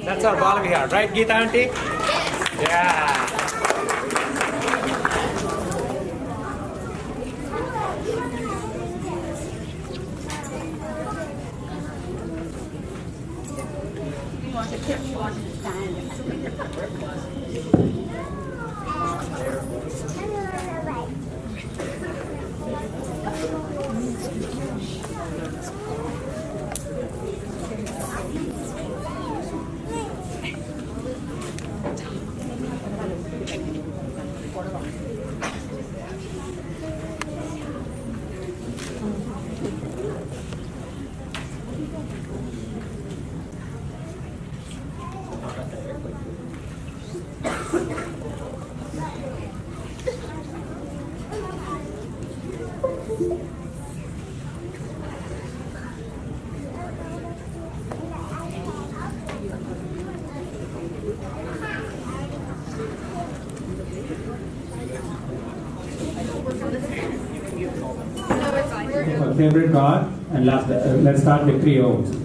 That's our Balavihar, right, Geeta auntie? Yeah. Favorite God, and last, let's start with 3 O's.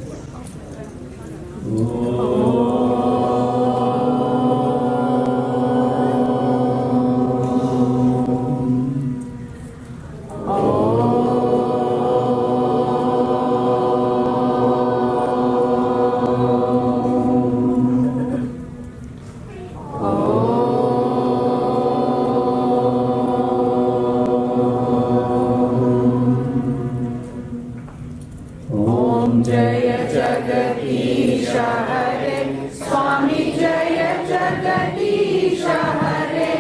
जय जगदीश हरे स्वामी जय जगदीश हरे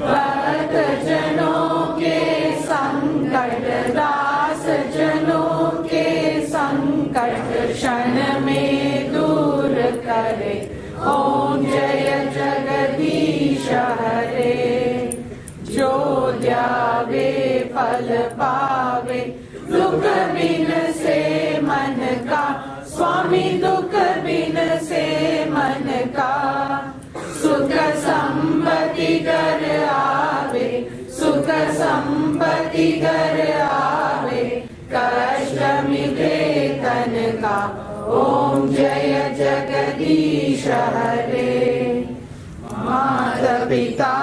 भक्त जनों के संकट दास जनों के संकट क्षण में दूर करे ओम जय जगदीश हरे जो ध्यावे फल पावे दुख बिन से मन का स्वामी दुख बिन से मन का सुख संपत्ति घर आवे सुख संपत्ति घर आवे कष्ट मिटे तन का ओम जय जगदीश हरे माता पिता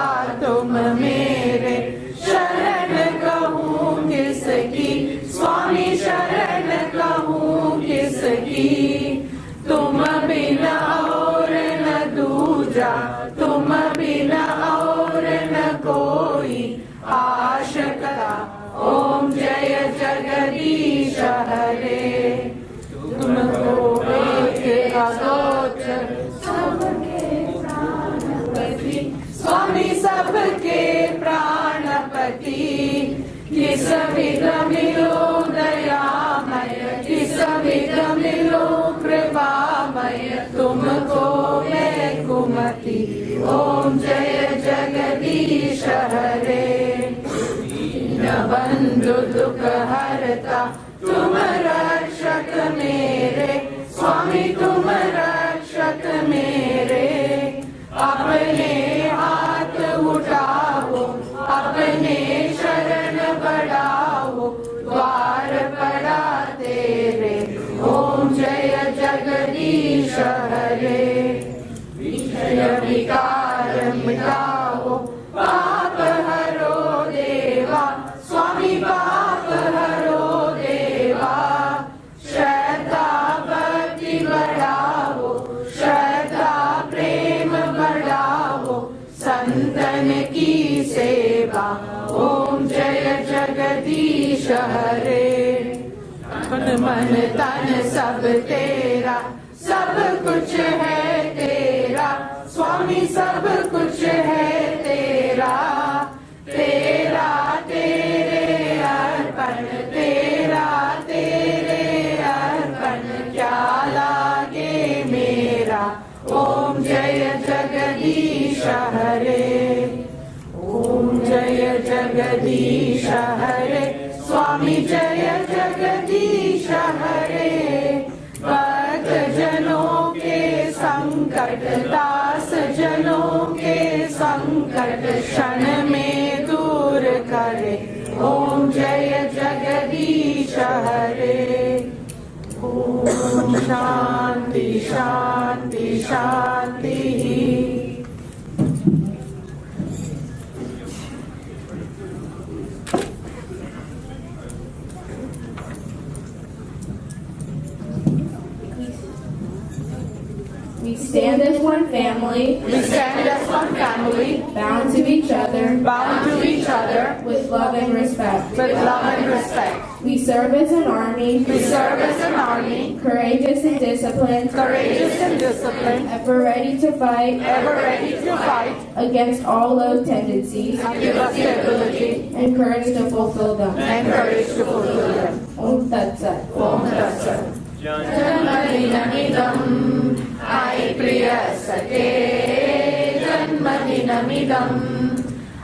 तुम मेरे शरण कहूँ किसकी स्वामी शरण कहूँ किसकी तुम बिना और न दूजा तुम बिना और न कोई आशका ओम जय जगदीश हरे तुमको एक अगोचर सबके प्राणपति स्वामी सबके प्राणपति किस विध मिलो दयामय किस विध मिलो कृपामय तुमको मैं कुमति ओम जय जगदीश हरे बंधु दुख हरता तुम रक्षक मेरे स्वामी तुम रक्षक मेरे अपने हाथ उठाओ अपने शरण बढ़ाओ द्वार पड़ा तेरे ओम जय जगदीश हरे विषय विकार मिटाओ पाप हरो देवा स्वामी पाप हरो देवा श्रद्धा भक्ति बढ़ाओ श्रद्धा प्रेम बढ़ाओ संतन की सेवा ओम जय जगदीश हरे मन तन सब तेरा सब कुछ है तेरा स्वामी सब कुछ है तेरा तेरा तेरे अर्पण तेरा तेरे अर्पण क्या लागे मेरा ओम जय जगदीश हरे ओम जय जगदीश हरे स्वामी जय जगदीश हरे भक्त जनों के संकट दास जनों के संकट क्षण में दूर करे ओम जय जगदीश हरे ओम शांति शान्ति शान्तिः We stand as one family, We stand as one family, bound to each other, bound to each other with love and respect. with love and respect. We serve as an army, We serve as an army, courageous and disciplined, courageous and disciplined, ever ready to fight ever ready to fight, against all low tendencies, and give us the ability and courage to fulfill them. and courage to fulfill them. Om Tat Sat. Om Tat Sat. जन्मदिनमिदं हाय प्रिय सखे जन्मदिनमिदं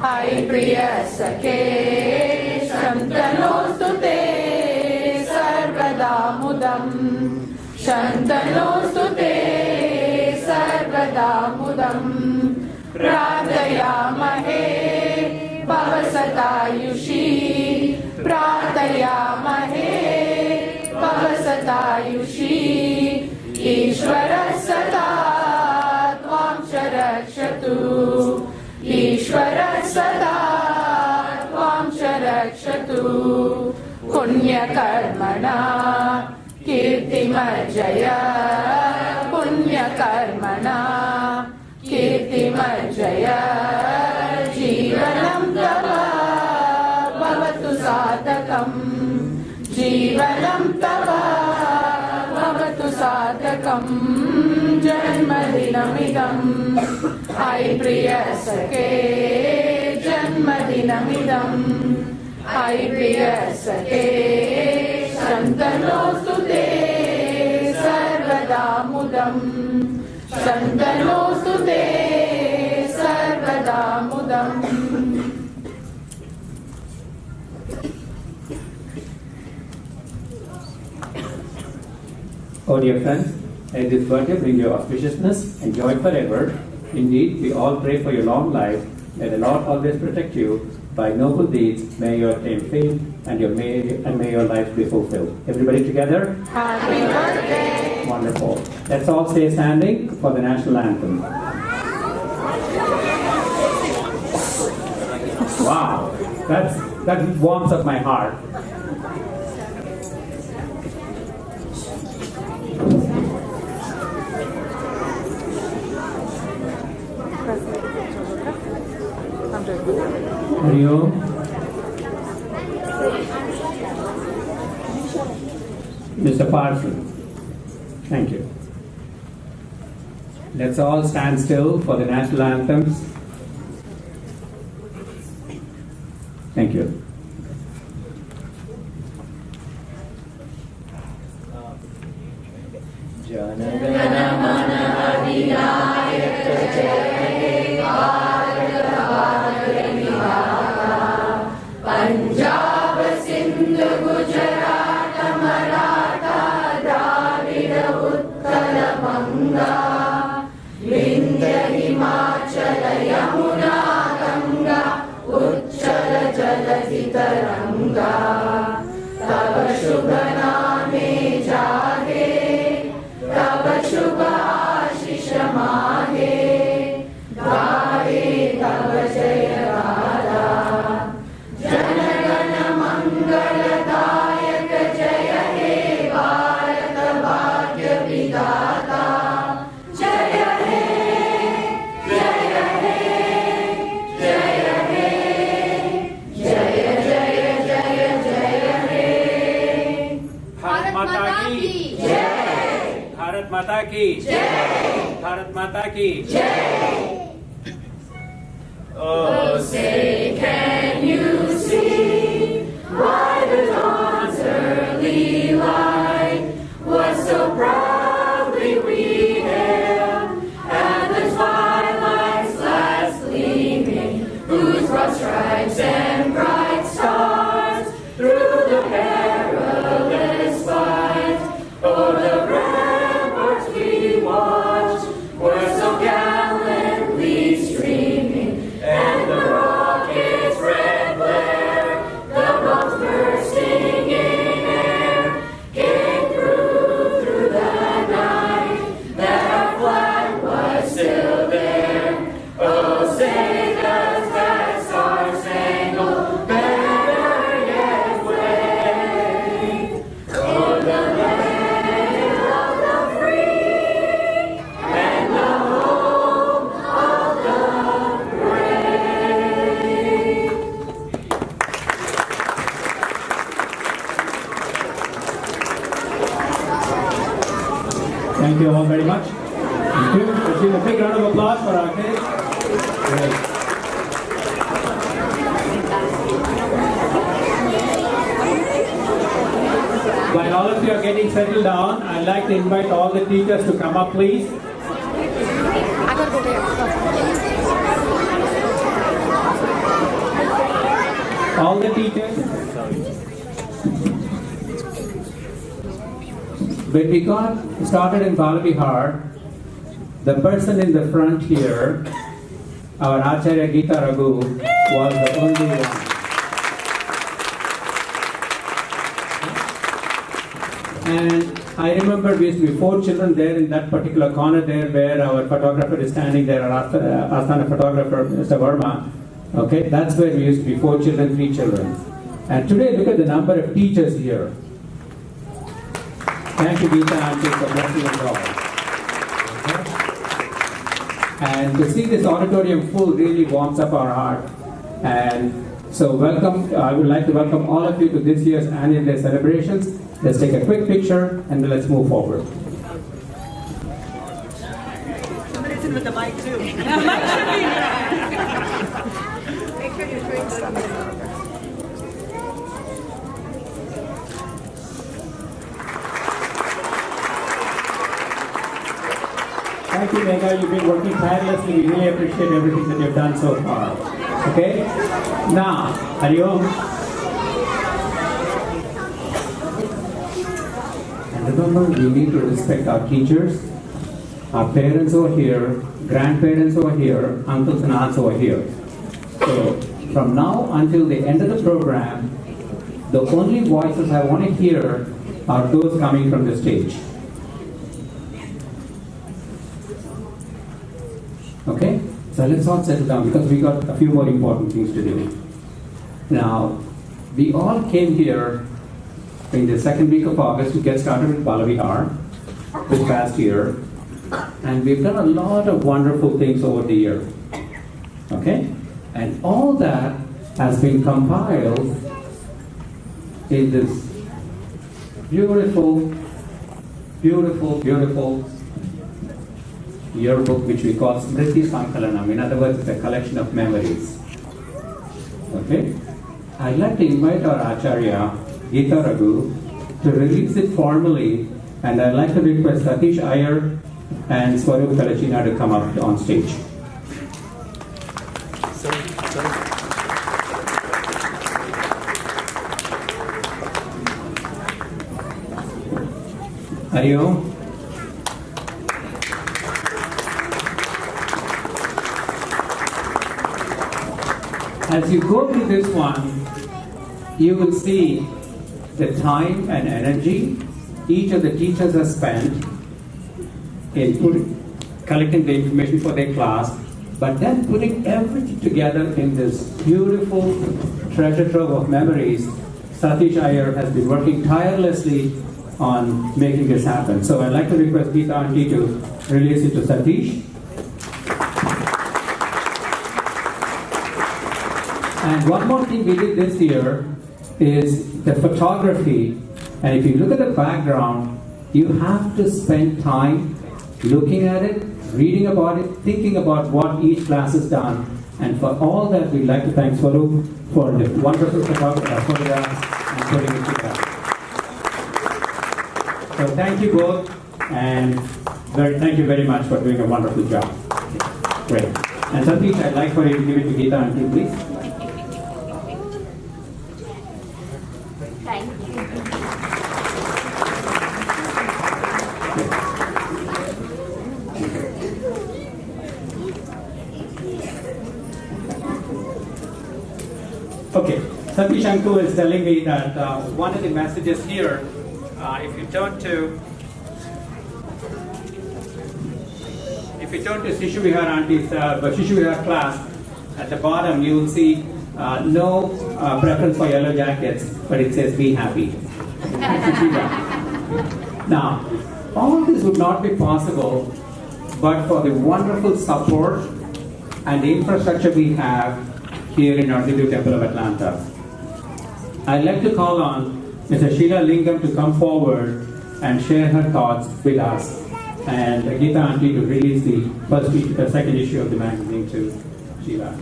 हाय प्रिय सखे शन्तनोऽस्तु ते सर्वदा मुदं शन्तनोऽस्तु ते सर्वदा मुदं प्रार्थयामहे भव सदायुषी प्रार्थयामहे भव सदायुषी ईश्वरः सदा त्वां च रक्षतु ईश्वरः सदा त्वां च रक्षतु पुण्यकर्मणा कीर्तिमर्जय पुण्यकर्मणा कीर्तिमर्जय जीवनं तव भवतु साधकम् जीवनं तव भवतु साधकम् जन्मदिनमिदं हाय प्रिय सखे जन्मदिनमिदं हाय प्रिय सखे शन्तनोऽस्तु ते सर्वदा मुदं शन्तनोऽस्तु ते सर्वदा मुदम् Oh dear friends, may this birthday bring you auspiciousness and joy forever. Indeed, we all pray for your long life. May the Lord always protect you. By noble deeds, may you attain fame and may your life be fulfilled. Everybody together? Happy birthday! Wonderful. Let's all stay standing for the national anthem. Wow, that warms up my heart. Hari Om. Mr. Parson, thank you. Let's all stand still for the national anthems. Thank you. Punjab Sindh Gujarat Maratha Dravid Utkal बंगा विंध्य हिमाचल यमुना गंगा उच्चल जलधि तरंगा तब शुभ नामे जागे तब शुभ आशीष माहे गाहे तब जय गाथा जनगण मंगलदायक जय हे भारत भाग्य विधाता जय हे जय हे जय हे जय जय जय जय हे भारत माता की जय भारत माता की जय भारत माता की जय Oh, say, can you see why the dawn's early light was so proudly we hailed, and the twilight's last gleaming, whose broad stripes and bright stars through the perilous fight o'er the ramparts we watched were so gallantly streaming. And the rocket's red glare, the bombs bursting in air, came through the still there. Oh, say does that star-spangled banner yet wave o'er the land of the free and the home of the brave. Thank you all very much. Thank you. Let's give a big round of applause for our kids. Great. While all of you are getting settled down, I'd like to invite all the teachers to come up, please. All the teachers. When we got started in Balavihar, the person in the front here, our Acharya Geeta Raghu, was the only one. And I remember we used to be 4 children there in that particular corner there where our photographer is standing there, our Asthana photographer, Mr. Verma. Okay, that's where we used to be 4 children, 3 children. And today look at the number of teachers here. Thank you, Geeta Auntie, for blessing us all. Okay. And to see this auditorium full really warms up our heart. And so welcome, I would like to welcome all of you to this year's annual day celebrations. Let's take a quick picture and then let's move forward. Somebody's in with the mic too. Make sure you're doing something. Thank you, Megha. You've been working tirelessly. We really appreciate everything that you've done so far. Okay? Now, Hari Om. And remember, we need to respect our teachers, our parents over here, grandparents over here, uncles and aunts over here. So, from now until the end of the program, the only voices I want to hear are those coming from the stage. Okay? So let's all settle down because we got a few more important things to do. Now, we all came here in the second week of August to get started with Balavihar this past year. And we've done a lot of wonderful things over the year. Okay? And all that has been compiled in this beautiful, beautiful, beautiful yearbook which we call Smriti Sankalanam. In other words, it's a collection of memories. Okay? I'd like to invite our Acharya, Geeta Raghu, to release it formally, and I'd like to request Satish Iyer and Swarup Kalachina to come up on stage. Hari Om. As you go through this one, you will see the time and energy each of the teachers has spent in collecting the information for their class, but then putting everything together in this beautiful treasure trove of memories. Satish Iyer has been working tirelessly on making this happen. So I'd like to request Geeta Auntie to release it to Satish. And one more thing we did this year is the photography. And if you look at the background, you have to spend time looking at it, reading about it, thinking about what each class has done. And for all that, we'd like to thank Swarup for the wonderful photographs and putting it together. So thank you both, and thank you very much for doing a wonderful job. Great. And Satish, I'd like for you to give it to Geeta Auntie, please. Thank you. Okay, Satish Anku is telling me that one of the messages here, if if you turn to Shishuvihar Auntie's, Shishuvihar class, at the bottom you will see no preference for yellow jackets, but it says be happy. Now, all this would not be possible but for the wonderful support and the infrastructure we have here in our Hindu Temple of Atlanta. I'd like to call on Mrs. Sheila Lingam to come forward and share her thoughts with us, and Geeta Auntie to release the second issue of the magazine to Sheila.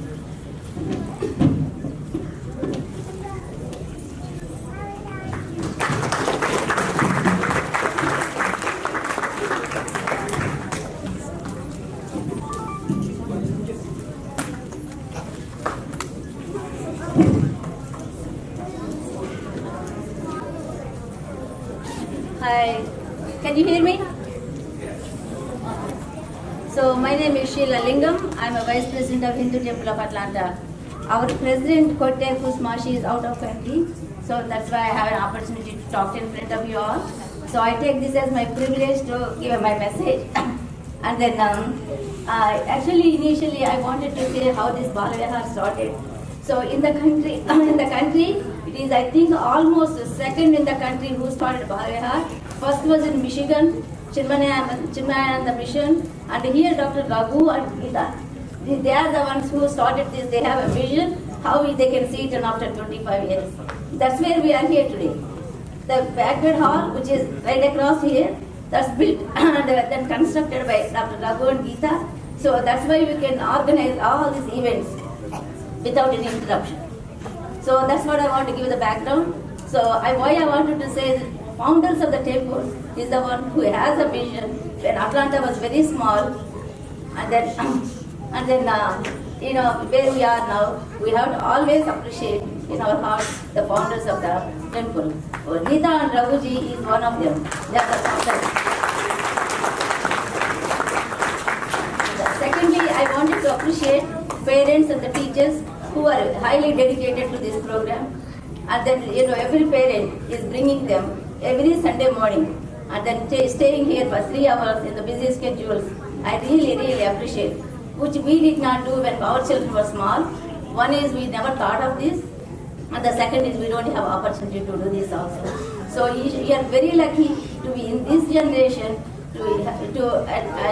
Hi, can you hear me? So my name is Sheila Lingam. I'm a Vice President of Hindu Temple of Atlanta. Our President Kotte Kusmashi is out of country, so that's why I have an opportunity to talk in front of you all. So I take this as my privilege to give my message. And then actually initially I wanted to say how this Balavihar started. So in the country, it is I think almost second in the country who started Balavihar. First was in Michigan, Chinmayananda Mission, and here Dr. Raghu and Geeta. They are the ones who started this. They have a vision how they can see it after 25 years. That's where we are here today. The banquet hall, which is right across here, that's built and then constructed by Dr. Raghu and Geeta. So that's why we can organize all these events without any interruption. So that's what I want to give the background. So why I wanted to say the founders of the temple is the one who has a vision when Atlanta was very small, and then where we are now, we have to always appreciate in our hearts the founders of the temple. Geeta and Raghuji is one of them. They are the founders. Secondly, I wanted to appreciate parents and the teachers who are highly dedicated to this program, and then every parent is bringing them every Sunday morning and then staying here for 3 hours in the busy schedules. I really appreciate, which we did not do when our children were small. One is we never thought of this, and the second is we don't have opportunity to do this also. So we are very lucky to be in this generation to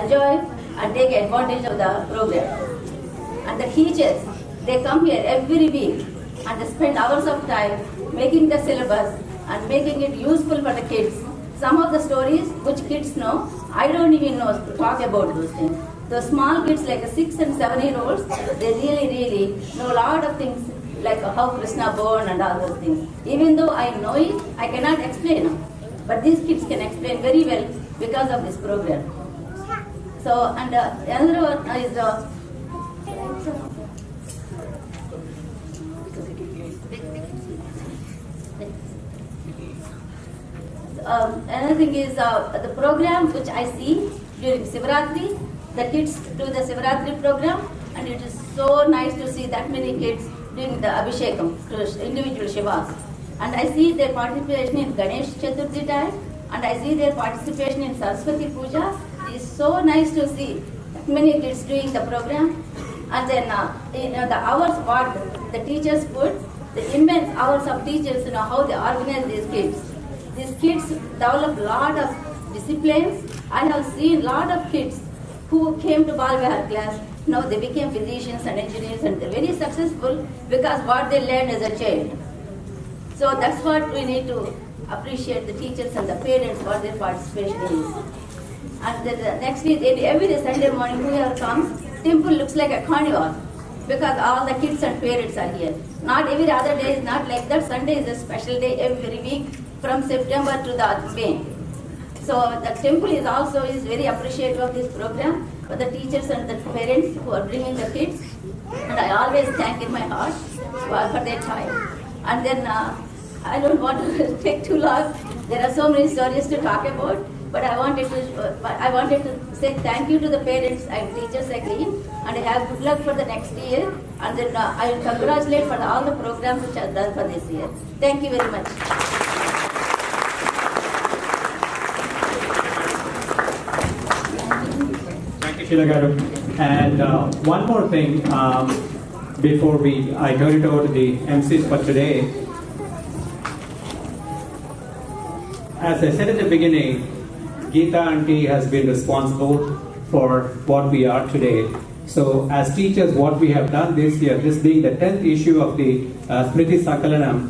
enjoy and take advantage of the program. And the teachers, they come here every week and they spend hours of time making the syllabus and making it useful for the kids. Some of the stories which kids know, I don't even know to talk about those things. The small kids like 6 and 7 year olds, they really know a lot of things like how Krishna born and all those things. Even though I know it, I cannot explain it. But these kids can explain very well because of this program. So, and another one is another thing is the program which I see during Sivaratri. The kids do the Sivaratri program, and it is so nice to see that many kids doing the Abhishekam to individual Shivas. And I see their participation in Ganesh Chaturthi time, and I see their participation in Saraswati Puja. It is so nice to see that many kids doing the program. And then the hours what the teachers put, the immense hours of teachers, how they organize these kids. These kids develop a lot of disciplines. I have seen a lot of kids who came to Balavihar class. Now they became physicians and engineers, and they're very successful because what they learned as a child. So that's what we need to appreciate the teachers and the parents for their participation is. And then the next is every Sunday morning whoever comes, temple looks like a carnival because all the kids and parents are here. Not every other day is not like that. Sunday is a special day every week from September to the May. So the temple is also very appreciative of this program for the teachers and the parents who are bringing the kids. And I always thank in my heart for their time. And then I don't want to take too long. There are so many stories to talk about. But I wanted to say thank you to the parents and teachers again, and I have good luck for the next year. And then I will congratulate for all the programs which are done for this year. Thank you very much. Thank you, Sheila Garu. And one more thing before I turn it over to the MCs for today. As I said at the beginning, Geeta Auntie has been responsible for what we are today. So as teachers, what we have done this year, this being the 10th issue of the Smriti Sankalanam,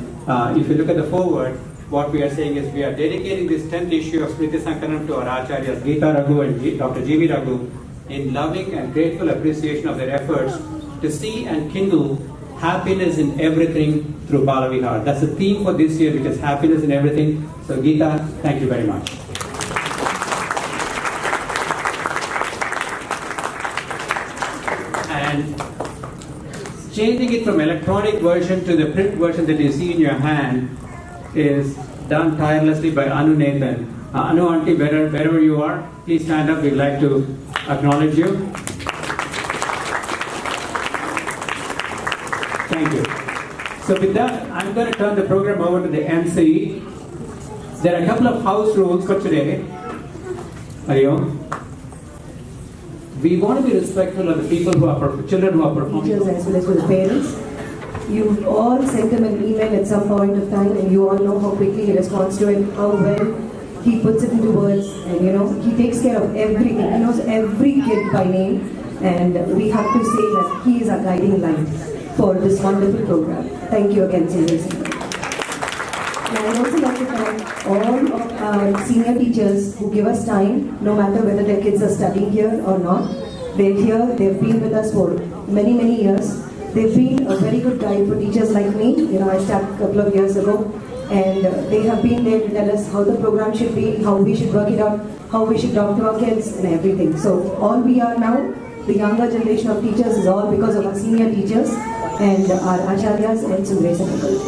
if you look at the forward, what we are saying is we are dedicating this 10th issue of Smriti Sankalanam to our Acharyas, Geeta Raghu and Dr. G.V. Raghu, in loving and grateful appreciation of their efforts to see and kindle happiness in everything through Balavihar. That's the theme for this year, which is happiness in everything. So Geeta, thank you very much. And changing it from electronic version to the print version that you see in your hand is done tirelessly by Anu Nathan. Anu Auntie, wherever you are, please stand up. We'd like to acknowledge you. Thank you. So with that, I'm going to turn the program over to the MC. There are a couple of house rules for today. Ariom. We want to be respectful of the people who are children who are performing. Teachers as well as for the parents. You all sent him an email at some point of time, and you all know how quickly he responds to it, how well he puts it into words, and he takes care of everything. He knows every kid by name, and we have to say that he is our guiding light for this wonderful program. Thank you again, seniors. And I'd also like to thank all of our senior teachers who give us time, no matter whether their kids are studying here or not. They're here, they've been with us for many, many years. They've been a very good guide for teachers like me. I started a couple of years ago, and they have been there to tell us how the program should be, how we should work it out, how we should talk to our kids, and everything. So all we are now, the younger generation of teachers, is all because of our senior teachers and our acharyas and Sundaresan uncle.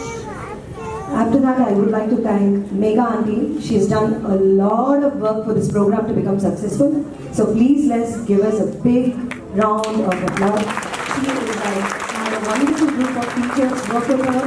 After that, I would like to thank Mega Auntie. She's done a lot of work for this program to become successful. So please let's give us a big round of applause. She is a wonderful group of teachers work with her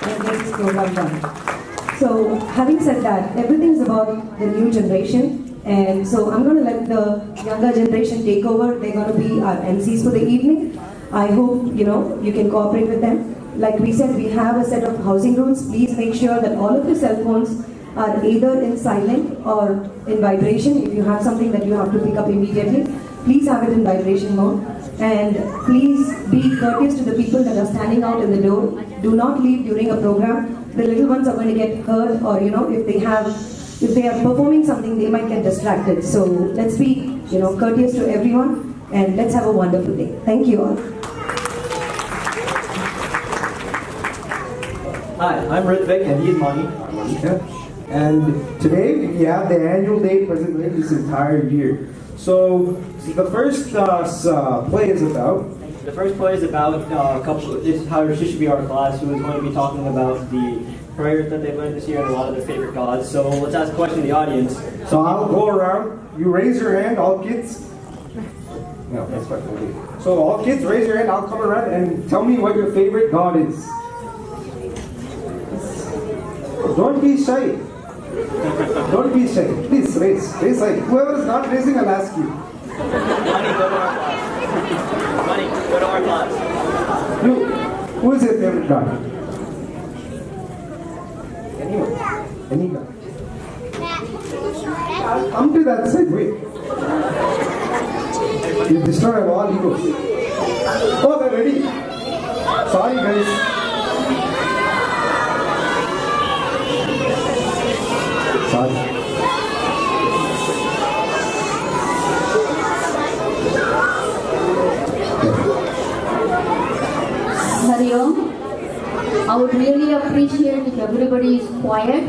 and get this program done. So having said that, everything is about the new generation. And so I'm going to let the younger generation take over. They're going to be our MCs for the evening. I hope, you can cooperate with them. Like we said, we have a set of housing rules. Please make sure that all of your cell phones are either in silent or in vibration. If you have something that you have to pick up immediately, please have it in vibration mode. And please be courteous to the people that are standing out in the door. Do not leave during a program. The little ones are going to get hurt, or if they are performing something, they might get distracted. So let's be courteous to everyone, and let's have a wonderful day. Thank you all. Hi, I'm Ritvik and he's Mani. And today we have the annual day presented this entire year. So the first play is about. The first play is about this is how she should be our class, who is going to be talking about the prayers that they learned this year and a lot of their favorite gods. So let's ask a question to the audience. So I'll go around. You raise your hand, all kids. No, that's what we'll do. So all kids raise your hand. I'll come around and tell me what your favorite god is. Don't be shy. Don't be shy. Please raise. Raise high. Whoever is not raising, I'll ask you. Money, go to our class. Money, go to our class. You, who is your favorite god? Anyone? Any god? I'll come to that side. Wait. You destroy all egos. Oh, they're ready. Sorry, guys. Sorry. Hari Om, I would really appreciate if everybody is quiet.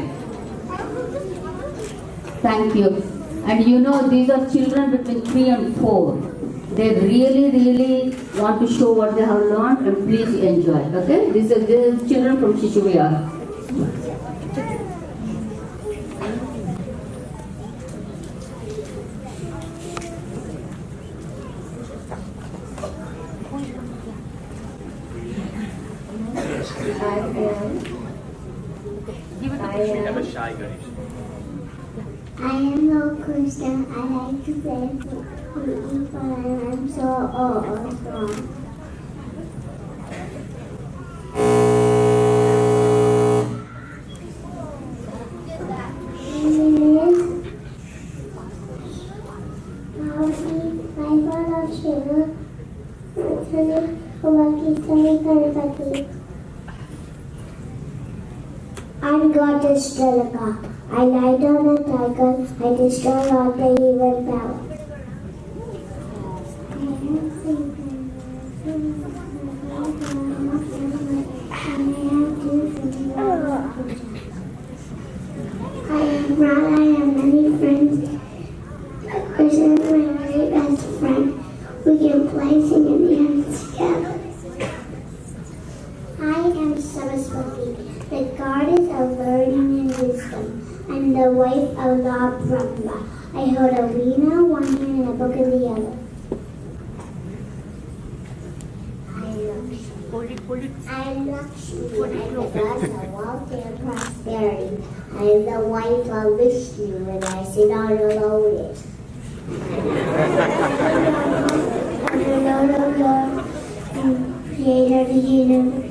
Thank you. And these are children between 3 and 4. They really want to show what they have learned, and please enjoy. Okay? These are children from Shishuviyar. I am no Krishna. I like to play football and I'm Goddess Strelica. I ride on a tiger. I destroy all the evil power. I am proud. I have many friends. Chris is my very best friend. We can play, sing, and dance together. I am Saraswati, the goddess of learning and wisdom, and the wife of Lord Brahma. I hold a veena one hand and a book in the other. I'm Lakshmi. I'm the goddess of wealth and prosperity. I am the wife of Vishnu, and I sit on a lotus. I'm the Lord of Lords and Creator of the universe.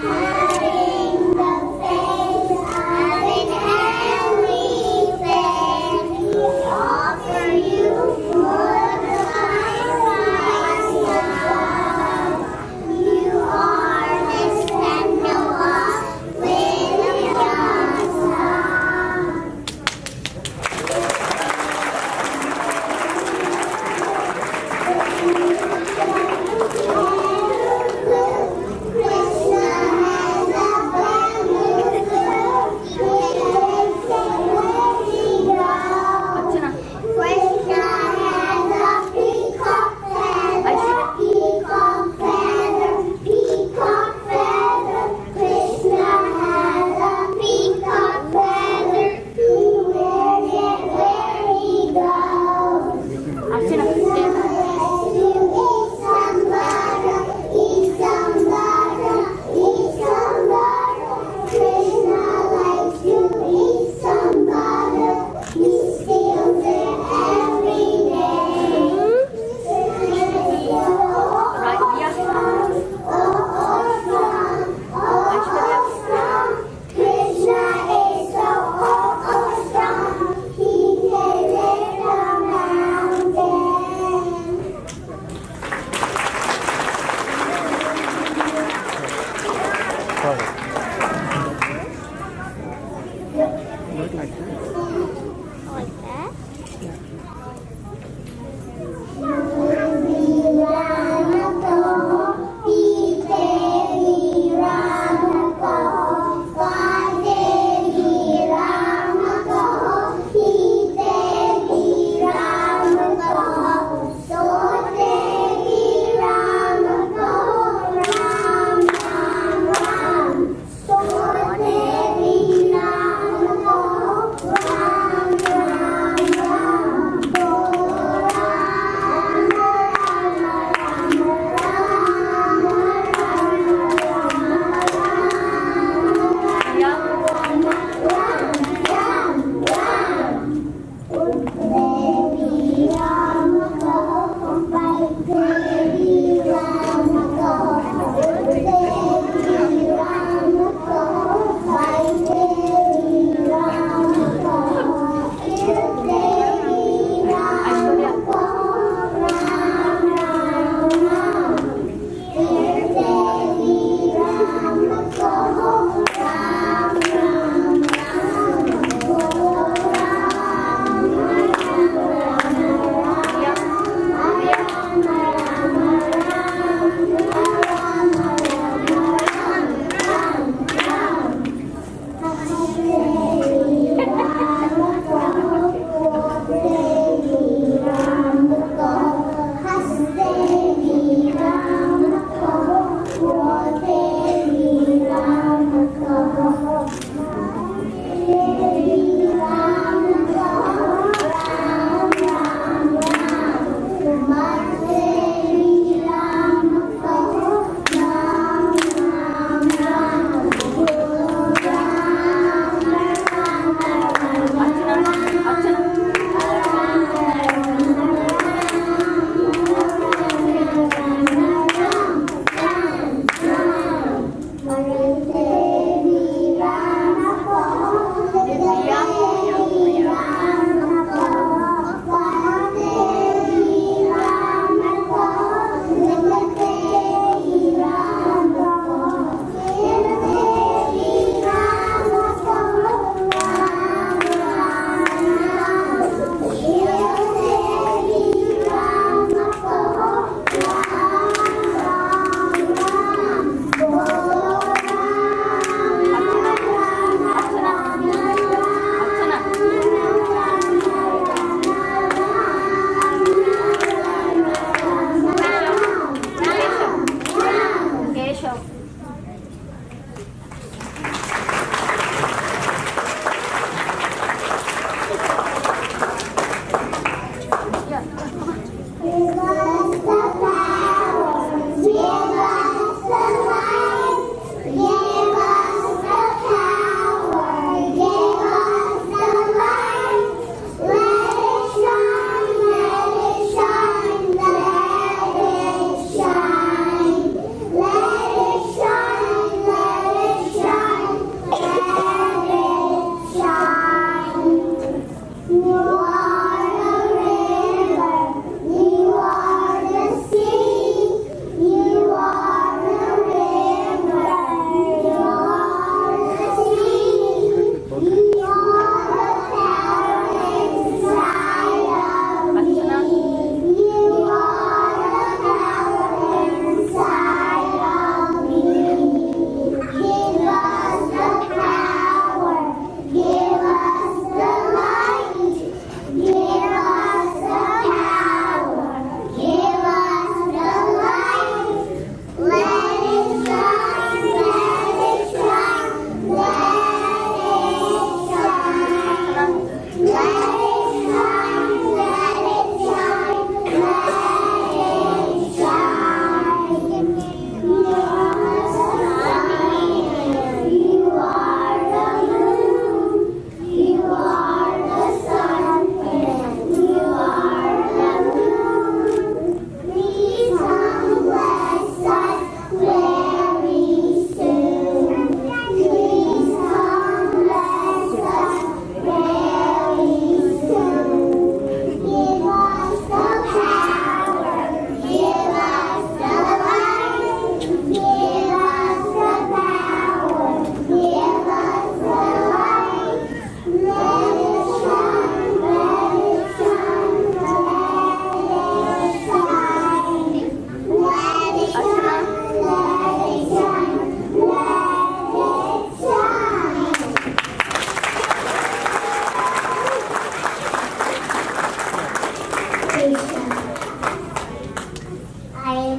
Having the faith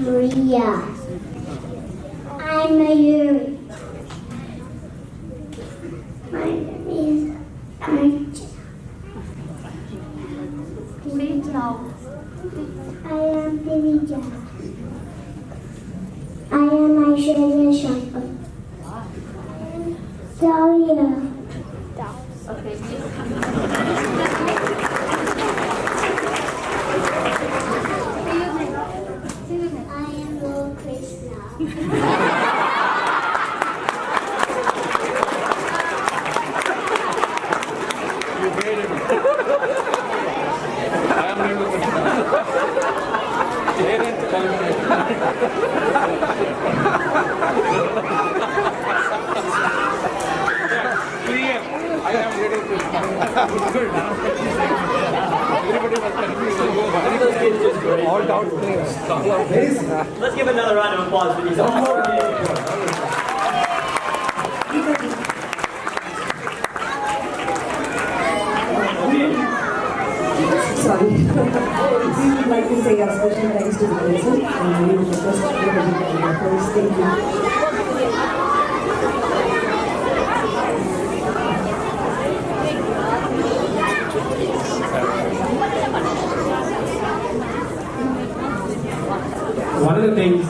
Maria. I'm Mayuri. My name is Archana. Read now. I am Divija. I am Aishwarya Shankar. Dalia. I am Lord Krishna. You made it. I am Renu Krishna. Parent television. Clear. I am Renu Krishna. Good. Everybody was confused. Those kids just great. All doubts clear. Let's give another round of applause for these. Sorry. we would like to say a special thanks to the person and we would request everybody to go first. Thank you. One of the things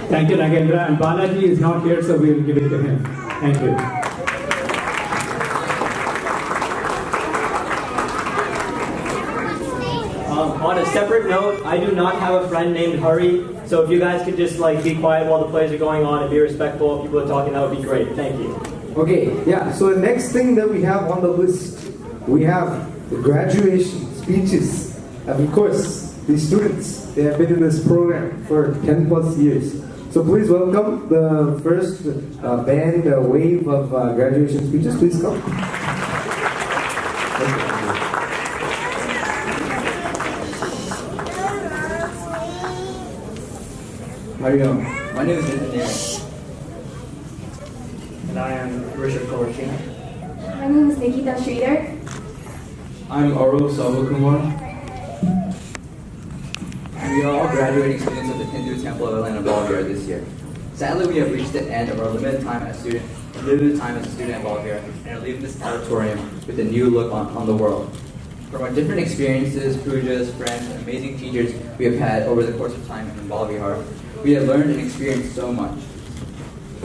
thank you, Nagendra. And Balaji is not here, so we will give it to him. Thank you. On a separate note, I do not have a friend named Hari, so if you guys could just like be quiet while the plays are going on and be respectful if people are talking, that would be great. Thank you. Okay, yeah, so the next thing that we have on the list, we have the graduation speeches. And of course, the students, they have been in this program for 10 plus years. So please welcome the first band wave of graduation speeches. Please come. How are you doing? My name is Nathan. And I am Richard Kolorkin. My name is Nikita Sridhar. I'm Auro Salvakumar. We are all graduating students of the Hindu Temple of Atlanta, Balavihar this year. Sadly, we have reached the end of our limited time as a student at Balavihar, and are leaving this auditorium with a new look on the world. From our different experiences, pujas, friends, and amazing teachers we have had over the course of time in Balavihar, we have learned and experienced so much.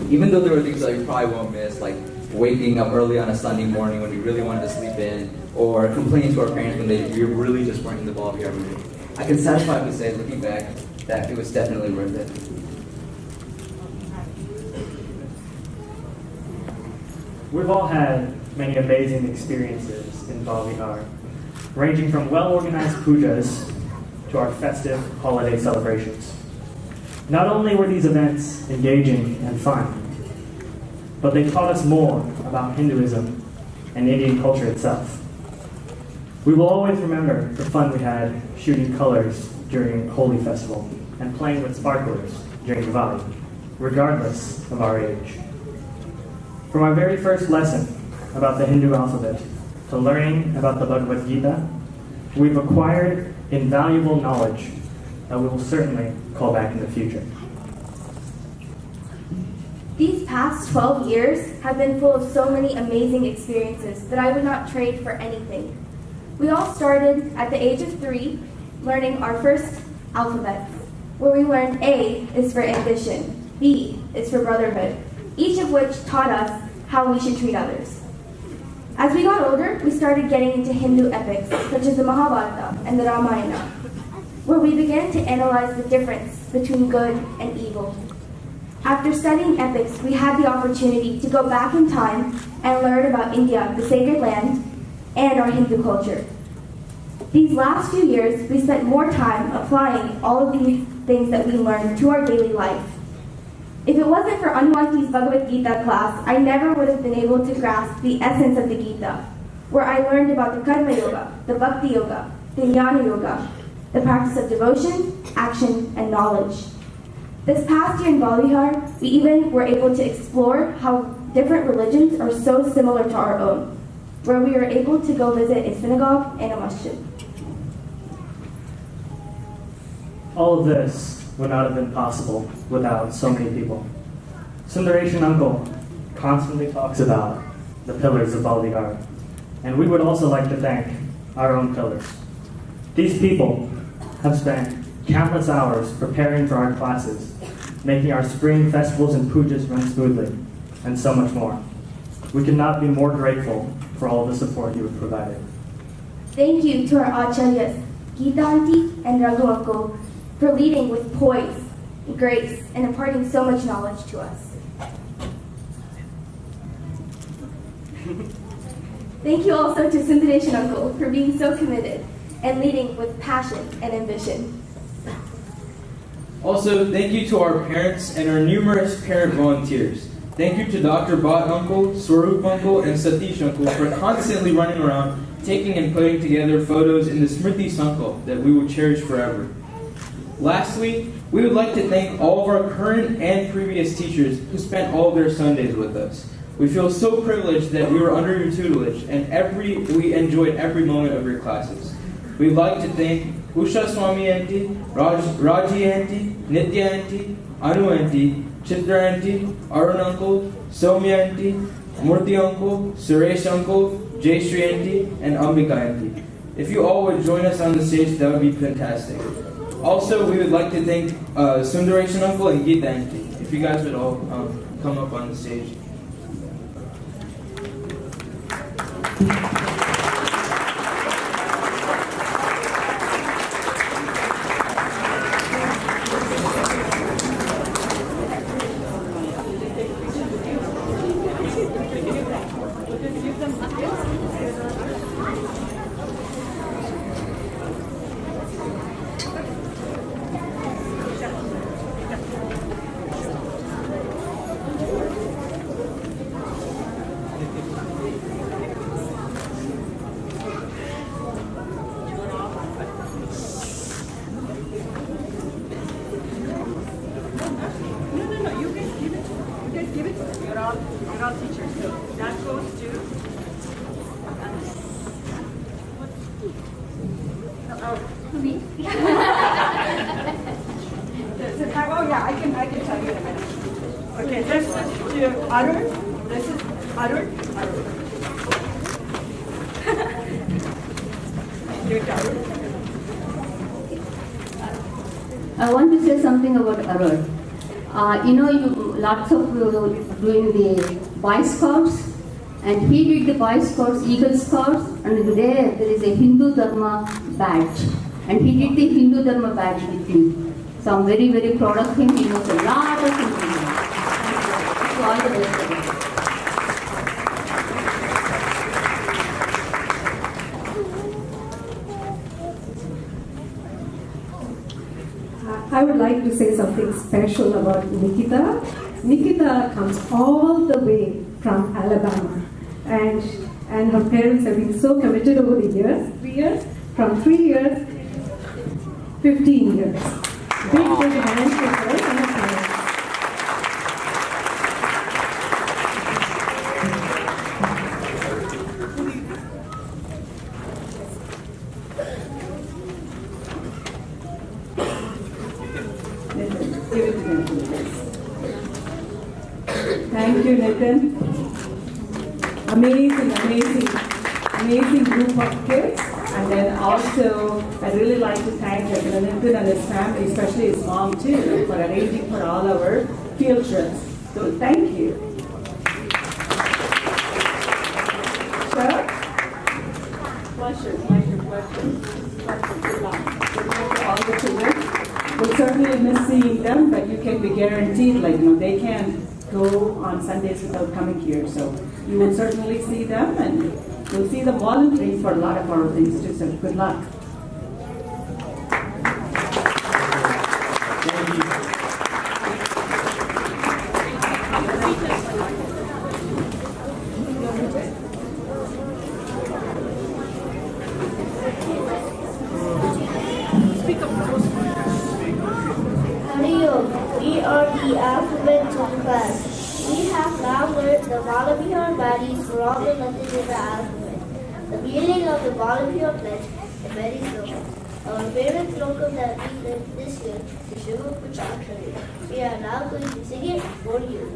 Even though there were things that we probably won't miss, like waking up early on a Sunday morning when we really wanted to sleep in, or complaining to our parents when we really just weren't in the Balavihar mood, I can satisfyingly say, looking back, that it was definitely worth it. We've all had many amazing experiences in Balavihar, ranging from well-organized pujas to our festive holiday celebrations. Not only were these events engaging and fun, but they taught us more about Hinduism and Indian culture itself. We will always remember the fun we had shooting colors during Holi Festival and playing with sparklers during Diwali, regardless of our age. From our very first lesson about the Hindu alphabet to learning about the Bhagavad Gita, we've acquired invaluable knowledge that we will certainly call back in the future. These past 12 years have been full of so many amazing experiences that I would not trade for anything. We all started at the age of 3, learning our first alphabets, where we learned A is for ambition, B is for brotherhood, each of which taught us how we should treat others. As we got older, we started getting into Hindu epics, such as the Mahabharata and the Ramayana, where we began to analyze the difference between good and evil. After studying epics, we had the opportunity to go back in time and learn about India, the sacred land, and our Hindu culture. These last few years, we spent more time applying all of these things that we learned to our daily life. If it wasn't for Anuwanti's Bhagavad Gita class, I never would have been able to grasp the essence of the Gita, where I learned about the Karma Yoga, the Bhakti Yoga, the Jnana Yoga, the practice of devotion, action, and knowledge. This past year in Balavihar, we even were able to explore how different religions are so similar to our own, where we were able to go visit a synagogue and a masjid. All of this would not have been possible without so many people. Sundaresh uncle constantly talks about the pillars of Balavihar, and we would also like to thank our own pillars. These people have spent countless hours preparing for our classes, making our spring festivals and pujas run smoothly, and so much more. We could not be more grateful for all the support you have provided. Thank you to our acharyas, Geeta Aunty and Raghu uncle, for leading with poise and grace and imparting so much knowledge to us. Thank you also to Sundaresh uncle for being so committed and leading with passion and ambition. Also, thank you to our parents and our numerous parent volunteers. Thank you to Dr. Bhatt uncle, Swaroop uncle, and Satish uncle for constantly running around, taking and putting together photos in the Smriti Sankal that we will cherish forever. Lastly, We would like to thank all of our current and previous teachers who spent all of their Sundays with us. We feel so privileged that we were under your tutelage and we enjoyed every moment of your classes. We'd like to thank Usha Swami Auntie, Raji Auntie, Nitya Auntie, Anu Auntie, Chitra Auntie, Arun Uncle, Soumya Auntie, Murthy Uncle, Suresh Uncle, Jayashree Auntie, and Ambika Auntie. If you all would join us on the stage, that would be fantastic. Also, we would like to thank Sundaresh Uncle and Geeta Auntie. If you guys would all come up on the stage. Oh yeah, I can tell you in a minute. Okay, this is to Arun. This is Arun. Give it to Arun. I want to say something about Arun. Lots of doing the Boy Scouts, and he did the Boy Scouts, Eagle Scouts, and there is a Hindu Dharma badge, and he did the Hindu Dharma badge with me. So I'm very, very proud of him. He knows a lot of things. So all the best for him. I would like to say something special about Nikita. Nikita comes all the way from Alabama, and her parents have been so committed over the years. 3 years, from 3 years, 15 years. Big hand for her and her parents. Thank you, Nathan. Amazing group of kids. And then also, I'd really like to thank Nathan and his family, especially his mom too, for arranging for all our field trips. So thank you. Sure? Pleasure. All the children. We'll certainly miss seeing them, but you can be guaranteed, they can't go on Sundays without coming here. So you will certainly see them, and you'll see them volunteering for a lot of our things too. So good luck. We are the alphabet class. We have now learned the Balavihar values for all the letters in the alphabet. The meaning of the Balavihar pledge is very simple. Our favorite slogan that we learned this year is Shiva Puchakshari. We are now going to sing it for you.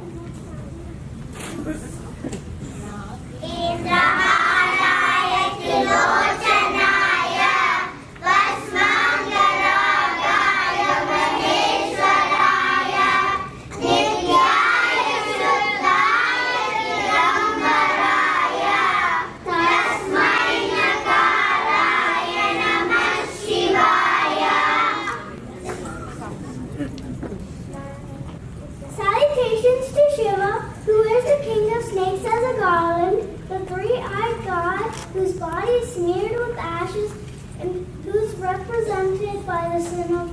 Salutations to Shiva, who is the king of snakes as a garland, the three-eyed god whose body is smeared with ashes and who's represented by the sin of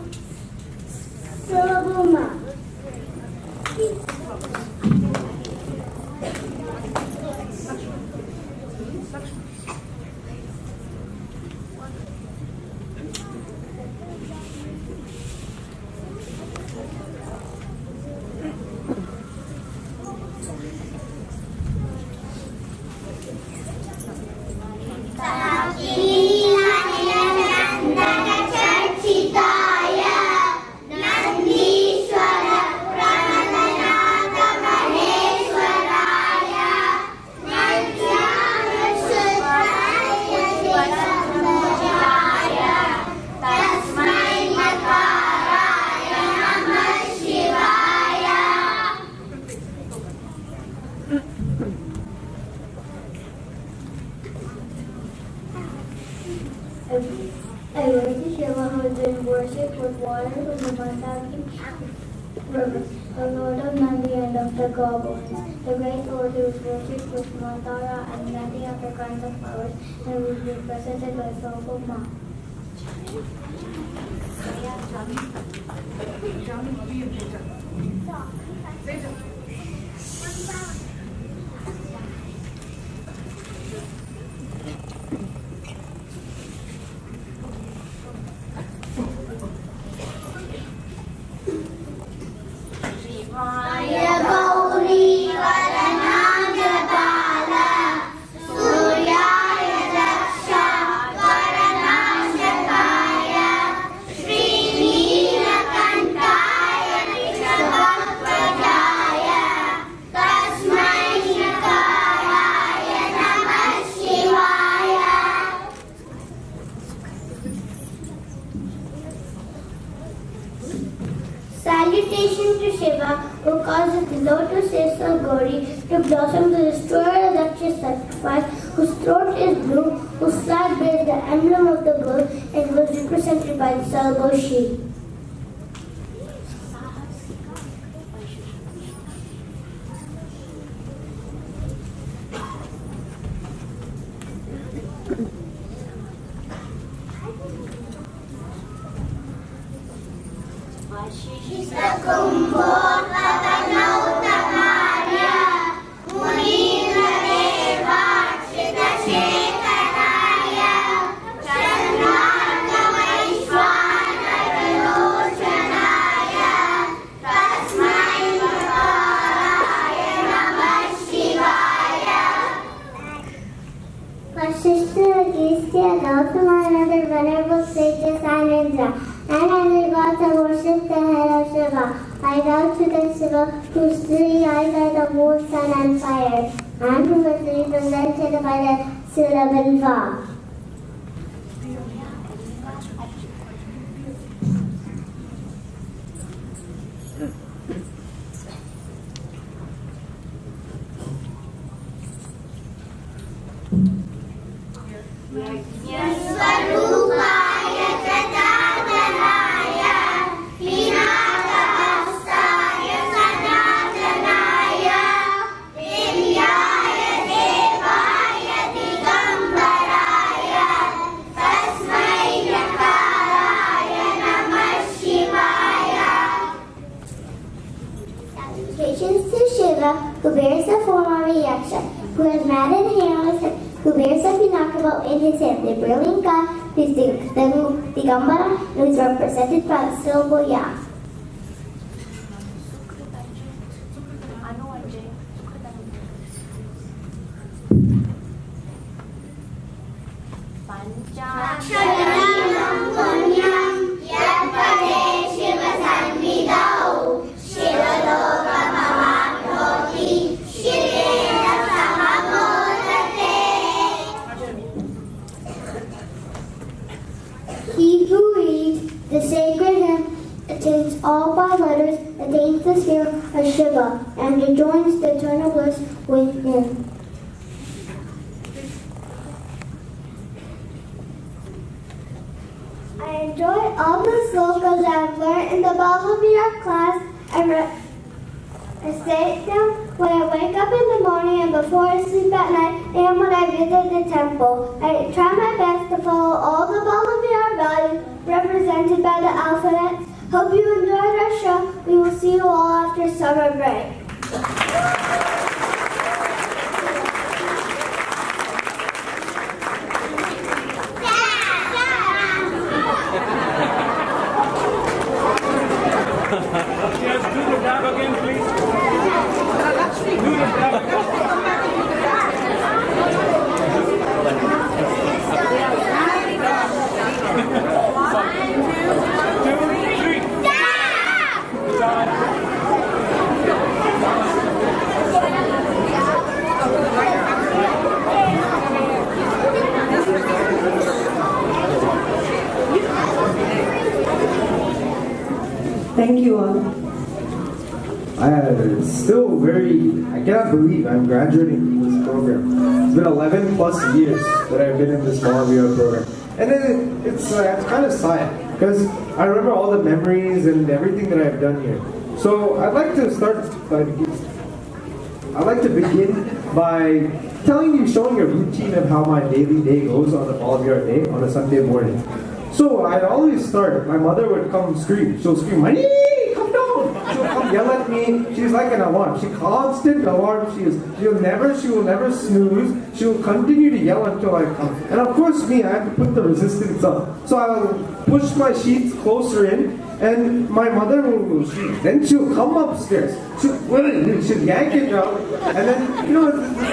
Silabuma. I went to Shiva who has been worshipped with water from the Mandaki river, the Lord of Nandi and of the goblins, the great Lord who is worshipped with Mandara and many other kinds of flowers, and who is represented by Soulful Ma. Salutation to Shiva, who causes the lotus of Gauri to blossom, the destroyer of Daksha's sacrifice, whose throat is blue, whose flag bears the emblem of the bull, and was represented by the Salvo sheep. Venerable sages and Indra, and other gods are worshipped the head of Shiva. I bow to the Shiva, whose 3 eyes are the moon, sun, and fire, and who is represented by the syllable Va. Salutations to Shiva, who bears the form of a yaksha, who has maddened hairless, who bears a pinakabo in his hand, the brilliant god, who is the Gambara, who is represented by the silver yak. He who reads the sacred hymn attains all 5 letters, attains the sphere of Shiva, and rejoins the eternal bliss with him. I enjoy all the slokas I've learned in the Balavihar class. I say them when I wake up in the morning and before I sleep at night and when I visit the temple. I try my best to follow all the Balavihar values represented by the alphabet. Hope you enjoyed our show. We will see you all after summer break. Yes, do the dab again, please. Do the dab. Thank you all. I cannot believe I'm graduating from this program. It's been 11 plus years that I've been in this Balavihar program. And then it's kind of sad because I remember all the memories and everything that I've done here. So I'd like to begin by showing a routine of how my daily day goes on a Balavihar day, on a Sunday morning. So I'd always start, my mother would come scream. She'll scream, "Mani, come down!" She'll come yell at me. She's like an alarm. She's constant alarm. She will never snooze. She will continue to yell until I come. And of course me, I have to put the resistance up. So I'll push my sheets closer in, and my mother she'll come upstairs. She'll yank it out, and then,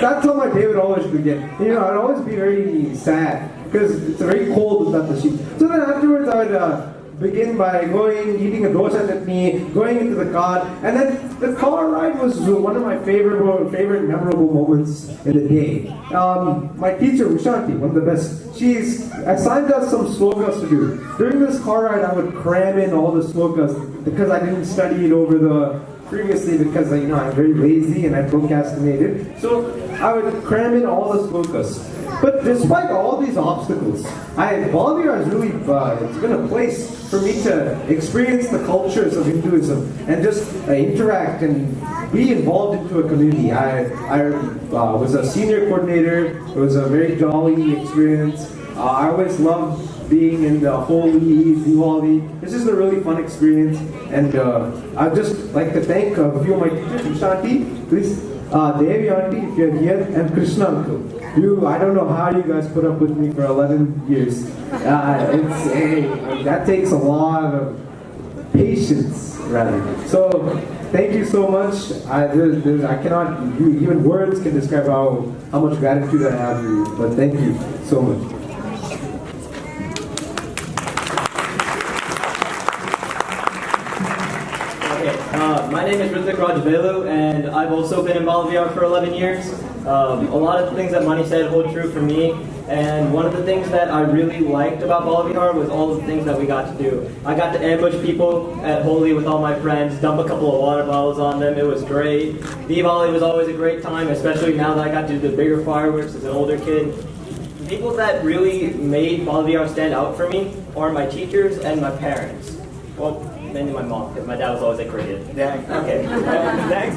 that's how my day would always begin. I'd always be very sad, because it's very cold without the sheets. So then afterwards I would begin by eating a dosa chutney, going into the car, and then the car ride was one of my favorite memorable moments in the day. My teacher, Ushanti, one of the best, she's assigned us some slokas to do. During this car ride, I would cram in all the slokas because I didn't study it over previously because I'm very lazy and I procrastinated. So I would cram in all the slokas. But despite all these obstacles, Balavihar is really, it's been a place for me to experience the cultures of Hinduism and just interact and be involved into a community. I was a senior coordinator. It was a very jolly experience. I always loved being in the Holi, Diwali. This is a really fun experience. And I'd just like to thank a few of my teachers, Vishanti, please, Devi Auntie, if you're here, and Krishna Uncle. I don't know how you guys put up with me for 11 years. That takes a lot of patience, rather. So, thank you so much. I cannot, even words can describe how much gratitude I have for you. But thank you so much. My name is Ritik Rajvelu, and I've also been in Balavihar for 11 years. A lot of the things that Mani said hold true for me, and one of the things that I really liked about Balavihar was all of the things that we got to do. I got to ambush people at Holi with all my friends, dump a couple of water bottles on them. It was great. Diwali was always a great time, especially now that I got to do the bigger fireworks as an older kid. The people that really made Balavihar stand out for me are my teachers and my parents. Well, mainly my mom, because my dad was always a cricket. Okay. Thanks,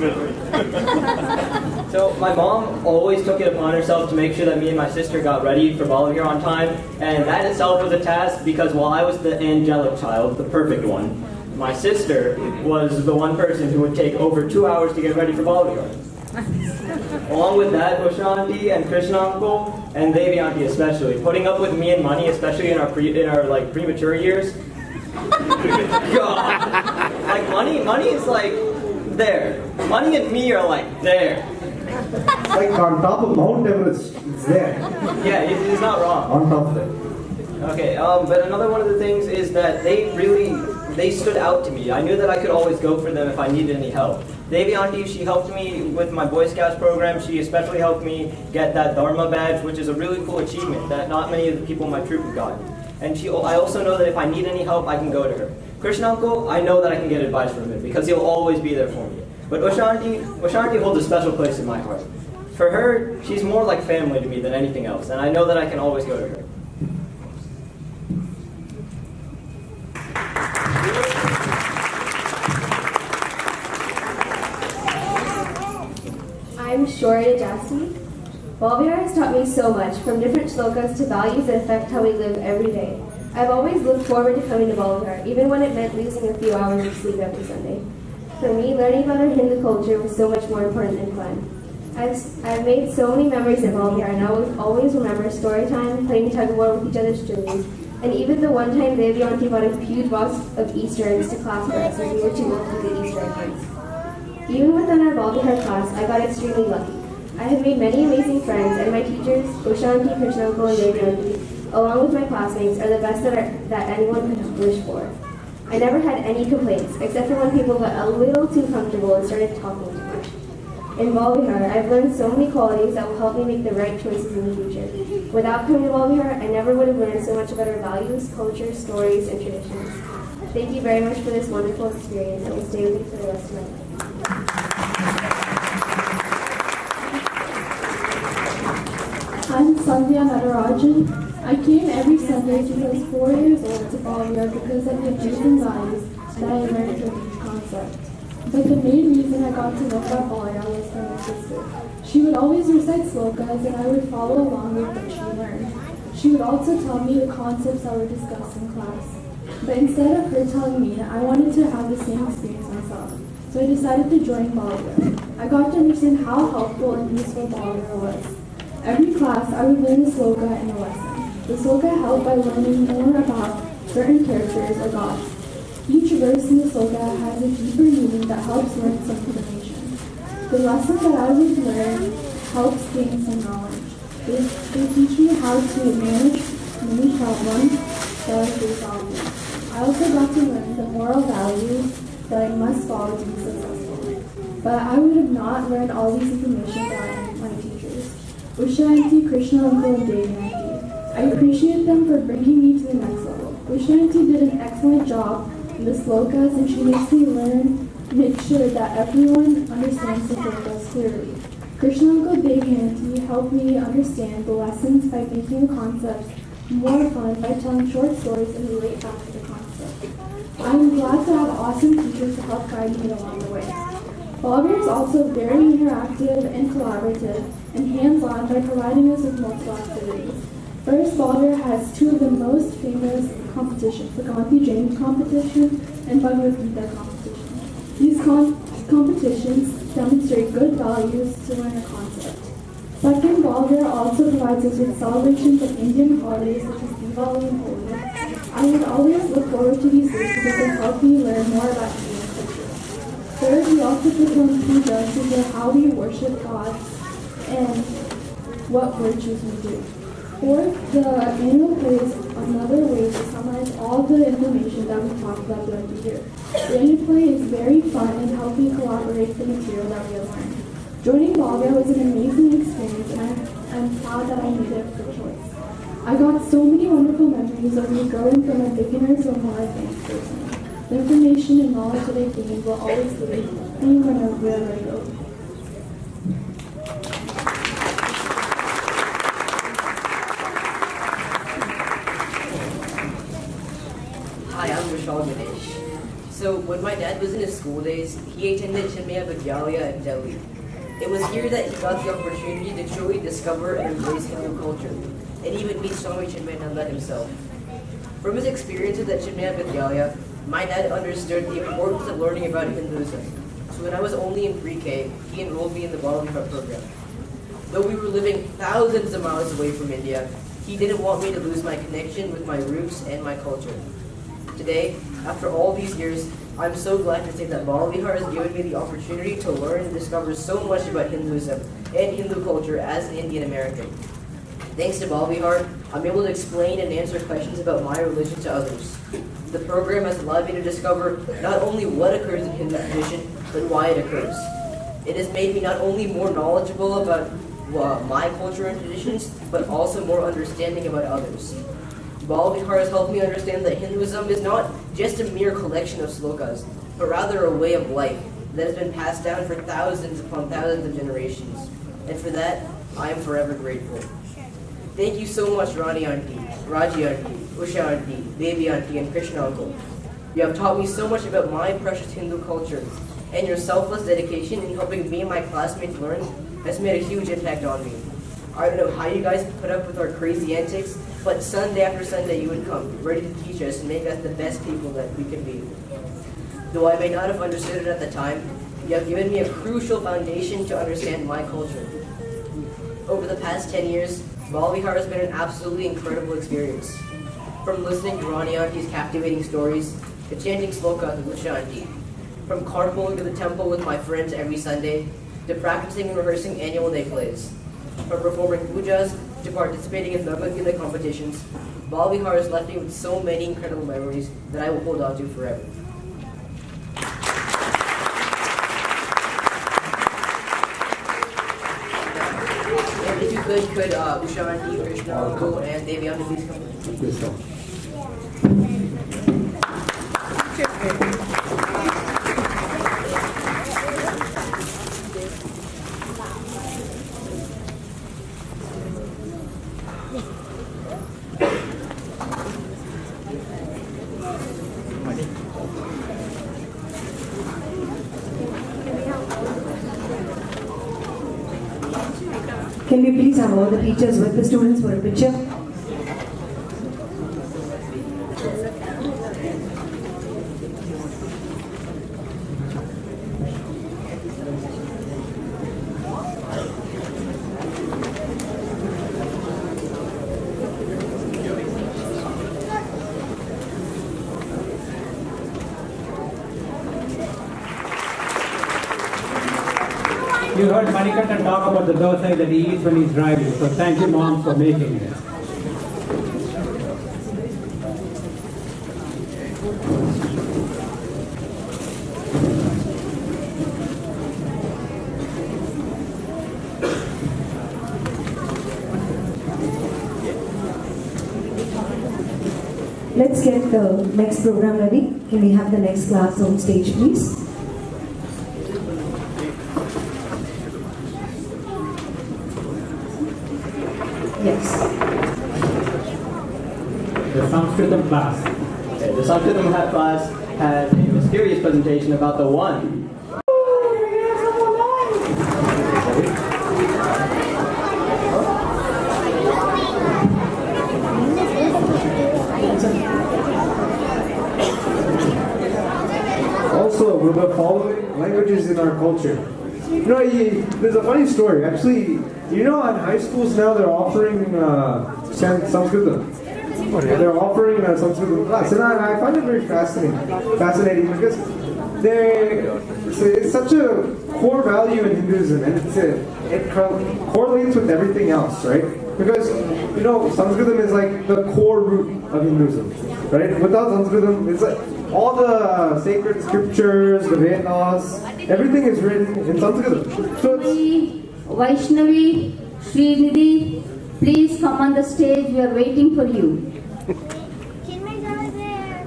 So my mom always took it upon herself to make sure that me and my sister got ready for Balavihar on time, and that itself was a task because while I was the angelic child, the perfect one, my sister was the one person who would take over 2 hours to get ready for Balavihar. Along with that, Usha Auntie and Krishna Uncle and Devi Auntie especially, putting up with me and Mani, especially in our premature years. God. Like money is like there. Money and me are like there. It's like on top of Mount Everest. It's there. Yeah, he's not wrong. On top of it. Okay, but another one of the things is that they stood out to me. I knew that I could always go for them if I needed any help. Devi Auntie, she helped me with my Boy Scouts program. She especially helped me get that Dharma badge, which is a really cool achievement that not many of the people in my troop have gotten. And I also know that if I need any help, I can go to her. Krishna Uncle, I know that I can get advice from him because he'll always be there for me. But Usha Auntie holds a special place in my heart. For her, she's more like family to me than anything else, and I know that I can always go to her. I'm Shorya Jasti. Balavihar has taught me so much, from different shlokas to values that affect how we live every day. I've always looked forward to coming to Balavihar, even when it meant losing a few hours of sleep every Sunday. For me, learning about our Hindu culture was so much more important than fun. I've made so many memories at Balavihar, and I will always remember story time, playing tug-of-war with each other's children, and even the one time Devi Auntie bought a huge box of Easter eggs to class for us as we were too old to do the Easter egg hunts. Even within our Balavihar class, I got extremely lucky. I have made many amazing friends, and my teachers, Usha Auntie, Krishna Uncle, and Devi Auntie, along with my classmates, are the best that anyone could wish for. I never had any complaints, except for when people got a little too comfortable and started talking too much. In Balavihar, I've learned so many qualities that will help me make the right choices in the future. Without coming to Balavihar, I never would have learned so much about our values, culture, stories, and traditions. Thank you very much for this wonderful experience. It will stay with me for the rest of my life. Hi, I'm Sandhya Natarajan. I came every Sunday since I was 4 years old to Balavihar because of the amazing values that I learned from each concept. But the main reason I got to know about Balavihar was from my sister. She would always recite slokas and I would follow along with what she learned. She would also tell me the concepts that were discussed in class. But instead of her telling me, I wanted to have the same experience myself. So I decided to join Balavihar. I got to understand how helpful and useful Balavihar was. Every class, I would learn a sloka in a lesson. The sloka helped by learning more about certain characters or gods. Each verse in the sloka has a deeper meaning that helps learn some information. The lesson that I would learn helps gain some knowledge. They teach me how to manage many problems that I face often. I also got to learn the moral values that I must follow to be successful. But I would have not learned all these information without my teachers. Usha Auntie, Krishna Uncle, and Devi Auntie. I appreciate them for bringing me to the next level. Usha Auntie did an excellent job in the slokas and she makes me make sure that everyone understands the slokas clearly. Krishna Uncle, Devi Auntie helped me understand the lessons by making the concepts more fun by telling short stories and relate back to the concept. I'm glad to have awesome teachers to help guide me along the way. Balavihar is also very interactive and collaborative and hands-on by providing us with multiple activities. First, Balavihar has two of the most famous competitions, the Gandhi James competition and Bhagavad Gita competition. These competitions demonstrate good values to learn a concept. Second, Balavihar also provides us with celebrations of Indian holidays such as Diwali and Holi. I would always look forward to these days because they help me learn more about Indian culture. Third, we also perform puja to hear how we worship God and what virtues we do. Fourth, the annual play is another way to summarize all the information that we talked about throughout the year. The annual play is very fun and helps me collaborate the material that we have learned. Joining Balavihar was an amazing experience and I'm proud that I made it for choice. I got so many wonderful memories of me growing from a beginner to a more advanced person. The information and knowledge that I gained will always lead me wherever I go. Hi, I'm Vishal Ganesh. So when my dad was in his school days, he attended Chinmaya Vidyalaya in Delhi. It was here that he got the opportunity to truly discover and embrace Hindu culture, and even meet Swami Chinmayananda himself. From his experiences at Chinmaya Vidyalaya, my dad understood the importance of learning about Hinduism. So when I was only in pre-K, he enrolled me in the Balavihar program. Though we were living thousands of miles away from India, he didn't want me to lose my connection with my roots and my culture. Today, after all these years, I'm so glad to say that Balavihar has given me the opportunity to learn and discover so much about Hinduism and Hindu culture as an Indian American. Thanks to Balavihar, I'm able to explain and answer questions about my religion to others. The program has allowed me to discover not only what occurs in Hindu tradition, but why it occurs. It has made me not only more knowledgeable about my culture and traditions, but also more understanding about others. Balavihar has helped me understand that Hinduism is not just a mere collection of slokas, but rather a way of life that has been passed down for thousands upon thousands of generations. And for that, I am forever grateful. Thank you so much, Rani Auntie, Raji Auntie, Usha Auntie, Devi Auntie, and Krishna Uncle. You have taught me so much about my precious Hindu culture, and your selfless dedication in helping me and my classmates learn has made a huge impact on me. I don't know how you guys put up with our crazy antics, but Sunday after Sunday you would come, ready to teach us and make us the best people that we can be. Though I may not have understood it at the time, you have given me a crucial foundation to understand my culture. Over the past 10 years, Balavihar has been an absolutely incredible experience. From listening to Rani Auntie's captivating stories, to chanting slokas with Usha Auntie, from carpooling to the temple with my friends every Sunday, to practicing and rehearsing annual day plays. From performing pujas to participating in Bhagavad Gita competitions, Balavihar has left me with so many incredible memories that I will hold on to forever. And if you could Usha Auntie, Krishna Uncle, and Devi Auntie please come? Can we please have all the teachers with the students for a picture? You heard Manikandan talk about the dosa that he eats when he's driving. So thank you, Mom, for making it. Let's get the next program ready. Can we have the next class on stage, please? Yes. The Sanskritam class. Okay, the Sanskritam class had a mysterious presentation about the one. Also, we're the following languages in our culture. You know, there's a funny story. Actually, you know, in high schools now they're offering Sanskritam. They're offering a Sanskritam class, and I find it very fascinating because it's such a core value in Hinduism, and it correlates with everything else, right? Because you know, Sanskritam is like the core root of Hinduism, right? Without Sanskritam, it's like all the sacred scriptures, the Vedas, everything is written in Sanskritam. So Vaishnavi, Srinidhi, please come on the stage. We are waiting for you. Can we go there?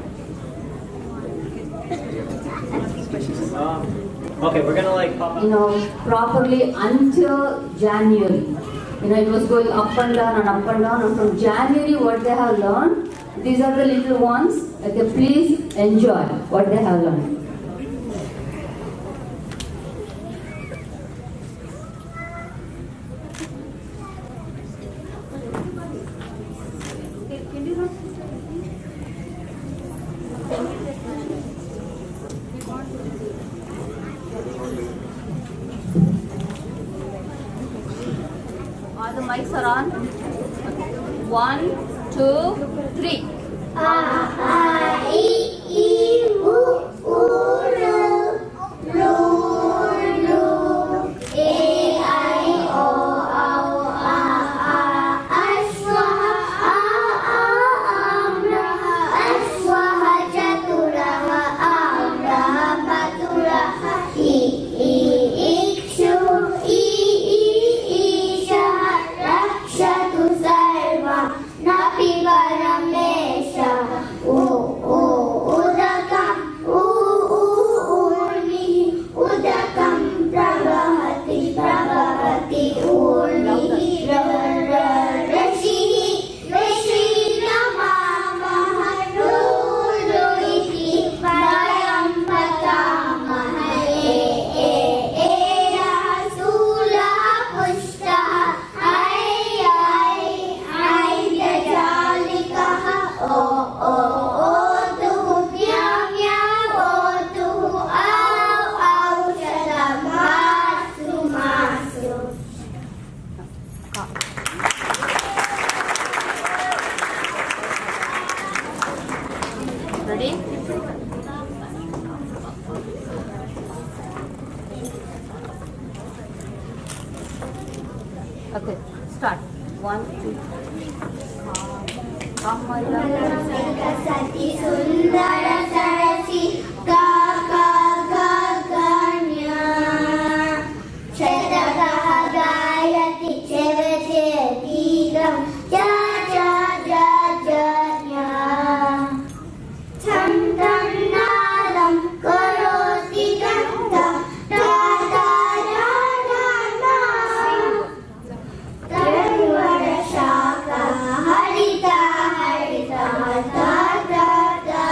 Okay, we're gonna like pop up. You know, properly until January. You know, it was going up and down and up and down. And from January, what they have learned, these are the little ones. Okay, please enjoy what they have learned. All the mics are on. 1, 2, 3. Ready? Okay, start. 1, 2, 3. Sundara Sarasi Kaka Gaganya Shetagaha Gayati Chevete Tigam Ja Ja Ja Ja Ja Tam Tam Nadam Karoti Ganta Da Da Da Da Da Tarvara Shaka Harita Harita Da Da Da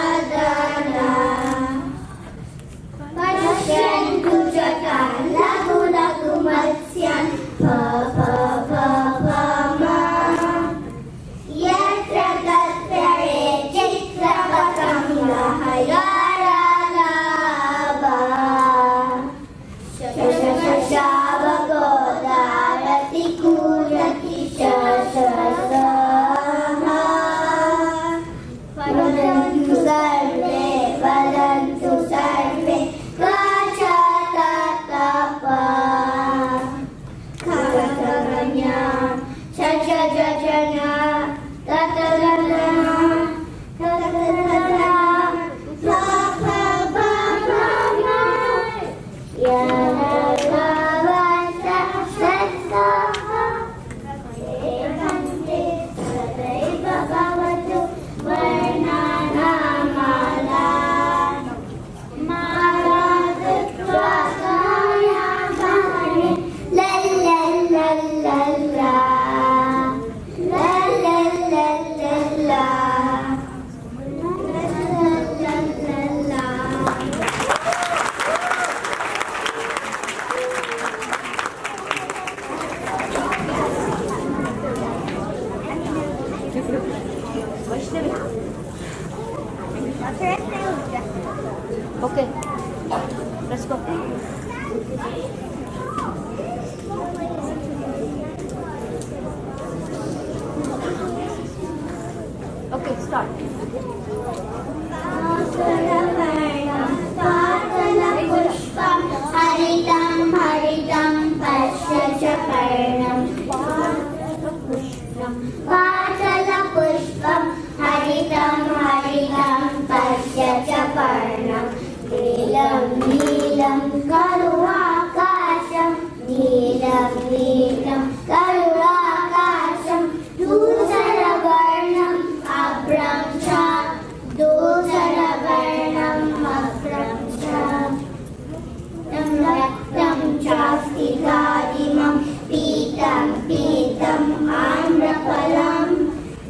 Okay, let's go. Okay, start. पुष्पं हरितं हरितं पश्य च पर्णं पाटलपुष्पं हरितं हरितं पश्य च पर्णं नीलं नीलं करुणाकाशं नीलं नीलं करुणाकाशं धूसरवर्णम् अभ्रं च धूसरवर्णम् अभ्रं च रक्तं चास्ति गादिमं पीतं पीतम् आम्रफलं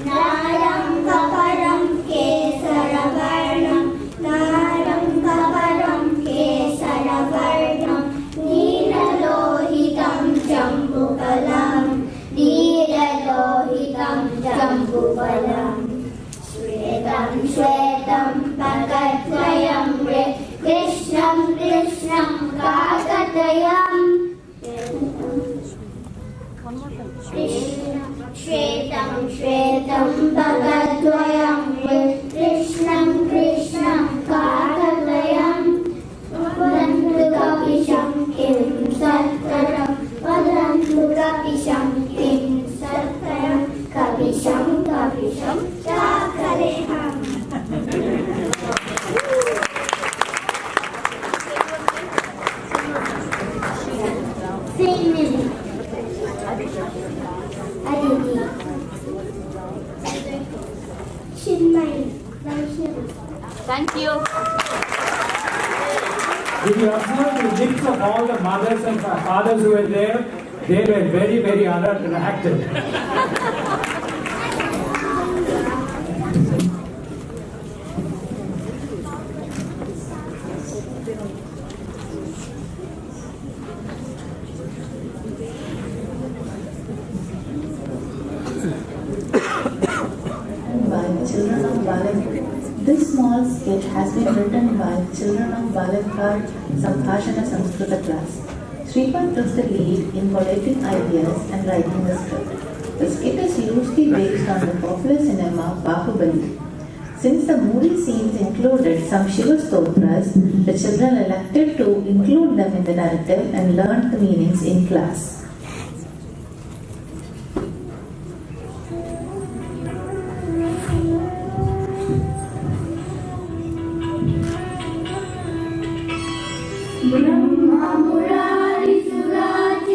नारङ्गपरं केसरवर्णं नारङ्गपरं केसरवर्णं नीललोहितं जम्बुफलं नीललोहितं जम्बुफलं श्वेतं श्वेतं पकद्वयं कृष्णं कृष्णं काकतयम् श्वेतं श्वेतं पकद्वयं कृष्णं कृष्णं काकतयम् वदन्तु कपिशं किं सत्करं वदन्तु कपिशं किं सत्करं कपिशं कपिशं चाकलेहम् Sing Mimi. Aditi. Chinmay. Vaishnavi. Thank you. If you observe the lips of all the mothers and fathers who were there, they were very, very unattractive. By children of Balavihar. This small sketch has been written by children of Balavihar Sambhashana Samskrita class. Sripan took the lead in collating ideas and writing the script. The skit is loosely based on the popular cinema Bahubali. Since the movie scenes included some Shiva stotras, the children elected to include them in the narrative and learned the meanings in class.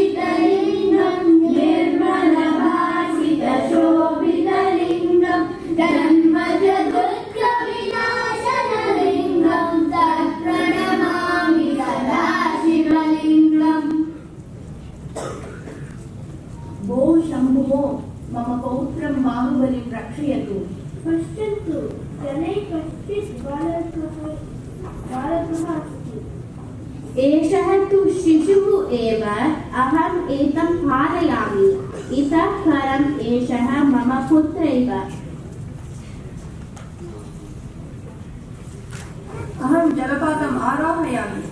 ब्रह्ममुरारिसुराचितलिङ्गं निर्मलभासितशोभितलिङ्गं जन्मजगत्कविनाशनलिङ्गं तत्प्रणमामि सदा शिवलिङ्गम् भो शम्भो मम पौत्रं बाहुबलिं रक्षयतु पश्यन्तु जने कश्चित् बालकः अस्ति एषः तु शिशुः एव अहम् एतं पालयामि इतः परम् एषः मम पुत्रैव अहं जलपातम् आरोहयामि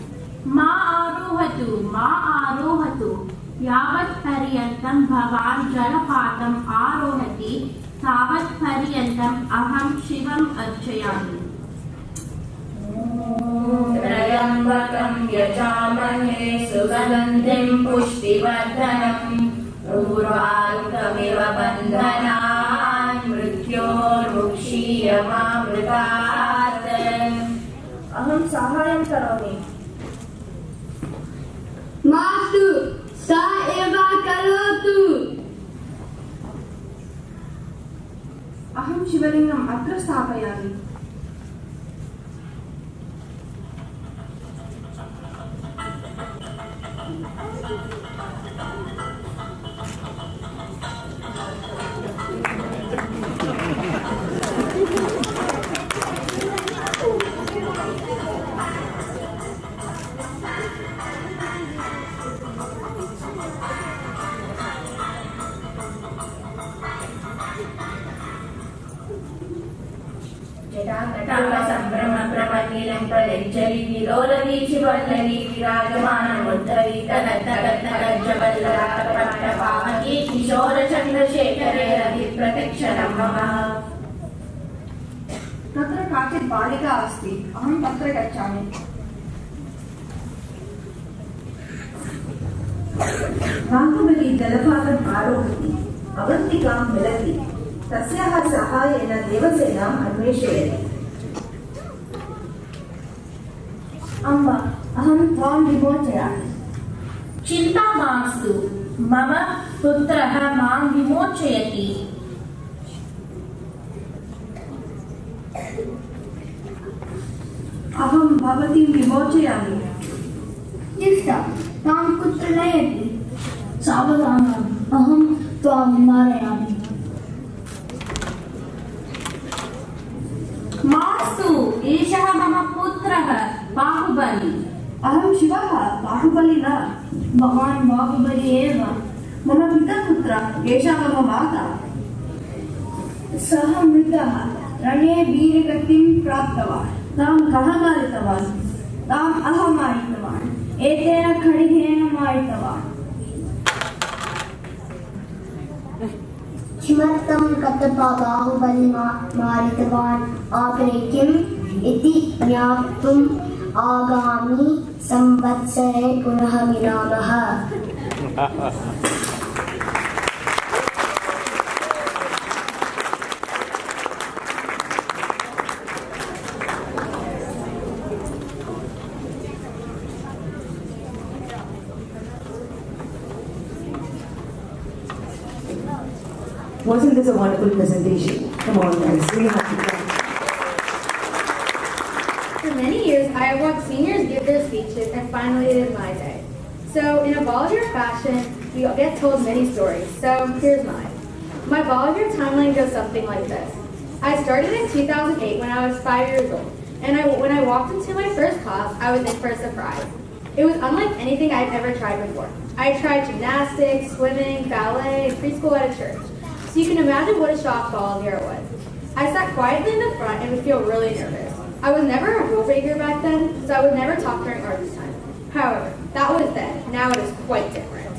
मा आरोहतु यावत् पर्यन्तं भवान् जलपातम् आरोहति तावत् पर्यन्तम् अहं शिवम् अर्चयामि त्र्यम्बकं यजामहे सुगन्धिं पुष्टिवर्धनम् उर्वारुकमिव बन्धनान् मृत्योर्मुक्षीयमामृतात् अहं साहाय्यं करोमि मास्तु सा एव करोतु अहं शिवलिङ्गम् अत्र स्थापयामि సంభ్రమ ప్రమథీలం ప్రలజ్జలి విలోలవీచి వల్లవి విరాజమానముద్ధరి తనత్తగత్తగజ్జవల్లరాటపట్టపావకి కిశోర చంద్రశేఖరే రవి ప్రతిక్షణం మమ तत्र काचित् बालिका अस्ति अहं तत्र गच्छामि बाहुबली जलपातम् आरोहति अवन्तिकां मिलति तस्याः सहायेन देवसेनाम् अन्वेषयति अम्ब अहं त्वां विमोचयामि चिन्ता मास्तु मम पुत्रः मां विमोचयति अहं भवतीं विमोचयामि तिष्ठ तां कुत्र नयति सावधानम् अहं त्वां मारयामि मास्तु एषः मम पुत्रः बाहुबली अहं शिवः बाहुबली न भवान् बाहुबली एव मम पितपुत्रः एषा मम माता सः मृतः रणे वीरगतिं प्राप्तवान् तां कः मारितवान् ताम् अहं मारितवान् एतेन खड्गेन मारितवान् किमर्थं कतपा बाहुबली मारितवान् अग्रे किम् इति ज्ञातुम् आगामि संवत्सरे पुनः मिलामः। Wasn't this a wonderful presentation? Come on guys, we have to clap. For many years, I have watched seniors give their speeches, and finally it is my day. So, in a volunteer fashion, we get told many stories. So, here's mine. My volunteer timeline goes something like this. I started in 2008 when I was 5 years old, and when I walked into my first class, I was in for a surprise. It was unlike anything I'd ever tried before. I tried gymnastics, swimming, ballet, and preschool at a church. So you can imagine what a shock volunteer was. I sat quietly in the front and would feel really nervous. I was never a rule breaker back then, so I would never talk during art time. However, that was then. Now it is quite different.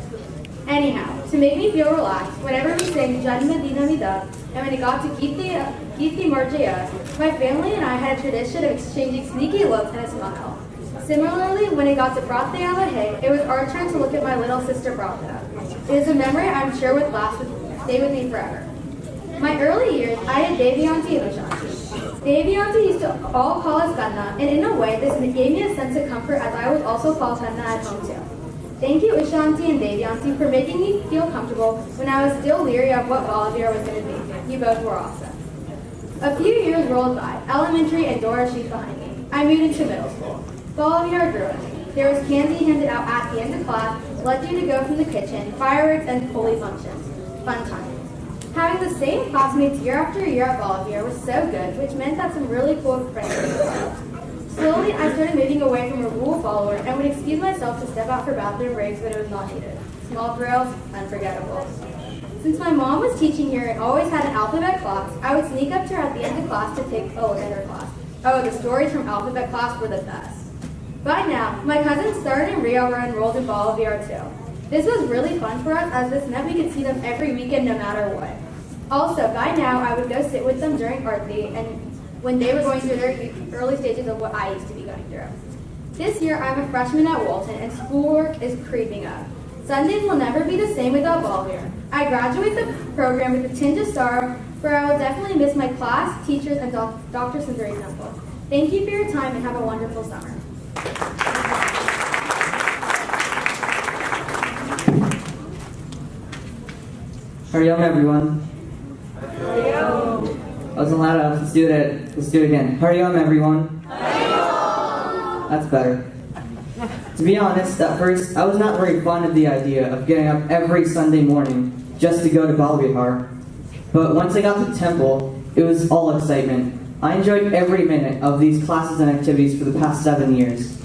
Anyhow, to make me feel relaxed, whenever we sang Janma Dinamida, and when it got to Giti Marjaya, my family and I had a tradition of exchanging sneaky looks and a smile. Similarly, when it got to Prate Alahe, it was our turn to look at my little sister Prate. It is a memory I'm sure would stay with me forever. My early years, I had Devi Auntie and Ushanti. Devi Auntie used to all call us Kanna, and in a way, this gave me a sense of comfort as I was also called Kanna at home too. Thank you, Ushanti and Devi Auntie, for making me feel comfortable when I was still leery of what Balavihar was going to be. You both were awesome. A few years rolled by, elementary and Dora she's behind me. I moved into middle school. Balavihar grew on me. There was candy handed out at the end of class, lunch to go from the kitchen, fireworks, and holy functions. Fun times. Having the same classmates year after year at Balavihar was so good, which meant that some really cool friends were developed. Slowly, I started moving away from a rule follower and would excuse myself to step out for bathroom breaks when it was not needed. Small thrills, unforgettable. Since my mom was teaching here and always had an alphabet class, I would sneak up to her at the end of class to take a look at her class. Oh, the stories from alphabet class were the best. By now, my cousins Stern and Rio were enrolled in Balavihar too. This was really fun for us as this meant we could see them every weekend no matter what. Also, by now, I would go sit with them during Arthi and when they were going through their early stages of what I used to be going through. This year, I'm a freshman at Walton and schoolwork is creeping up. Sundays will never be the same without Balavihar. I graduate the program with a tinge of sorrow, for I will definitely miss my class, teachers, and Dr. Sundari's temple. Thank you for your time and have a wonderful summer. Hariom everyone. Hariom. I wasn't loud enough. Let's do it again. Hariom everyone. Hariom. That's better. To be honest, at first I was not very fond of the idea of getting up every Sunday morning just to go to Balavihar. But once I got to the temple, it was all excitement. I enjoyed every minute of these classes and activities for the past 7 years.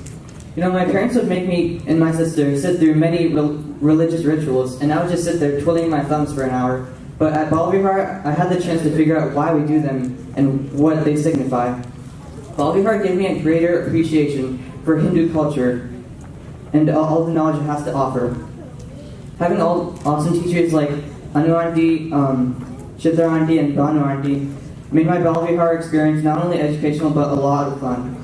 You know, my parents would make me and my sister sit through many religious rituals, and I would just sit there twiddling my thumbs for an hour, But at Balavihar, I had the chance to figure out why we do them and what they signify. Balavihar gave me a greater appreciation for Hindu culture and all the knowledge it has to offer. Having awesome teachers like Anu Auntie, Chitra Auntie, and Banu Auntie made my Balavihar experience not only educational but a lot of fun.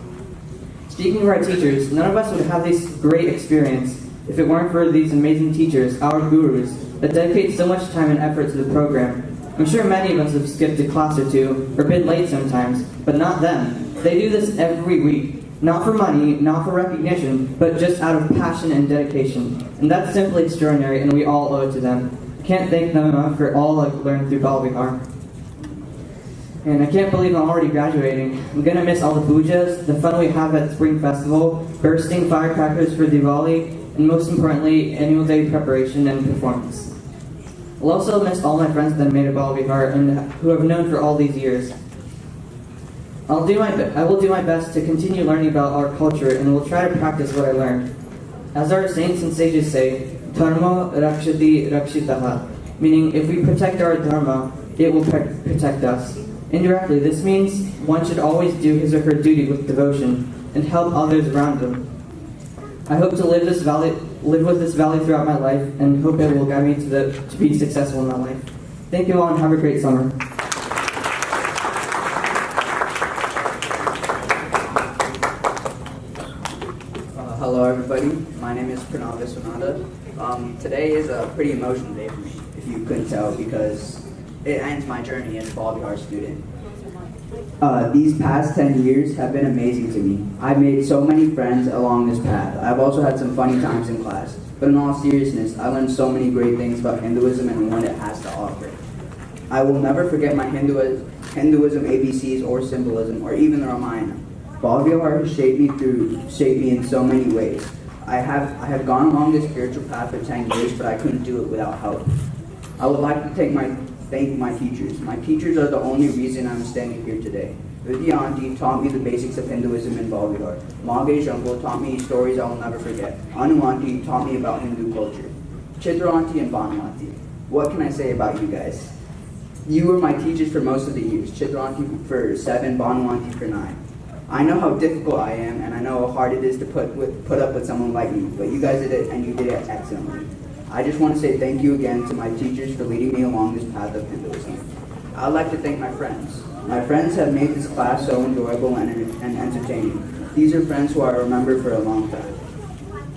Speaking of our teachers, none of us would have this great experience if it weren't for these amazing teachers, our gurus, that dedicate so much time and effort to the program. I'm sure many of us have skipped a class or two, or been late sometimes, but not them. They do this every week. Not for money, not for recognition, but just out of passion and dedication. And that's simply extraordinary, and we all owe it to them. I can't thank them enough for all I've learned through Balavihar. And I can't believe I'm already graduating. I'm gonna miss all the pujas, the fun we have at Spring Festival, bursting firecrackers for Diwali, and most importantly, annual day preparation and performance. I'll also miss all my friends that I made at Balavihar and who I've known for all these years. I will do my best to continue learning about our culture and will try to practice what I learned. As our saints and sages say, Dharma rakshati rakshitaha, meaning if we protect our dharma, it will protect us. Indirectly, this means one should always do his or her duty with devotion and help others around them. I hope to live with this value throughout my life and hope it will guide me to be successful in my life. Thank you all and have a great summer. Hello everybody, my name is Pranav Viswanatha. Today is a pretty emotional day for me, if you couldn't tell, because it ends my journey as a Balavihar student. These past 10 years have been amazing to me. I've made so many friends along this path. I've also had some funny times in class. But in all seriousness, I learned so many great things about Hinduism and what it has to offer. I will never forget my Hinduism ABCs or symbolism or even the Ramayana. Balavihar has shaped me in so many ways. I have gone along this spiritual path for 10 years, but I couldn't do it without help. I would like to thank my teachers. My teachers are the only reason I'm standing here today. Vidya Auntie taught me the basics of Hinduism in Balavihar. Magesh Uncle taught me stories I will never forget. Anu Auntie taught me about Hindu culture. Chitra Auntie and Banu Auntie. What can I say about you guys? You were my teachers for most of the years. Chitra Auntie for 7, Banu Auntie for 9. I know how difficult I am, and I know how hard it is to put up with someone like me, but you guys did it, and you did it excellently. I just want to say thank you again to my teachers for leading me along this path of Hinduism. I'd like to thank my friends. My friends have made this class so enjoyable and entertaining. These are friends who I remember for a long time.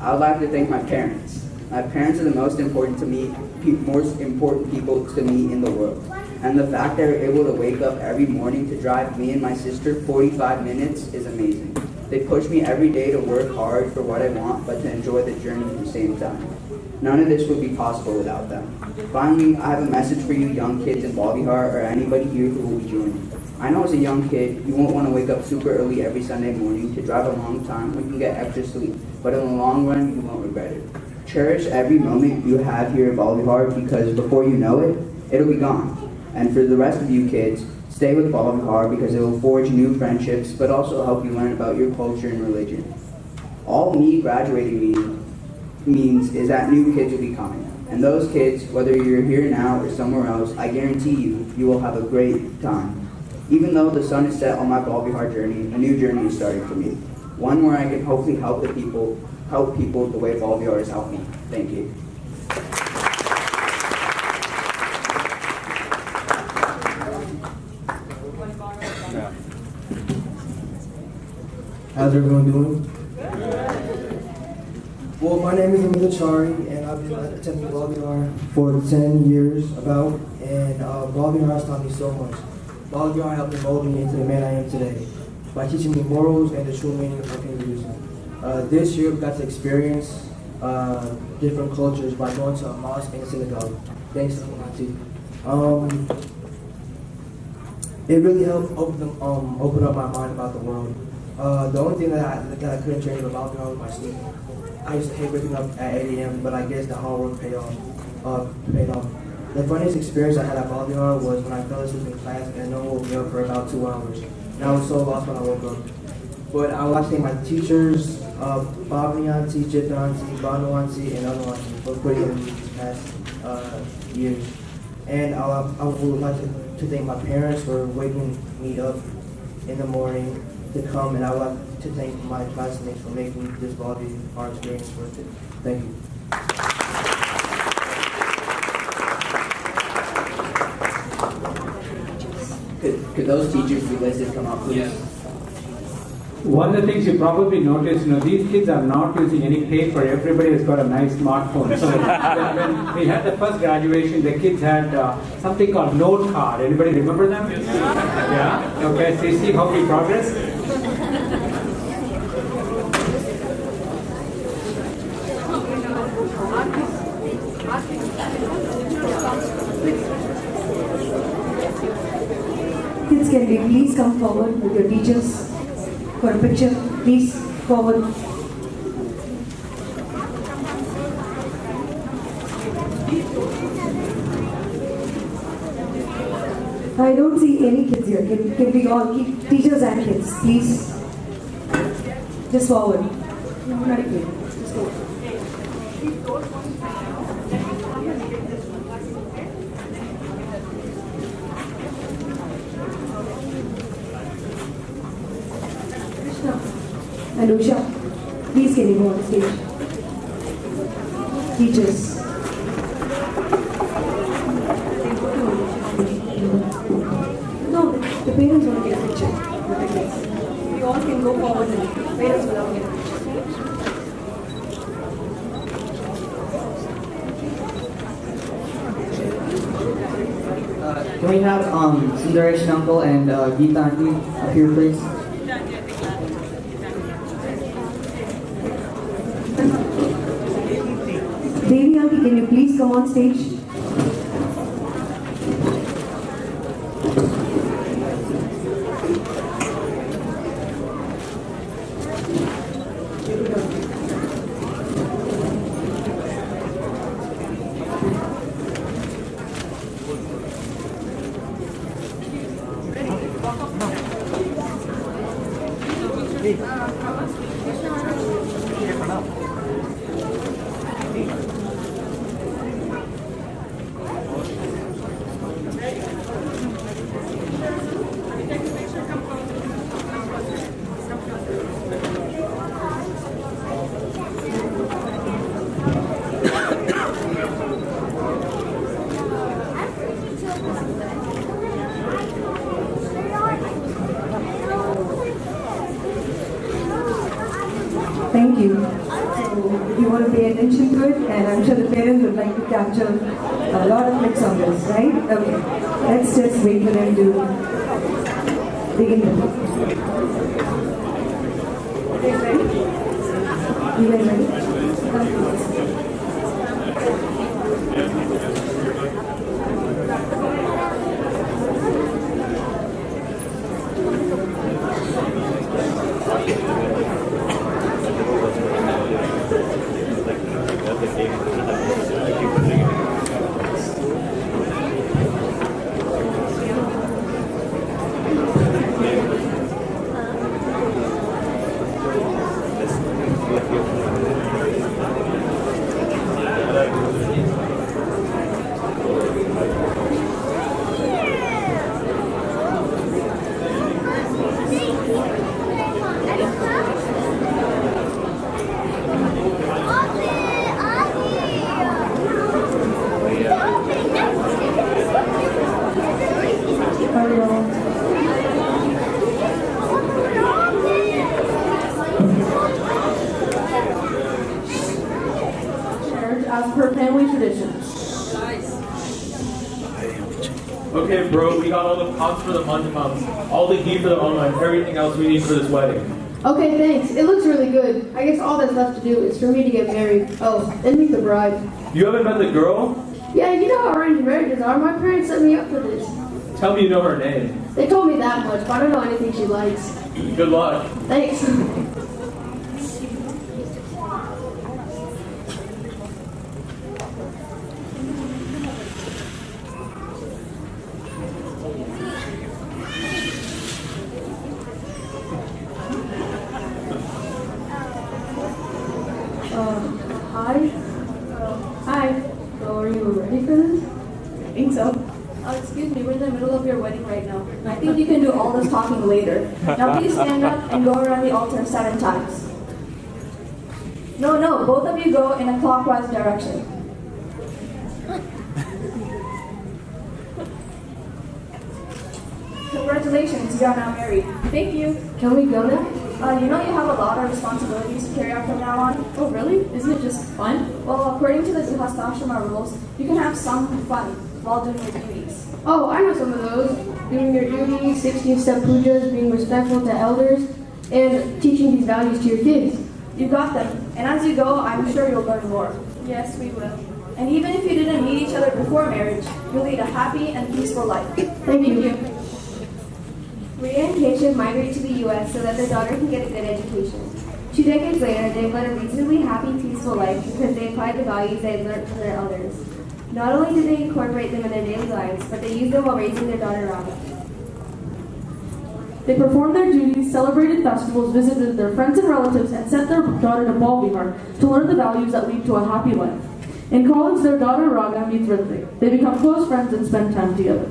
I'd like to thank my parents. My parents are the most important people to me in the world. And the fact they're able to wake up every morning to drive me and my sister 45 minutes is amazing. They push me every day to work hard for what I want, but to enjoy the journey at the same time. None of this would be possible without them. Finally, I have a message for you young kids in Balavihar or anybody here who will be joining. I know as a young kid, you won't want to wake up super early every Sunday morning to drive a long time when you can get extra sleep, but in the long run, you won't regret it. Cherish every moment you have here in Balavihar because before you know it, it'll be gone. And for the rest of you kids, stay with Balavihar because it will forge new friendships, but also help you learn about your culture and religion. All me graduating means is that new kids will be coming. And those kids, whether you're here now or somewhere else, I guarantee you will have a great time. Even though the sun is set on my Balavihar journey, a new journey is starting for me. One where I can hopefully help people the way Balavihar has helped me. Thank you. How's everyone doing? Well, my name is Amita Chari, and I've been attending Balavihar for 10 years and Balavihar has taught me so much. Balavihar helped me mold me into the man I am today by teaching me morals and the true meaning of Hinduism. This year we got to experience different cultures by going to a mosque and a synagogue. Thanks to Auntie. It really helped open up my mind about the world. The only thing that I couldn't change about Balavihar was my sleep. I used to hate waking up at 8 a.m., but I guess the hard work paid off. The funniest experience I had at Balavihar was when I fell asleep in class and no one woke me up for about 2 hours. And I was so lost when I woke up. But I would like to thank my teachers, Bhavani Auntie, Chitra Auntie, Banu Auntie, and Anu Auntie for putting in these past years. And I would like to thank my parents for waking me up in the morning to come, and I would like to thank my classmates for making this Balavihar experience worth it. Thank you. Could those teachers be listed come up, please? One of the things you probably noticed, these kids are not using any paper. Everybody has got a nice smartphone. So when we had the first graduation, the kids had something called note card. Anybody remember them? Yeah? Okay, so you see how we progress? Kids, can we please come forward with your teachers for a picture? Please, forward. I don't see any kids here. Can we all keep teachers and kids, please? Just forward. Just forward. And Usha, please can you go on stage? Teachers. No, the parents want to get a picture with the kids. We all can go forward and the parents will all get a picture. Can we have Sundaresh Uncle and Geeta Auntie up here, please? Devi Auntie, can you please come on stage? Thank you. So you want to pay attention to it, and I'm sure the parents would like to capture a lot of clicks on this, right? Okay. Let's just wait for them to begin. You guys ready? You guys ready? As per family tradition. Okay, bro, we got all the pots for the mums, all the ghee for the online, everything else we need for this wedding. Okay, thanks. It looks really good. I guess all that's left to do is for me to get married. Oh, and meet the bride. You haven't met the girl? Yeah, you know how arranged marriages are. My parents set me up for this. Tell me you know her name. They told me that much, but I don't know anything she likes. Good luck. Thanks. Hi. Hi. So are you ready for this? I think so. I think you can do all this talking later. Now please stand up and go around the altar 7 times. No, both of you go in a clockwise direction. Congratulations, you are now married. Thank you. Can we go now? You know you have a lot of responsibilities to carry out from now on. Oh, really? Isn't it just fun? Well, according to the Grihasthashrama rules, you can have some fun while doing your duties. Oh, I know some of those. Doing your duties, 16-step pujas, being respectful to elders, and teaching these values to your kids. You got them. And as you go, I'm sure you'll learn more. Yes, we will. And even if you didn't meet each other before marriage, you'll lead a happy and peaceful life. Thank you. Rhea and Keisha migrate to the U.S. so that their daughter can get a good education. 2 decades later, they've led a reasonably happy, peaceful life because they applied the values they had learned from their elders. Not only did they incorporate them in their daily lives, but they used them while raising their daughter Raga. They performed their duties, celebrated festivals, visited their friends and relatives, and sent their daughter to Balavihar to learn the values that lead to a happy life. In college, their daughter Raga meets Ritvik. They become close friends and spend time together.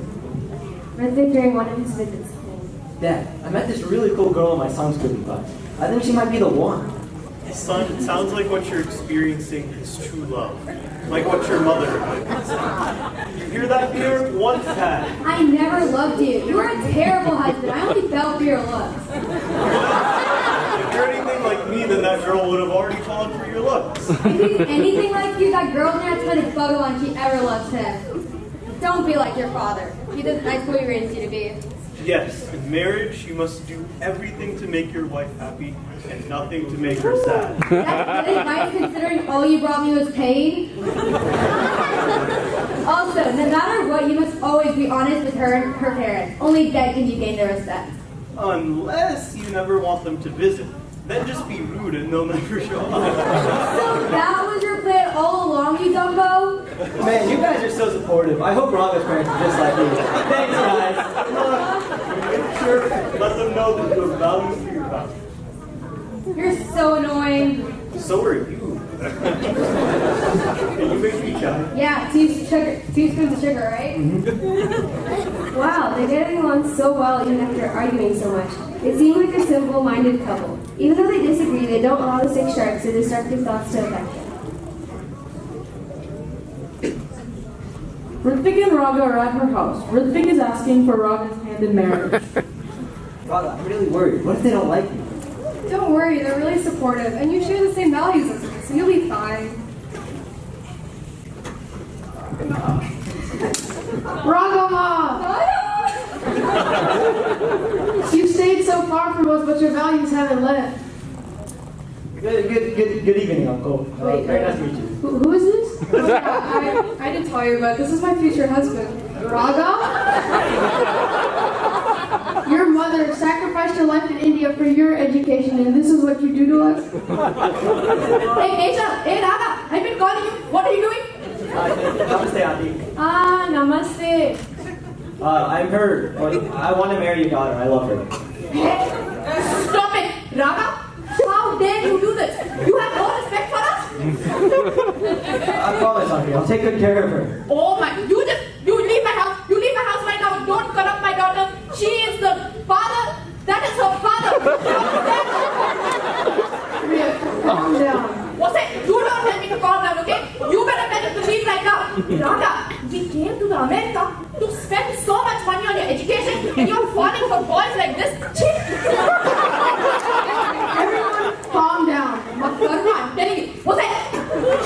Ritvik, during one of his visits, Dad, I met this really cool girl in my Sanskrit class. I think she might be the one. Son, it sounds like what you're experiencing is true love. Like what your mother did. You hear that, dear? What's that? I never loved you. You were a terrible husband. I only fell for your looks. If you're anything like me, then that girl would have already fallen for your looks. If he's anything like you, that girl never put a photo on she ever loves him. Don't be like your father. He doesn't like who he raised you to be. Yes, in marriage, you must do everything to make your wife happy and nothing to make her sad. That's good advice considering all you brought me was pain. Also, no matter what, you must always be honest with her and her parents. Only then can you gain their respect. Unless you never want them to visit. Then just be rude and they'll never show up. So that was your plan all along, you dumbo? Man, you guys are so supportive. I hope Raga's parents are just like you. Thanks, guys. Sure, let them know that you have values for your house. You're so annoying. So are you. Can you make me shy? Yeah, 2 spoons of sugar, right? Wow, they're getting along so well even after arguing so much. They seem like a simple-minded couple. Even though they disagree, they don't allow the 6 sharks or destructive thoughts to affect them. Ritvik and Raga are at her house. Ritvik is asking for Raga's hand in marriage. Raga, I'm really worried. What if they don't like me? Don't worry, they're really supportive, and you share the same values as me, so you'll be fine. Ragama! You stayed so far from us, but your values haven't left. Good evening, Uncle. Wait, very nice to meet you. Who is this? I didn't tell you, but this is my future husband. Raga? Your mother sacrificed her life in India for your education, and this is what you do to us? Hey, Kesha! Hey, Raga! I've been calling you. What are you doing? Namaste, Auntie. Namaste. I'm her. I want to marry your daughter. I love her. Stop it! Raga! How dare you do this? You have no respect for us? I promise, Auntie. I'll take good care of her. Oh my, you leave my house. You leave my house right now. Don't corrupt my daughter. She is the father. That is her father. Calm down. What's it? You don't tell me to calm down, okay? You better tell him to leave right now. Raga, we came to the America to spend so much money on your education and you're falling for boys like this. Everyone, calm down. Karma, I'm telling you. What's it?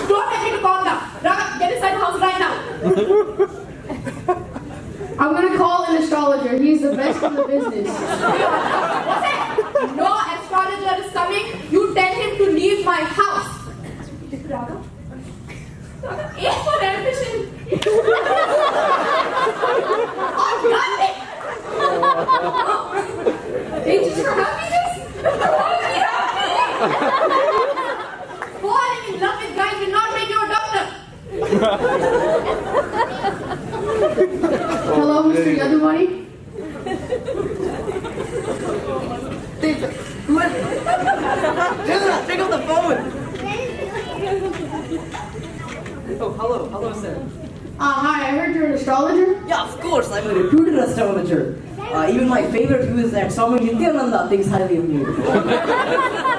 Don't tell me to calm down. Raga, get inside the house right now. I'm gonna call an astrologer. He's the best in the business. What's it? No astrologer is coming. You tell him to leave my house. Raga? Raga, A for ambition. Oh, got it. H is for happiness. Falling in love with guys will not make you a doctor. Hello, Mr. Yaduvani? Pick up the phone. Oh, hello, sir. Hi, I heard you're an astrologer. Yeah, of course, I'm a reputed astrologer. Even my favorite view is that Swami Nityananda thinks highly of me.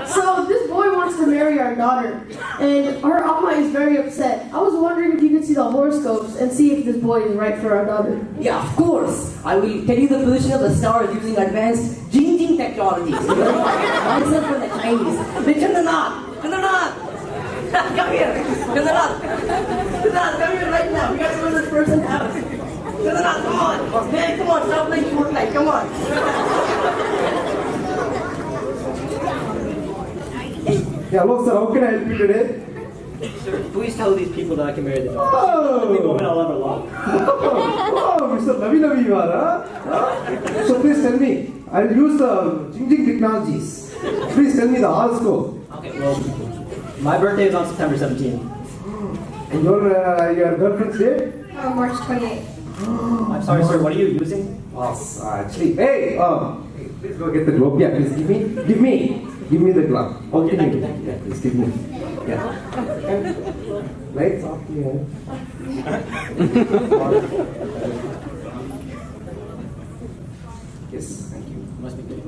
So this boy wants to marry our daughter, and our Amma is very upset. I was wondering if you could see the horoscopes and see if this boy is right for our daughter. Yeah, of course. I will tell you the position of the stars using advanced jing technologies. Answer for the Chinese. Chandranath! Come here! Chandranath, come here right now. We got to go to this person's house. Chandranath, come on! Man, come on, stop playing Fortnite, come on! Yeah, hello sir, how can I help you today? Sir, please tell these people that I can marry the daughter. Oh. She's the only woman I'll ever love. Oh, Mr. Lavi you are, huh? So please tell me, I'll use the Jing technologies. Please tell me the horoscope. Okay, well, my birthday is on September 17th. And your girlfriend's date? March 28th. I'm sorry, sir, what are you using? Actually, hey, please go get the glove. Yeah, please give me the glove. Okay, thank you. Yeah, please give me. Yeah. Lights off here. Yes, thank you. Must be good.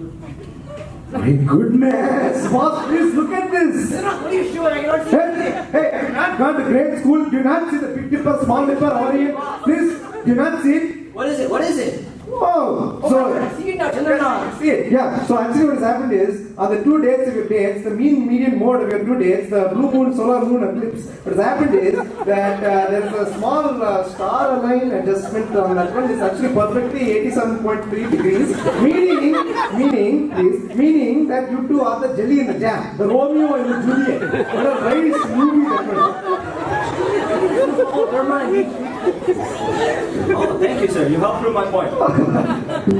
My goodness, boss, please look at this. What are you sure? I cannot see anything. Hey, have you not gone to grade school? Do you not see the big dipper, small dipper over here? Please, do you not see it? What is it? What is it? Whoa! Oh, I see it now, Chandranath. See it? Yeah. So actually what has happened is, on the 2 dates of your dates, the mean median mode of your 2 dates, the blue moon, solar moon eclipse, what has happened is that there is a small star align adjustment on that one. It's actually perfectly 87.3 degrees, meaning that you two are the jelly in the jam, the Romeo and the Juliet. What a nice movie that was. Oh, thank you, sir. You helped prove my point.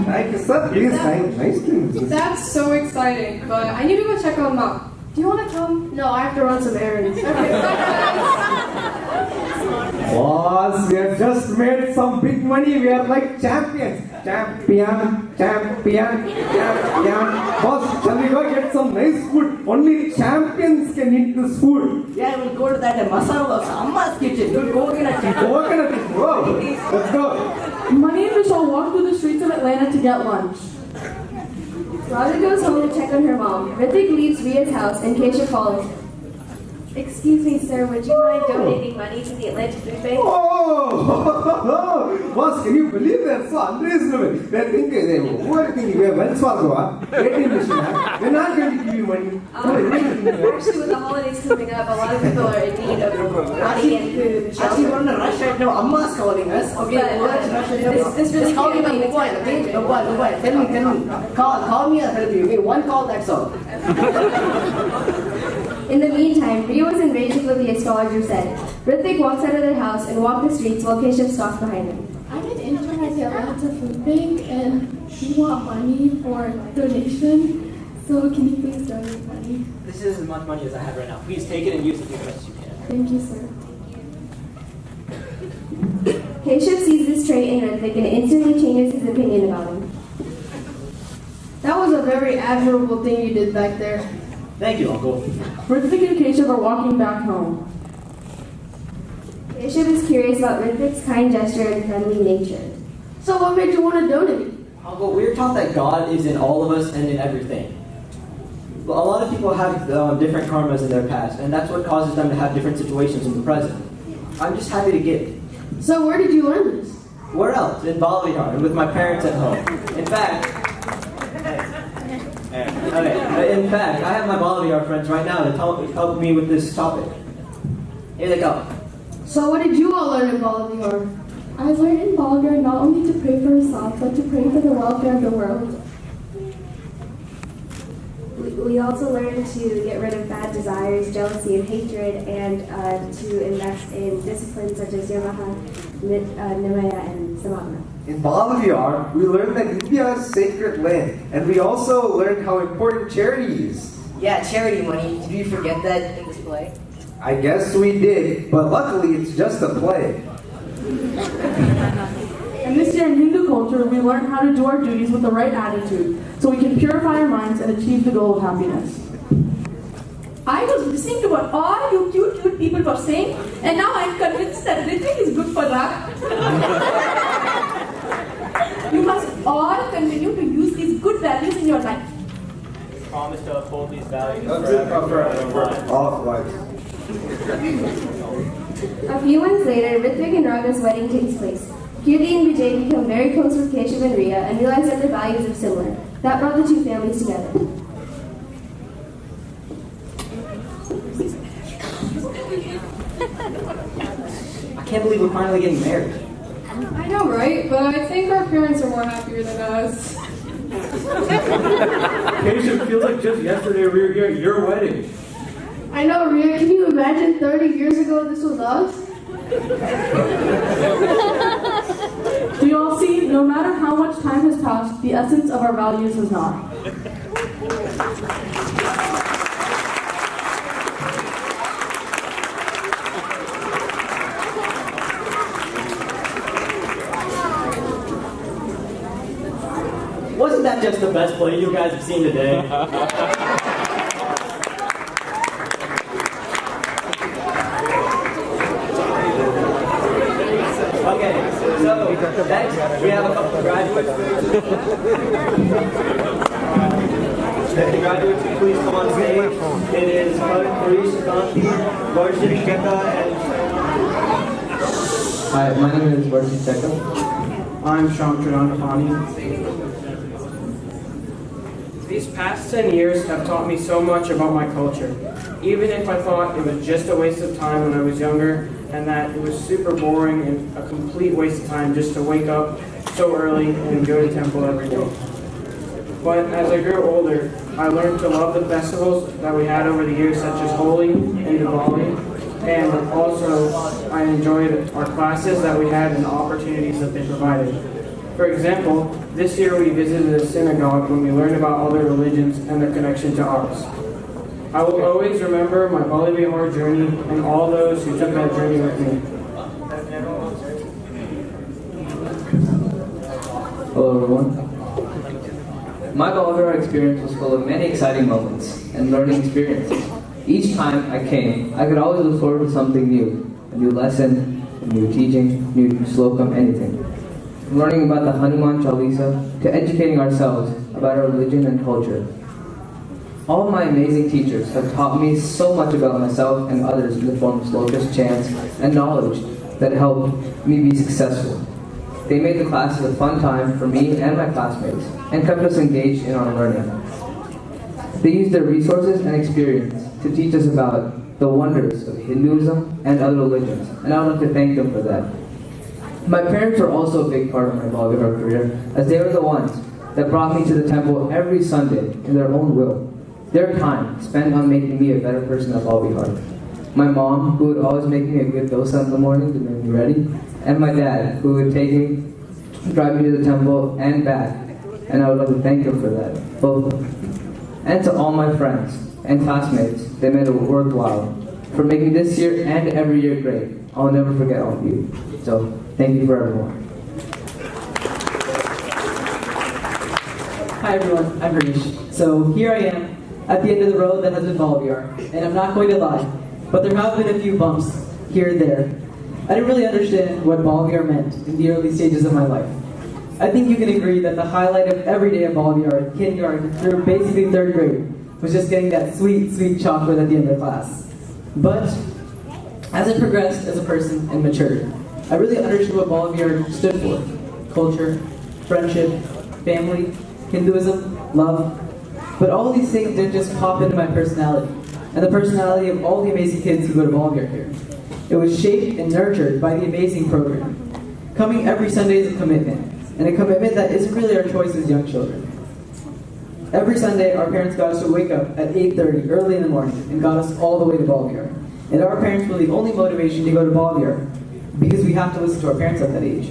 Thank you, sir. Please, nice to meet you. That's so exciting, but I need to go check on Mom. Do you want to come? No, I have to run some errands. Boss, we have just made some big money. We are like champions. Champion. Boss, shall we go get some nice food? Only champions can eat this food. Yeah, we'll go to that masala of Amma's kitchen. We'll go in a Coconut. Whoa. Let's go. Money and Michelle walk through the streets of Atlanta to get lunch. Radha goes home to check on her mom. Ritik leaves Ria's house and Kesha follows him. Excuse me, sir, would you mind donating money to the Atlanta Food Bank? Oh, boss, can you believe they're so unreasonable? They're thinking, who are thinking we have Wells Fargo, ATM machine, they're not going to give you money. Actually, with the holidays coming up, a lot of people are in need of money and food. Actually, we're in a rush right now. Amma's calling us. Okay, let's rush right now. This really Just call me can't my be mobile, okay? Mobile. Tell me. Call me, I'll help you. Okay, one call, that's all. In the meantime, Ria was enraged with what the astrologer said. Ritik walks out of their house and walks the streets while Keshav stalks behind him. I'm an intern at the Atlanta Food Bank, and we want money for donation. So can you please donate money? This is as much money as I have right now. Please take it and use it as best as you can. Thank you, sir. Keshav sees this trait in Ritik and instantly changes his opinion about him. That was a very admirable thing you did back there. Thank you, Uncle. Ritik and Keshav are walking back home. Keshav is curious about Ritik's kind gesture and friendly nature. So what made you want to donate? Uncle, we're taught that God is in all of us and in everything. But a lot of people have different karmas in their past, and that's what causes them to have different situations in the present. I'm just happy to give. So where did you learn this? Where else? In Balavihar, with my parents at home. In fact, I have my Balavihar friends right now to help me with this topic. Here they go. So what did you all learn in Balavihar? I learned in Balavihar not only to pray for yourself, but to pray for the welfare of the world. We also learn to get rid of bad desires, jealousy, and hatred, and to invest in disciplines such as Yamaha, Nimaya, and Samadhi. In Balavihar, we learned that India is sacred land, and we also learned how important charity is. Yeah, charity money. Did you forget that in this play? I guess we did, but luckily it's just a play. And this year in Hindu culture, we learn how to do our duties with the right attitude, so we can purify our minds and achieve the goal of happiness. I was listening to what all you cute people were saying, and now I'm convinced that Ritik is good for that. You must or continue to use these good values in your life? Promise to uphold these values All of life. A few months later, Ritvik and Raga's wedding takes place. Kirti and Vijay become very close with Keshav and Riya and realize that their values are similar. That brought the two families together. I can't believe we're finally getting married. I know, right? But I think our parents are more happier than us. Keshav, feels like just yesterday we were here at your wedding. I know, Ria. Can you imagine 30 years ago this was us? Do you all see, no matter how much time has passed, the essence of our values has not. Wasn't that just the best play you guys have seen today? Okay, so next we have a couple of graduates. The graduates, please come on stage. It is Harish Kanti, Varshit Chekka, and Hi, my name is Varshit Chekka. I'm Shamtranandapani. These past 10 years have taught me so much about my culture. Even if I thought it was just a waste of time when I was younger, and that it was super boring and a complete waste of time just to wake up so early and go to temple every day. But as I grew older, I learned to love the festivals that we had over the years, such as Holi and Diwali, and also I enjoyed our classes that we had and the opportunities that they provided. For example, this year we visited a synagogue when we learned about other religions and their connection to ours. I will always remember my Balavihar journey and all those who took that journey with me. Hello everyone. My Balavihar experience was full of many exciting moments and learning experiences. Each time I came, I could always look forward to something new, a new lesson, a new teaching, new slokam, anything. From learning about the Hanuman Chalisa to educating ourselves about our religion and culture. All of my amazing teachers have taught me so much about myself and others in the form of slokas, chants, and knowledge that helped me be successful. They made the classes a fun time for me and my classmates and kept us engaged in our learning. They used their resources and experience to teach us about the wonders of Hinduism and other religions, and I would like to thank them for that. My parents were also a big part of my Balavihar career, as they were the ones that brought me to the temple every Sunday in their own will. Their time spent on making me a better person at Balavihar. My mom, who would always make me a good dosa in the morning to make me ready, and my dad, who would take me, drive me to the temple and back, and I would like to thank them for that, both of them. And to all my friends and classmates, they made it worthwhile for making this year and every year great. I'll never forget all of you. So, thank you for everyone. Hi everyone, I'm Harish. So here I am at the end of the road that has been Balavihar, and I'm not going to lie, but there have been a few bumps here and there. I didn't really understand what Balavihar meant in the early stages of my life. I think you can agree that the highlight of every day of Balavihar, kindergarten through basically 3rd grade, was just getting that sweet, sweet chocolate at the end of class. But as I progressed as a person and matured, I really understood what Balavihar stood for: culture, friendship, family, Hinduism, love. But all these things didn't just pop into my personality, and the personality of all the amazing kids who go to Balavihar here. It was shaped and nurtured by the amazing program. Coming every Sunday is a commitment, and a commitment that isn't really our choice as young children. Every Sunday, our parents got us to wake up at 8:30 early in the morning and got us all the way to Balavihar. And our parents were the only motivation to go to Balavihar, because we have to listen to our parents at that age.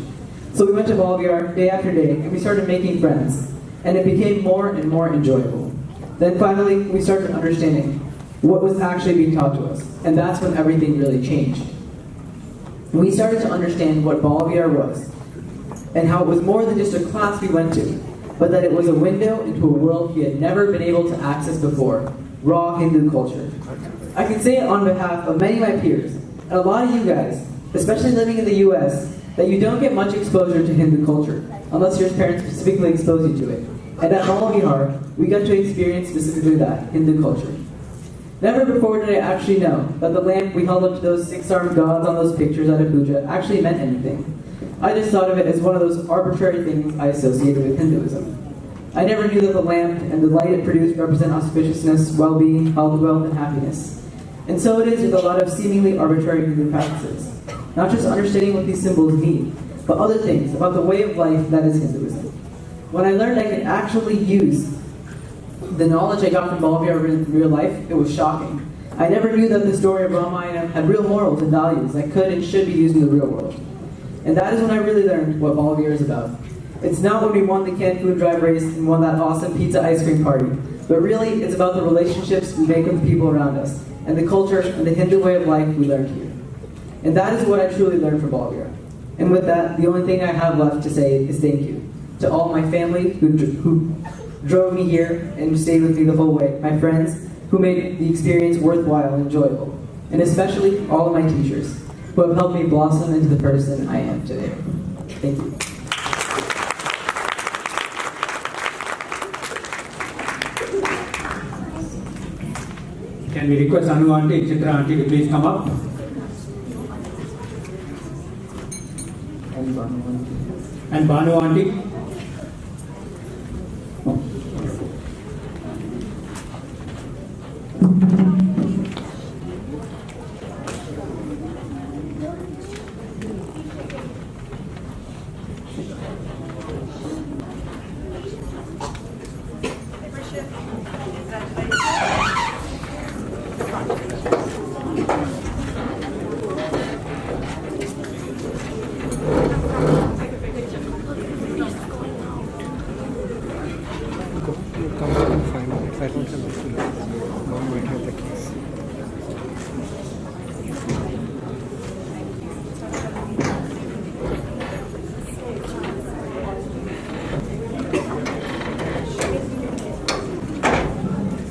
So we went to Balavihar day after day, and we started making friends, and it became more and more enjoyable. Then finally, we started understanding what was actually being taught to us, and that's when everything really changed. We started to understand what Balavihar was, and how it was more than just a class we went to, but that it was a window into a world we had never been able to access before: raw Hindu culture. I can say it on behalf of many of my peers, and a lot of you guys, especially living in the US, that you don't get much exposure to Hindu culture, unless your parents specifically expose you to it. And at Balavihar, we got to experience specifically that, Hindu culture. Never before did I actually know that the lamp we held up to those six-armed gods on those pictures at a puja actually meant anything. I just thought of it as one of those arbitrary things I associated with Hinduism. I never knew that the lamp and the light it produced represent auspiciousness, well-being, health, wealth, and happiness. And so it is with a lot of seemingly arbitrary Hindu practices. Not just understanding what these symbols mean, but other things about the way of life that is Hinduism. When I learned I could actually use the knowledge I got from Balavihar in real life, it was shocking. I never knew that the story of Ramayana had real morals and values that could and should be used in the real world. And that is when I really learned what Balavihar is about. It's not when we won the canned food drive race and won that awesome pizza ice cream party, but really it's about the relationships we make with the people around us, and the culture and the Hindu way of life we learned here. And that is what I truly learned from Balavihar. And with that, the only thing I have left to say is thank you to all my family who drove me here and stayed with me the whole way, my friends who made the experience worthwhile and enjoyable, and especially all of my teachers who have helped me blossom into the person I am today. Thank you. Can we request Anu Auntie and Chitra Auntie to please come up? And Banu Auntie.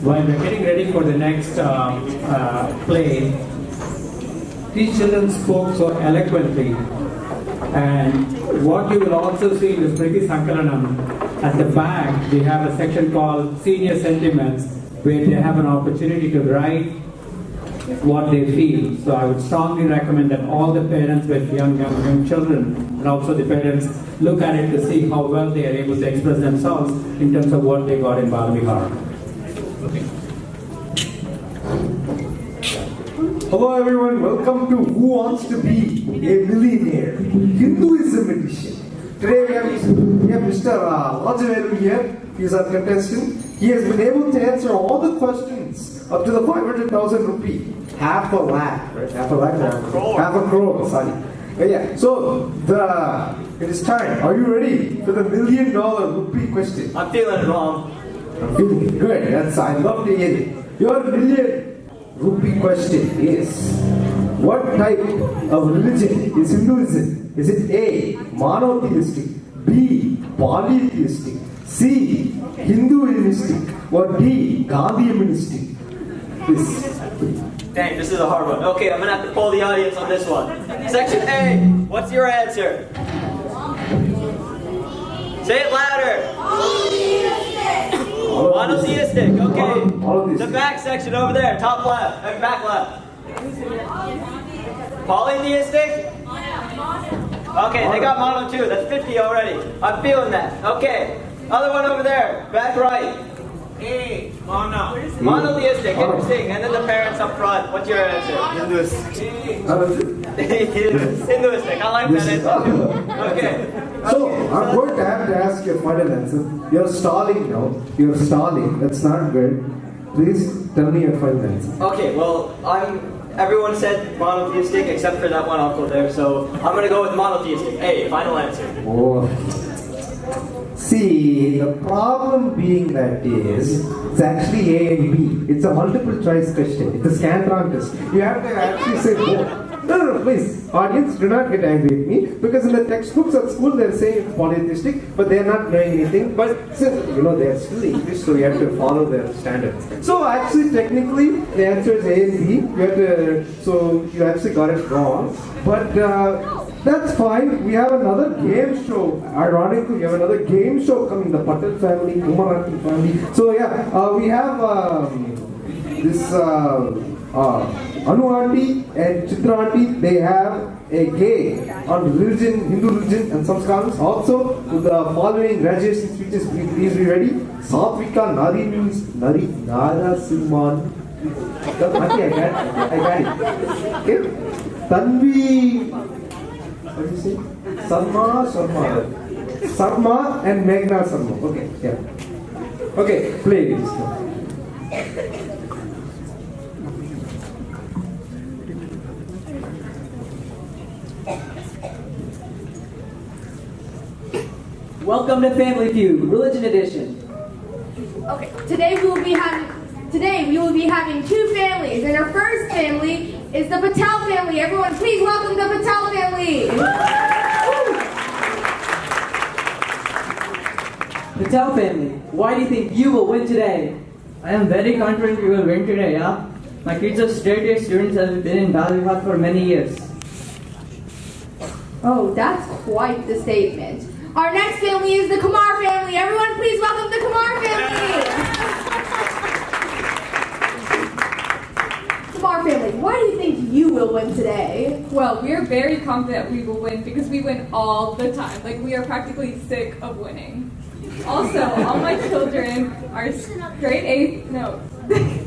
While we're getting ready for the next play, these children spoke so eloquently, and what you will also see in the Smriti Sankalanam, at the back we have a section called Senior Sentiments, where they have an opportunity to write what they feel. So I would strongly recommend that all the parents with young children, and also the parents, look at it to see how well they are able to express themselves in terms of what they got in Balavihar. Hello everyone, welcome to Who Wants to Be a Millionaire? Hinduism edition. Today we have Mr. Rajavelu here. He is our contestant. He has been able to answer all the questions up to the 500,000 rupee. Half a lakh, right? Half a crore, sorry. Yeah, so it is time. Are you ready for the $1 million rupee question? I'm feeling it, Mom. I'm feeling it. Good. I love to hear it. Your $1 million rupee question is, what type of religion is Hinduism? Is it A, monotheistic, B, polytheistic, C, Hinduistic, or D, Gandhianistic? Please. Dang, this is a hard one. Okay, I'm gonna have to poll the audience on this one. Section A, what's your answer? Say it louder. Monotheistic, okay. The back section over there, top left, back left. Polytheistic? Okay, they got mono too, that's 50 already. I'm feeling that. Okay, other one over there, back right. A, mono. Monotheistic, interesting. And then the parents up front, what's your answer? Hinduistic, I like that answer. Okay. So, I'm going to have to ask you a final answer. You're stalling now. You're stalling. That's not good. Please tell me your final answer. Okay, well, everyone said monotheistic except for that one uncle there, so I'm going to go with monotheistic. A, final answer. Oh. See, the problem being that is, it's actually A and B. It's a multiple choice question. It's a Scantron test. You have to actually say both. No, please. Audience, do not get angry at me, because in the textbooks at school they're saying it's polytheistic, but they're not knowing anything. But since, they're still English, so you have to follow their standards. So actually, technically, the answer is A and B. So you actually got it wrong. But That's fine. We have another game show. Ironically, we have another game show coming. The Patel family, Kumarati family. So yeah, we have this Anu auntie and Chitra auntie. They have a game on religion, Hindu religion, and some scholars. Also, with the following graduation speeches, please be ready. Satvika Nari means Nari Narasimhan. Auntie, I got it. Okay. Tanvi. What do you say? Sarma and Meghna Sarma. Okay, yeah. Okay, play this. Welcome to Family Feud, Religion Edition. Okay, today we will be having two families, and our first family is the Patel family. Everyone, please welcome the Patel family. Patel family, why do you think you will win today? I am very confident we will win today, yeah? My kids are straight A students and have been in Balavihar for many years. Oh, that's quite the statement. Our next family is the Kumar family. Everyone, please welcome the Kumar family. Kumar family, why do you think you will win today? Well, we are very confident we will win because we win all the time. Like, we are practically sick of winning. Also, all my children are straight A,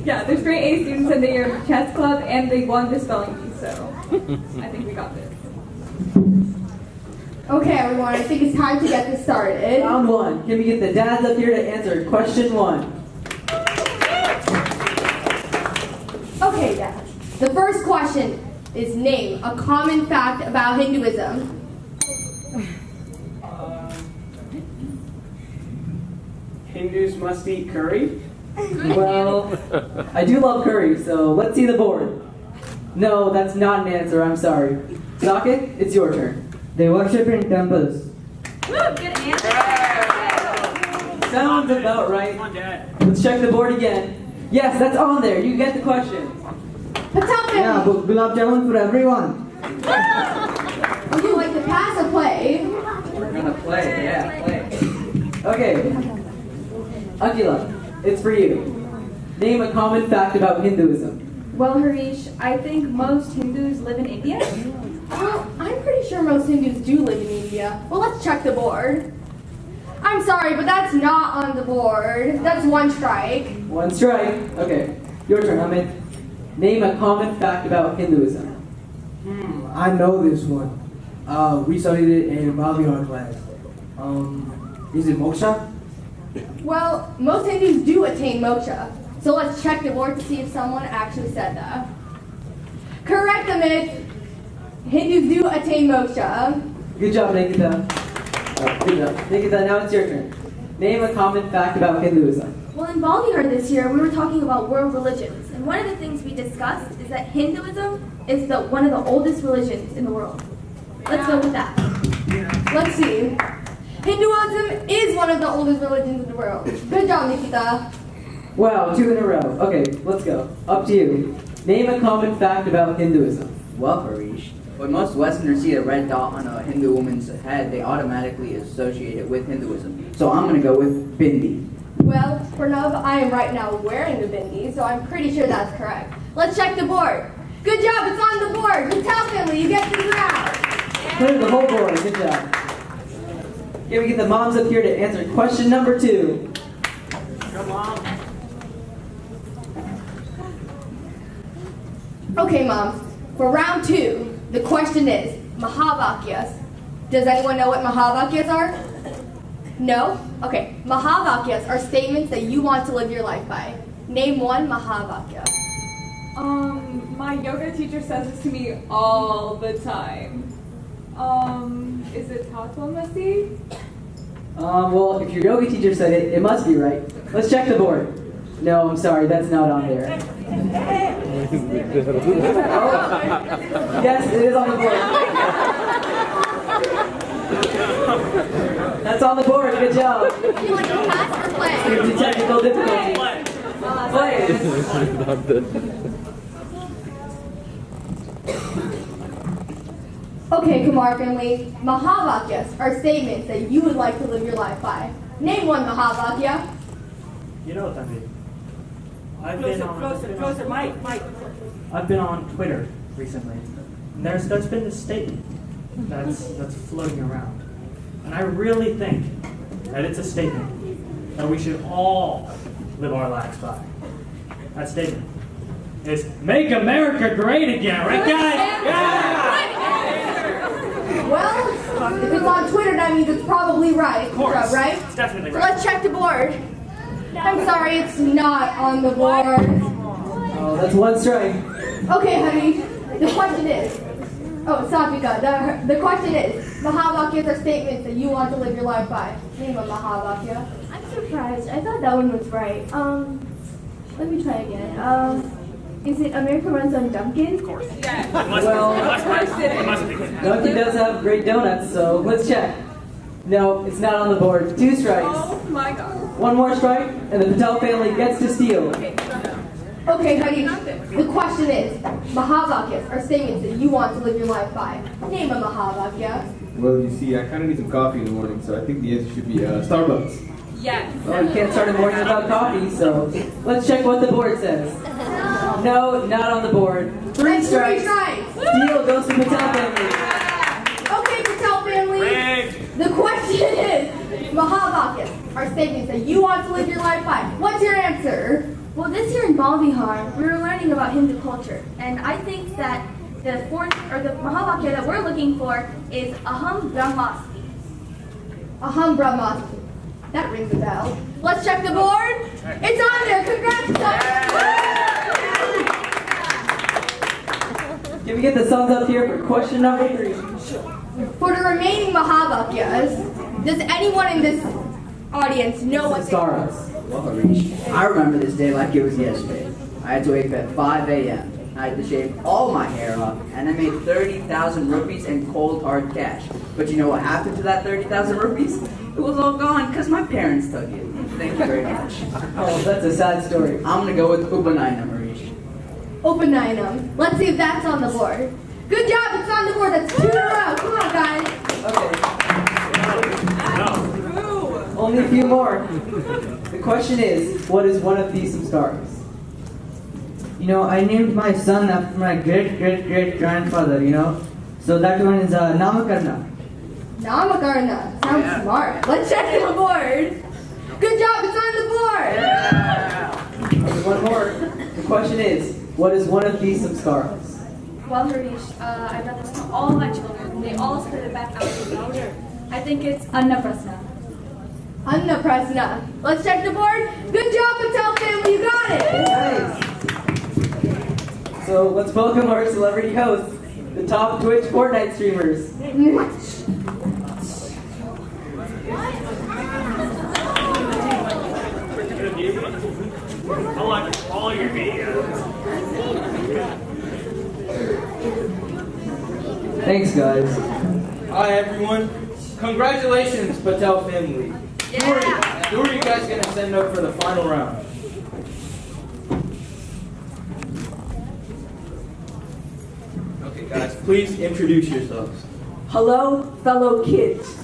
they're straight A students and they are chess club and they won the spelling bee, so I think we got this. Okay, everyone, I think it's time to get this started. Round one. Can we get the dads up here to answer question one? Okay, Dad. The first question is name a common fact about Hinduism. Hindus must eat curry. Well, I do love curry, so let's see the board. No, that's not an answer, I'm sorry. Socket, it's your turn. They worship in temples. Woo, good answer. Sounds about right. Let's check the board again. Yes, that's on there. You get the question. Patel family. Yeah, gulab jamun for everyone. Would you like to pass or play? We're gonna play, yeah, play. Okay. Akila, it's for you. Name a common fact about Hinduism. Well, Harish, I think most Hindus live in India. Well, I'm pretty sure most Hindus do live in India. Well, let's check the board. I'm sorry, but that's not on the board. That's one strike. One strike. Okay. Your turn, Amit. Name a common fact about Hinduism. I know this one. We studied it in Balavihar class. Is it moksha? Well, most Hindus do attain moksha. So let's check the board to see if someone actually said that. Correct, Amit. Hindus do attain moksha. Good job, Nikita. Good job. Nikita, now it's your turn. Name a common fact about Hinduism. Well, in Balavihar this year, we were talking about world religions. And one of the things we discussed is that Hinduism is one of the oldest religions in the world. Let's go with that. Let's see. Hinduism is one of the oldest religions in the world. Good job, Nikita. Wow, 2 in a row. Okay, let's go. Up to you. Name a common fact about Hinduism. Well, Harish, when most Westerners see a red dot on a Hindu woman's head, they automatically associate it with Hinduism. So I'm going to go with bindi. Well, Pranav, I am right now wearing the bindi, so I'm pretty sure that's correct. Let's check the board. Good job, it's on the board. Patel family, you get this round. Clear the whole board. Good job. Can we get the moms up here to answer question number 2? Come on. Okay, Moms. For round 2, the question is Mahavakyas. Does anyone know what Mahavakyas are? No? Okay. Mahavakyas are statements that you want to live your life by. Name one Mahavakya. My yoga teacher says this to me all the time. Is it Tatwamasi? Well, if your yoga teacher said it, it must be right. Let's check the board. No, I'm sorry, that's not on there. Yes, it is on the board. That's on the board. Good job. Would you like to pass or play? Due to technical difficulties. Play. Okay, Kumar family, Mahavakyas are statements that you would like to live your life by. Name one Mahavakya. You know, Tanvi, Closer, Mike. I've been on Twitter recently, and there's been this statement that's floating around, and I really think that it's a statement that we should all live our lives by. That statement is "Make America Great Again," right, guys? Yeah! Well, if it's on Twitter, that means it's probably right. Of course, right? it's definitely So right. let's check the board. I'm sorry, it's not on the board. Oh, that's one strike. Okay, honey, the question is, Satvika, the question is, Mahavakyas are statements that you want to live your life by. Name a Mahavakya. I'm surprised. I thought that one was right. Let me try again. Is it America Runs on Dunkin'? Of course. Yes. Dunkin' does have great donuts, so let's check. No, it's not on the board. 2 strikes. Oh my God. One more strike, and the Patel family gets to steal. Okay, honey, the question is, Mahavakyas are statements that you want to live your life by. Name a Mahavakya. Well, you see, I kind of need some coffee in the morning, so I think the answer should be Starbucks. Yes. Well, you can't start a morning without coffee, so let's check what the board says. No, not on the board. 3 strikes. Steal goes to Patel family. Okay, Patel family. The question is, Mahavakyas are statements that you want to live your life by. What's your answer? Well, this year in Balavihar, we were learning about Hindu culture, and I think that the Mahavakya that we're looking for is Aham Brahmasmi. Aham Brahmasmi. That rings a bell. Let's check the board. It's on there. Congrats. Can we get the thumbs up here for question number 3? For the remaining Mahavakyas, does anyone in this audience know what they are? Well, Harish, I remember this day like it was yesterday. I had to wake up at 5 a.m. I had to shave all my hair off, and I made 30,000 rupees in cold hard cash. But you know what happened to that 30,000 rupees? It was all gone because my parents took it. Thank you very much. Oh, that's a sad story. I'm going to go with Upanainam, Harish. Upanainam. Let's see if that's on the board. Good job, it's on the board. That's 2 in a row. Come on, guys. Okay. Only a few more. The question is, what is one of these samskaras? You know, I named my son after my great-great-great-grandfather, you know. So that one is Namakarna. Namakarna. Sounds smart. Let's check the board. Good job, it's on the board. There's one more. The question is, what is one of these samskaras? Well, Harish, I read this to all my children. They all spit it back out louder. I think it's Annaprasna. Annaprasna. Let's check the board. Good job, Patel family. You got it. Nice. So let's welcome our celebrity hosts, the top Twitch Fortnite streamers. I like all your videos. Thanks, guys. Hi, everyone. Congratulations, Patel family. Who are you guys going to send up for the final round? Okay, guys, please introduce yourselves. Hello, fellow kids.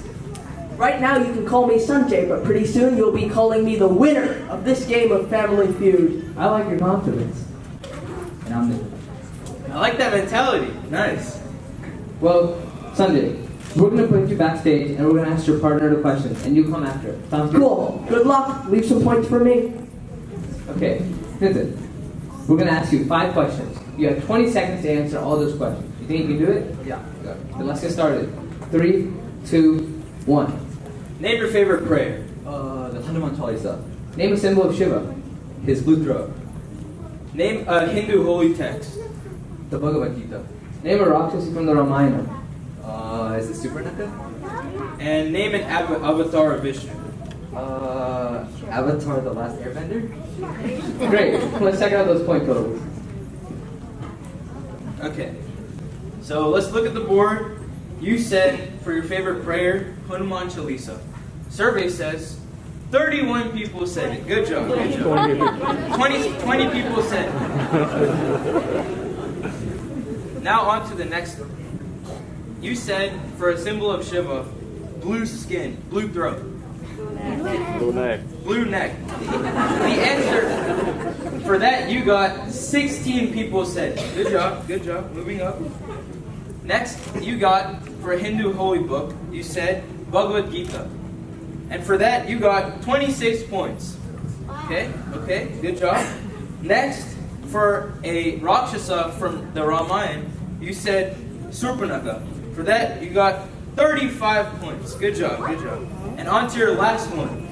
Right now you can call me Sanjay, but pretty soon you'll be calling me the winner of this game of Family Feud. I like your confidence. And I like that mentality. Nice. Well, Sunday, we're going to put you backstage and we're going to ask your partner the questions, and you come after. Sounds good? Cool. Good luck. Leave some points for me. Okay, listen. We're going to ask you 5 questions. You have 20 seconds to answer all those questions. You think you can do it? Yeah. Good. Then let's get started. 3, 2, 1. Name your favorite prayer. The Hanuman Chalisa. Name a symbol of Shiva. His blue throat. Name a Hindu holy text. The Bhagavad Gita. Name a Rakshasi from the Ramayana. Is it Supernaka? And name an avatar of Vishnu. Avatar the Last Airbender? Great. Let's check out those point totals. Okay. So let's look at the board. You said for your favorite prayer, Hanuman Chalisa. Survey says 31 people said it. Good job. Good job. 20 people said it. Now on to the next one. you said for a symbol of Shiva, blue skin, blue throat. Blue neck. Blue neck. The answer for that you got 16 people said. Good job, moving up. Next, you got for a Hindu holy book, you said Bhagavad Gita. And for that you got 26 points. Okay, good job. Next, for a Rakshasa from the Ramayana, you said Surpanaka. For that you got 35 points. Good job. And on to your last one.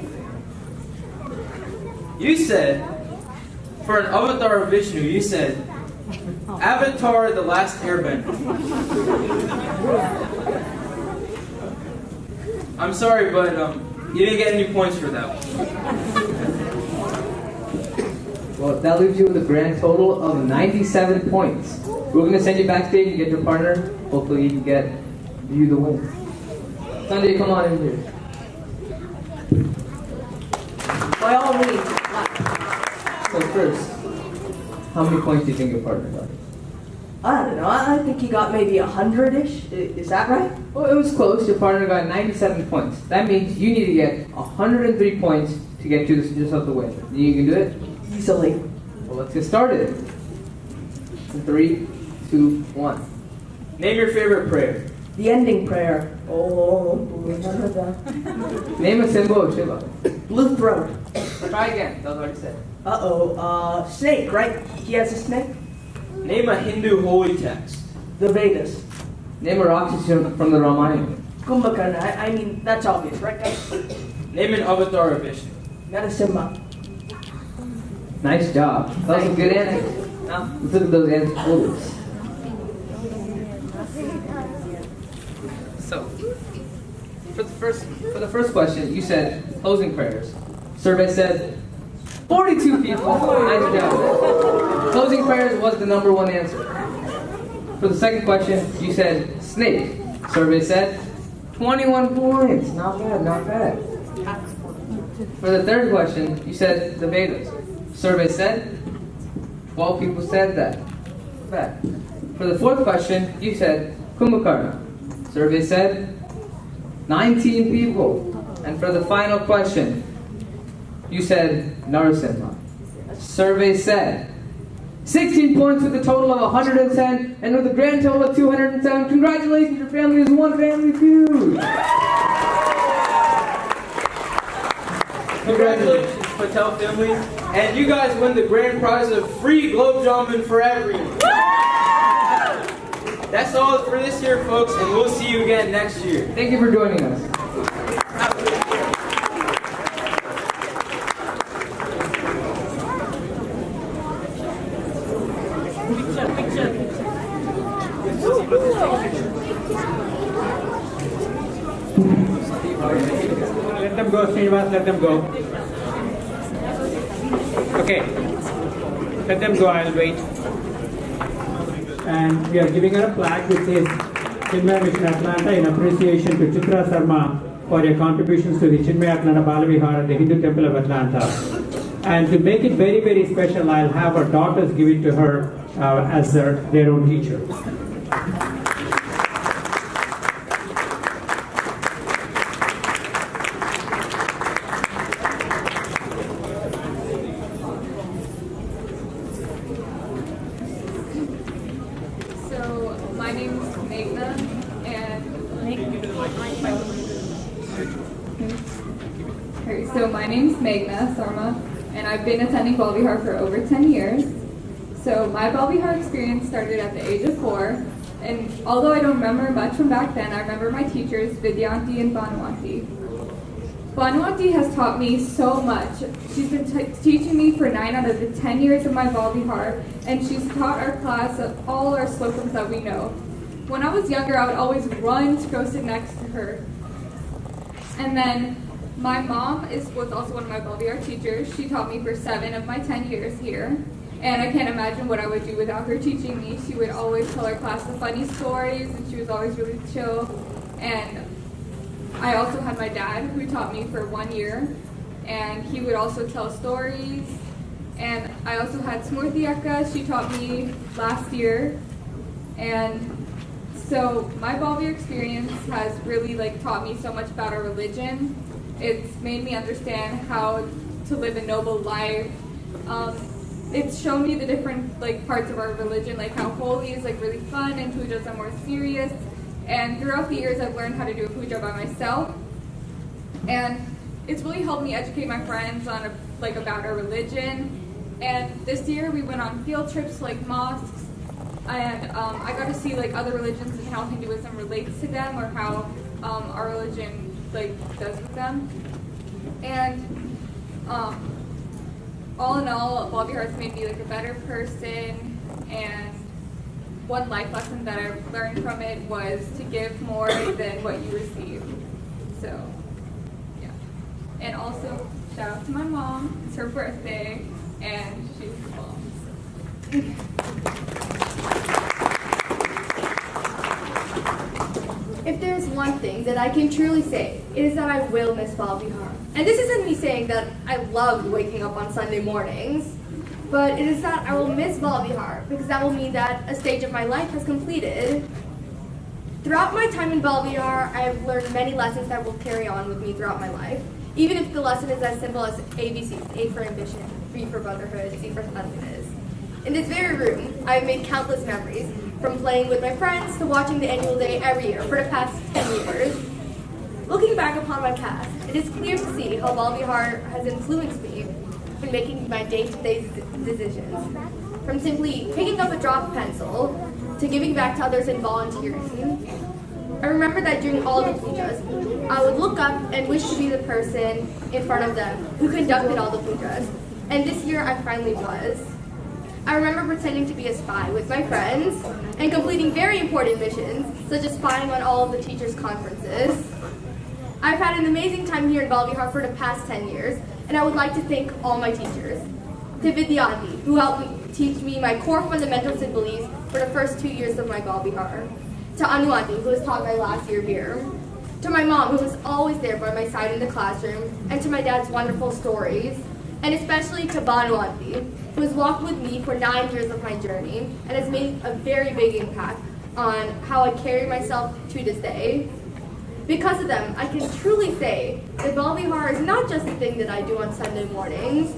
You said, for an avatar of Vishnu, you said, Avatar the Last Airbender. I'm sorry, but you didn't get any points for that one. Well, that leaves you with a grand total of 97 points. We're going to send you backstage and get your partner. Hopefully you can get you the win. Sanjay, come on in here. By all means. So first, how many points do you think your partner got? I don't know. I think he got maybe 100-ish. Is that right? Well, it was close. Your partner got 97 points. That means you need to get 103 points to get yourself the win. You can do it? Easily. Well, let's get started. 3, 2, 1. Name your favorite prayer. The ending prayer. Name a symbol of Shiva. Blue throat. Try again. That was already said. Snake, right? He has a snake? Name a Hindu holy text. The Vedas. Name a Rakshasa from the Ramayana. Kumbhakarna. I mean, that's obvious, right, guys? Name an avatar of Vishnu. Narasimha. Nice job. That was a good answer. Now, let's look at those answers. So, for the first question, you said closing prayers. Survey said 42 people. Nice job. Closing prayers was the number one answer. For the second question, you said snake. Survey said 21 points. Not bad. For the third question, you said the Vedas. Survey said 12 people said that. For the fourth question, you said Kumbhakarna. Survey said 19 people. And for the final question, you said Narasimha. Survey said 16 points with a total of 110, and with a grand total of 207. Congratulations, your family is one family feud. Congratulations, Patel family. And you guys win the grand prize of free globe jumping for everyone. That's all for this year, folks, and we'll see you again next year. Thank you for joining us. Let them go, Srinivas, let them go. Okay. Let them go, I'll wait. And we are giving her a plaque which says Chinmaya Mission Atlanta in appreciation to Chitra Sarma for your contributions to the Chinmaya Atlanta Balavihar at the Hindu Temple of Atlanta. And to make it very, very special, I'll have her daughters give it to her as their own teacher. So my name's Meghna Sarma, and I've been attending Balavihar for over 10 years. So my Balavihar experience started at the age of 4, and although I don't remember much from back then, I remember my teachers, Vidyanti and Bhanuwanti. Bhanuwanti has taught me so much. She's been teaching me for 9 out of the 10 years of my Balavihar, and she's taught our class all our slokams that we know. When I was younger, I would always run to go sit next to her. And then my mom was also one of my Balavihar teachers. She taught me for 7 of my 10 years here. And I can't imagine what I would do without her teaching me. She would always tell our class the funny stories, and she was always really chill. And I also had my dad, who taught me for 1 year, and he would also tell stories. And I also had Smurti Akka. She taught me last year. And So my Balavihar experience has really taught me so much about our religion. It's made me understand how to live a noble life. It's shown me the different parts of our religion, like how holy is really fun and pujas are more serious. And throughout the years, I've learned how to do a puja by myself. And it's really helped me educate my friends on about our religion. And this year we went on field trips to mosques, and I got to see other religions and how Hinduism relates to them, or how our religion does with them. And all in all, Balavihar has made me a better person. And one life lesson that I learned from it was to give more than what you receive. So, yeah. And also, shout out to my mom. It's her birthday, and she's the bomb. If there's one thing that I can truly say, it is that I will miss Balavihar. And this isn't me saying that I loved waking up on Sunday mornings, but it is that I will miss Balavihar because that will mean that a stage of my life has completed. Throughout my time in Balavihar, I have learned many lessons that will carry on with me throughout my life, even if the lesson is as simple as ABCs: A for ambition, B for brotherhood, C for cleanliness. In this very room, I have made countless memories, from playing with my friends to watching the annual day every year for the past 10 years. Looking back upon my past, it is clear to see how Balavihar has influenced me in making my day-to-day decisions. From simply picking up a drop pencil to giving back to others and volunteering. I remember that during all the pujas, I would look up and wish to be the person in front of them who conducted all the pujas. And this year I finally was. I remember pretending to be a spy with my friends and completing very important missions, such as spying on all of the teachers' conferences. I've had an amazing time here in Balavihar for the past 10 years, and I would like to thank all my teachers. To Vidyanti, who helped me teach me my core fundamentals and beliefs for the first 2 years of my Balavihar. To Anuanti, who was taught my last year here. To my mom, who was always there by my side in the classroom, and to my dad's wonderful stories. And especially to Banuanti, who has walked with me for 9 years of my journey and has made a very big impact on how I carry myself to this day. Because of them, I can truly say that Balavihar is not just a thing that I do on Sunday mornings.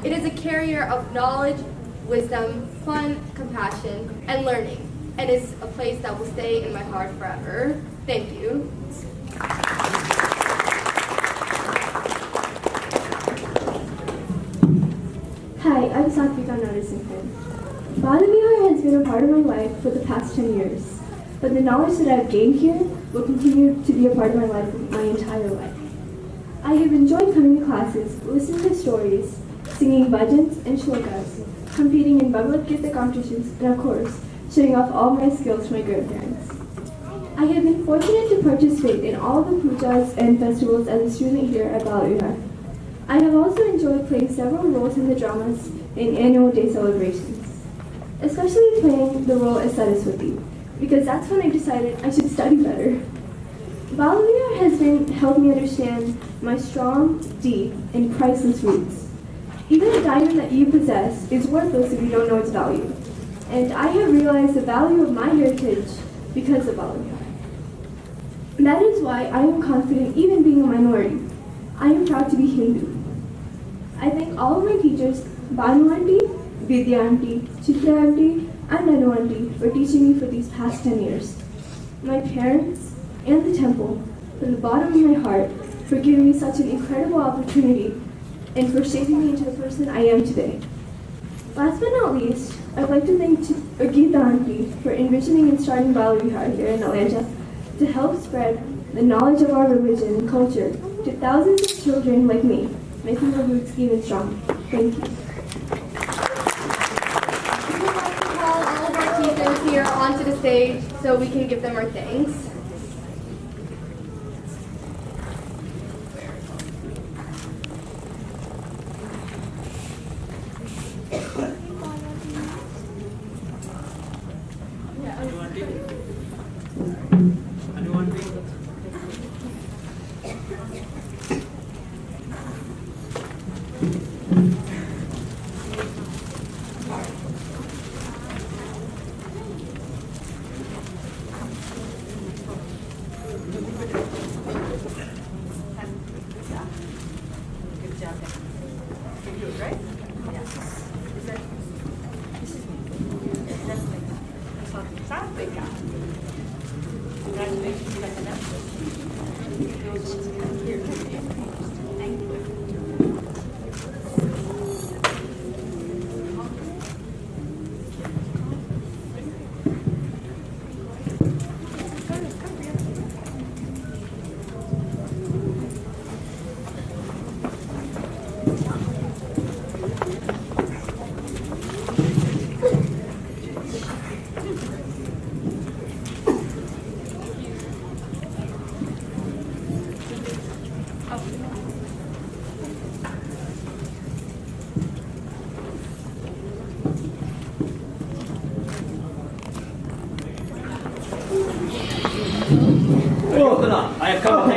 It is a carrier of knowledge, wisdom, fun, compassion, and learning, and is a place that will stay in my heart forever. Thank you. Hi, I'm Satvika Narasimhan. Balavihar has been a part of my life for the past 10 years, but the knowledge that I've gained here will continue to be a part of my life my entire life. I have enjoyed coming to classes, listening to stories, singing bhajans and shlokas, competing in Bhagavad Gita competitions, and of course, showing off all my skills to my grandparents. I have been fortunate to participate in all the pujas and festivals as a student here at Balavihar. I have also enjoyed playing several roles in the dramas in annual day celebrations, especially playing the role as Saraswati, because that's when I decided I should study better. Balavihar has helped me understand my strong, deep, and priceless roots. Even a diamond that you possess is worthless if you don't know its value. And I have realized the value of my heritage because of Balavihar. That is why I am confident even being a minority. I am proud to be Hindu. I thank all of my teachers, Banu Aunty, Vidya Aunty, Chitra Aunty, and Anu Aunty for teaching me for these past 10 years. My parents and the temple, from the bottom of my heart, for giving me such an incredible opportunity and for shaping me into the person I am today. Last but not least, I'd like to thank Geeta Aunty for envisioning and starting Balavihar here in Atlanta to help spread the knowledge of our religion and culture to thousands of children like me, making our roots even stronger. Thank you. We would like to call all of our teachers here onto the stage so we can give them our thanks.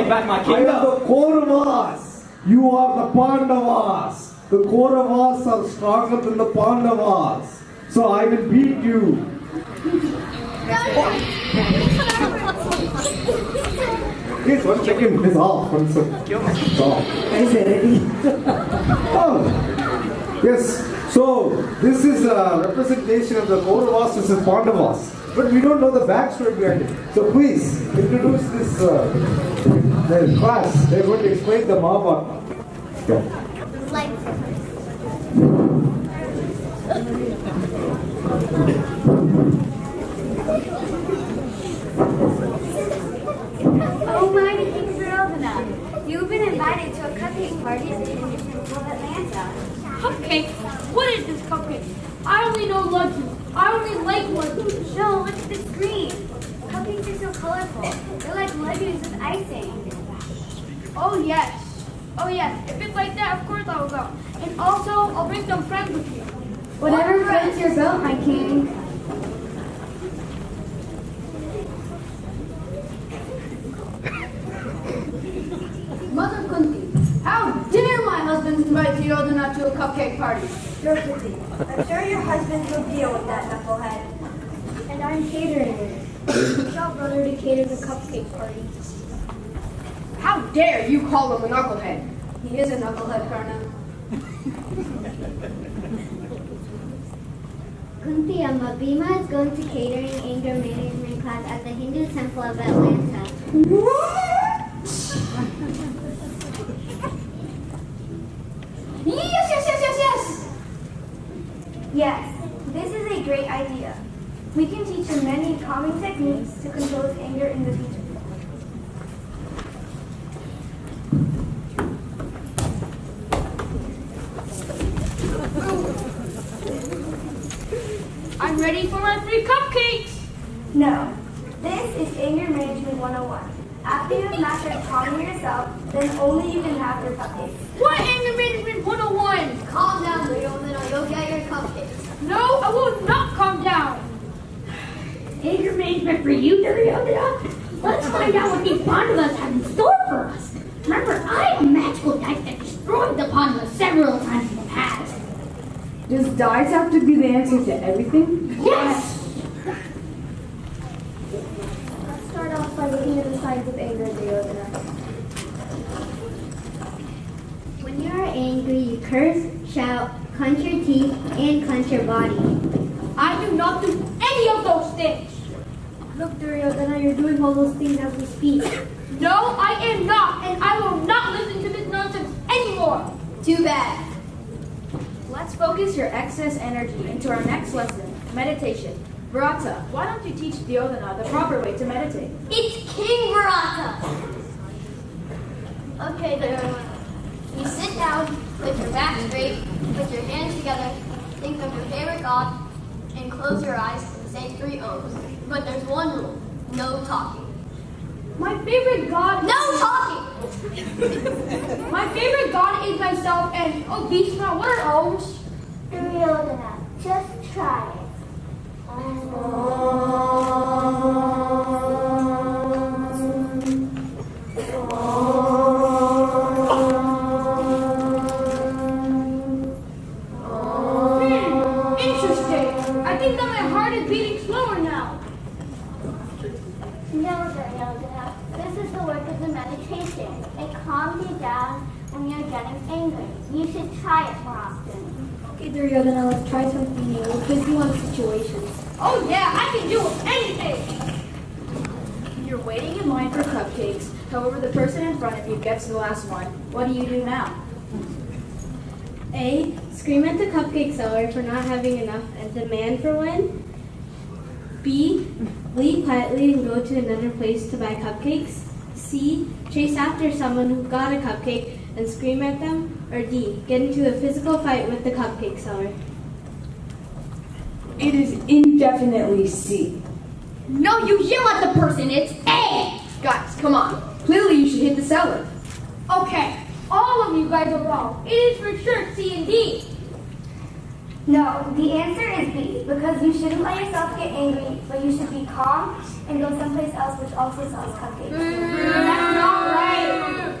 take back my I kingdom. am the Kauravas. You are the Pandavas. The Kauravas are stronger than the Pandavas. So I will beat you. Please, 1 second. It's off. 1 second. It's off. Oh. Yes. So this is a representation of the Kauravas versus Pandavas. But we don't know the backstory behind it. So please introduce this class. They're going to explain the Mahabharata. Yeah. Oh my, King Duryodhana. You've been invited to a cupcake party at the Temple of Atlanta. Cupcake? What is this cupcake? I only know laddu. I only like laddu. No, look at the screen. Cupcakes are so colorful. They're like laddus with icing. Oh yes. Oh yes. If it's like that, of course I will go. And also, I'll bring some friends with me. Whatever floats your boat, my king. Mother Kunti, how dare my husband invite Duryodhana to a cupcake party? Draupadi, I'm sure your husband will deal with that knucklehead. And I'm catering it. Tell brother to cater the cupcake party. How dare you call him a knucklehead? He is a knucklehead, Karna. Kunti, Bhima is going to catering anger management class at the Hindu Temple of Atlanta. Yes. Yes, this is a great idea. We can teach him many calming techniques to control his anger in the future. I'm ready for my free cupcakes. No, this is anger management 101. After you have mastered calming yourself, then only you can have your cupcakes. What anger management 101? Calm down, Duryodhana, you'll get your cupcakes. No, I will not calm down. Anger management for you, Duryodhana? Let's find out what these Pandavas have in store for us. Remember, I am a magical knight that destroyed the Pandavas several times in the past. Does dice have to be the answer to everything? Yes! Let's start off by looking at the signs of anger, Duryodhana. When you are angry, you curse, shout, clench your teeth, and clench your body. I do not do any of those things. Look, Duryodhana, you're doing all those things as we speak. No, I am not, and I will not listen to this nonsense anymore. Too bad. Let's focus your excess energy into our next lesson, meditation. Virata, why don't you teach Duryodhana the proper way to meditate? It's King Virata! Okay, Duryodhana. You sit down, with your back straight, put your hands together, think of your favorite god, and close your eyes and say 3 O's. But there's one rule, no talking. My favorite god... No talking! My favorite god is myself and... Oh, Bhishma, what are O's? Duryodhana, just try it. Interesting. I think that my heart is beating slower now. No, Duryodhana, this is the work of the meditation. It calms you down when you're getting angry. You should try it more often. Okay, Duryodhana, let's try something new. We'll put you on situations. Oh yeah, I can do anything. You're waiting in line for cupcakes. However, the person in front of you gets the last one. What do you do now? A. Scream at the cupcake seller for not having enough and demand for one. B. Leave quietly and go to another place to buy cupcakes. C. Chase after someone who got a cupcake and scream at them. Or D. Get into a physical fight with the cupcake seller. It is indefinitely C. No, you yell at the person. It's A. Guys, come on. Clearly you should hit the seller. Okay, all of you guys are wrong. It is for sure C and D. No, the answer is B, because you shouldn't let yourself get angry, but you should be calm and go someplace else which also sells cupcakes. That's not right.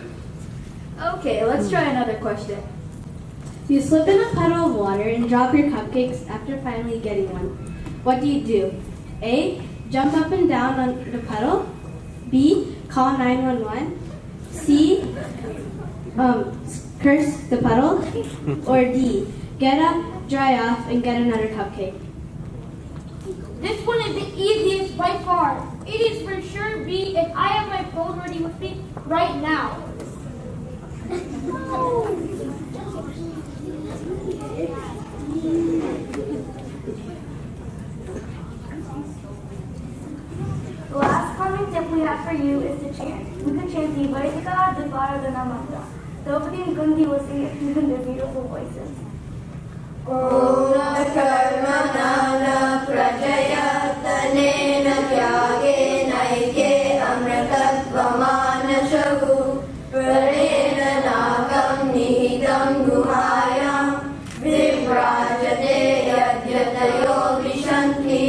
Okay, let's try another question. You slip in a puddle of water and drop your cupcakes after finally getting one. What do you do? A. Jump up and down on the puddle. B. Call 911. C. Curse the puddle. Or D. Get up, dry off, and get another cupcake. This one is the easiest by far. It is for sure B, and I have my phone ready with me right now. The last common tip we have for you is to chant. We could chant the Vaidika, the Bharadana. Nobody in Gundi will sing it in their beautiful voices. Om karmana prajayatanena tyage naike amratatvamana shagu prarena nagam nihidam guhayam vivrajate yadyatayo vishanti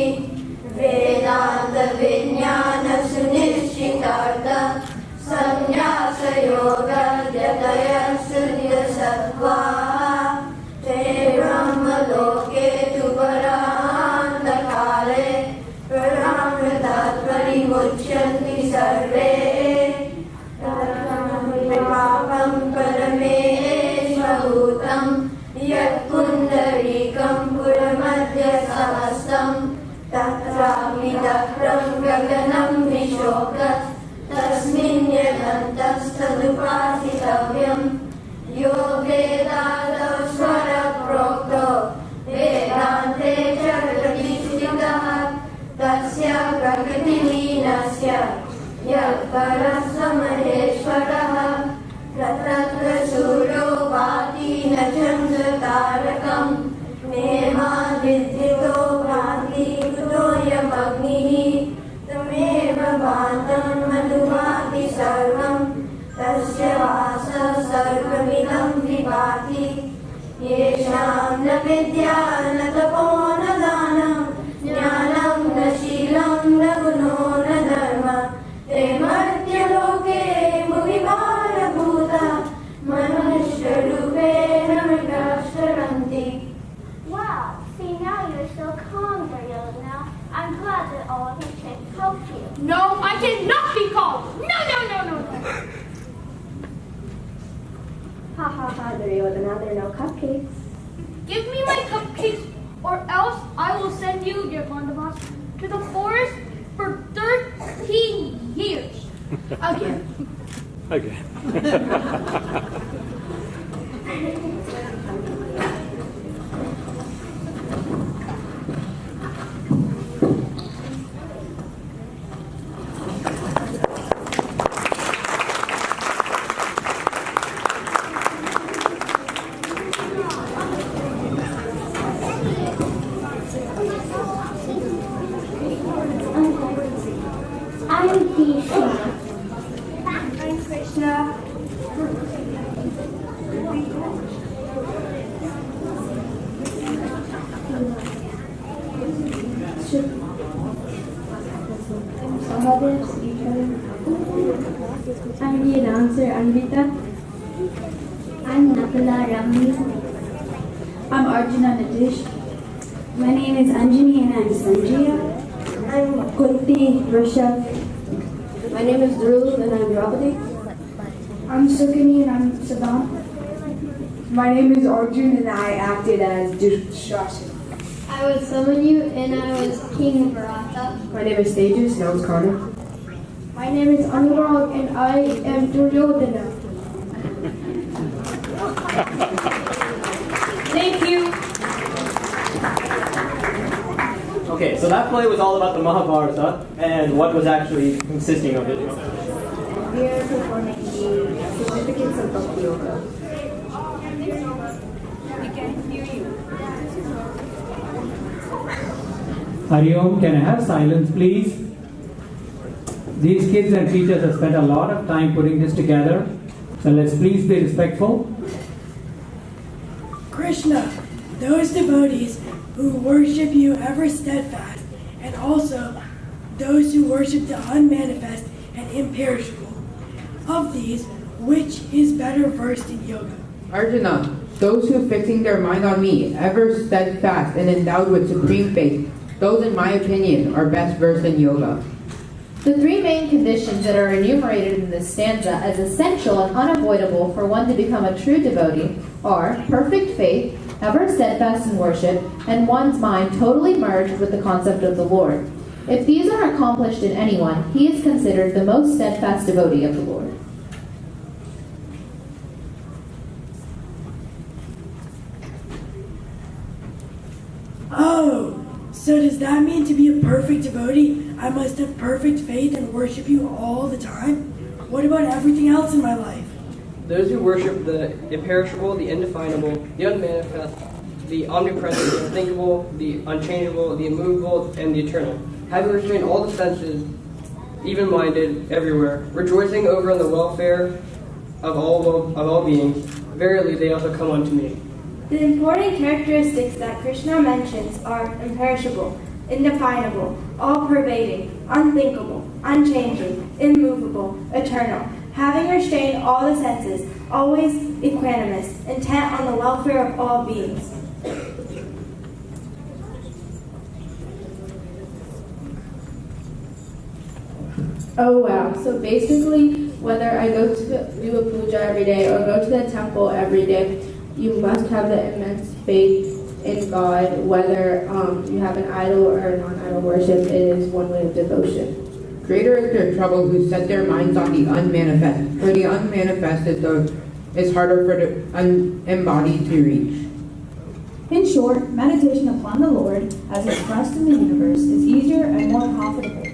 vedanta vijnana sunishitarta sannyasa yoga yataya suddha sattva Brahmaloke tu paranta kale Paramritat parimucyanti sarve Papam parameshvahutam Yat pundarikam puramadya sahasam Tatrapi dakram gaganam vishokat Tasmin yadantas tadupasitavyam Yo Vedanta Swara Prokto Vedante Chakratishtitaha Tasya Prakati Linasya Yakara Samaheshwaraha Ratatra Suro Vati Nachandra Tarakam Nema Vidhito Bhati Udoyam Agnihi Tameva Bhantam Madhumati Sarvam Tasya vasa sarvamidam vibhati Yesham na vidya na tapo na dhanam Jnanam na shilam na guno na dharma Te martya loke muvivara bhuta Manushya rupe namikashtaranti. Wow, see now you're so calm, Duryodhana. I'm glad that all of your tricks helped you. No, I cannot be calm. No. Ha ha ha, Duryodhana, there are no cupcakes. Give me my cupcakes, or else I will send you, dear Pandavas, to the forest for 13 years. Again. I'm Krishna. I'm Krishna. I'm the announcer, Anvita. I'm Nakula Ramya. I'm Arjuna Nitish. My name is Anjani and I'm Sanjaya. I'm Kunti Rishabh. My name is Dhruv and I'm Draupadi. I'm Sukini and I'm Saddam. My name is Arjun and I acted as Dushashan. I was Samanyu and I was King Bharata. My name is Tejas and I was Karna. My name is Anurag and I am Duryodhana. Thank you. Okay, so that play was all about the Mahabharata and what was actually consisting of it. We are performing the significance of Bhakti Yoga. We can hear you. Hari Om, can I have silence, please? These kids and teachers have spent a lot of time putting this together, so let's please be respectful. Krishna, those devotees who worship you ever steadfast, and also those who worship the unmanifest and imperishable. Of these, which is better versed in yoga? Arjuna, those who fixing their mind on me, ever steadfast and endowed with supreme faith, those in my opinion are best versed in yoga. The three main conditions that are enumerated in this stanza as essential and unavoidable for one to become a true devotee are perfect faith, ever steadfast in worship, and one's mind totally merged with the concept of the Lord. If these are accomplished in anyone, he is considered the most steadfast devotee of the Lord. Oh, so does that mean to be a perfect devotee, I must have perfect faith and worship you all the time? What about everything else in my life? Those who worship the imperishable, the indefinable, the unmanifest, the omnipresent, the unthinkable, the unchangeable, the immovable, and the eternal, having restrained all the senses, even-minded everywhere, rejoicing over in the welfare of all beings, verily they also come unto me. The important characteristics that Krishna mentions are imperishable, indefinable, all-pervading, unthinkable, unchanging, immovable, eternal, having restrained all the senses, always equanimous, intent on the welfare of all beings. Oh wow, so basically whether I go to do a puja every day or go to the temple every day, you must have the immense faith in God. Whether you have an idol or a non-idol worship, it is one way of devotion. Greater is their trouble who set their minds on the unmanifest, for the unmanifest is harder for the unembodied to reach. In short, meditation upon the Lord, as expressed in the universe, is easier and more profitable.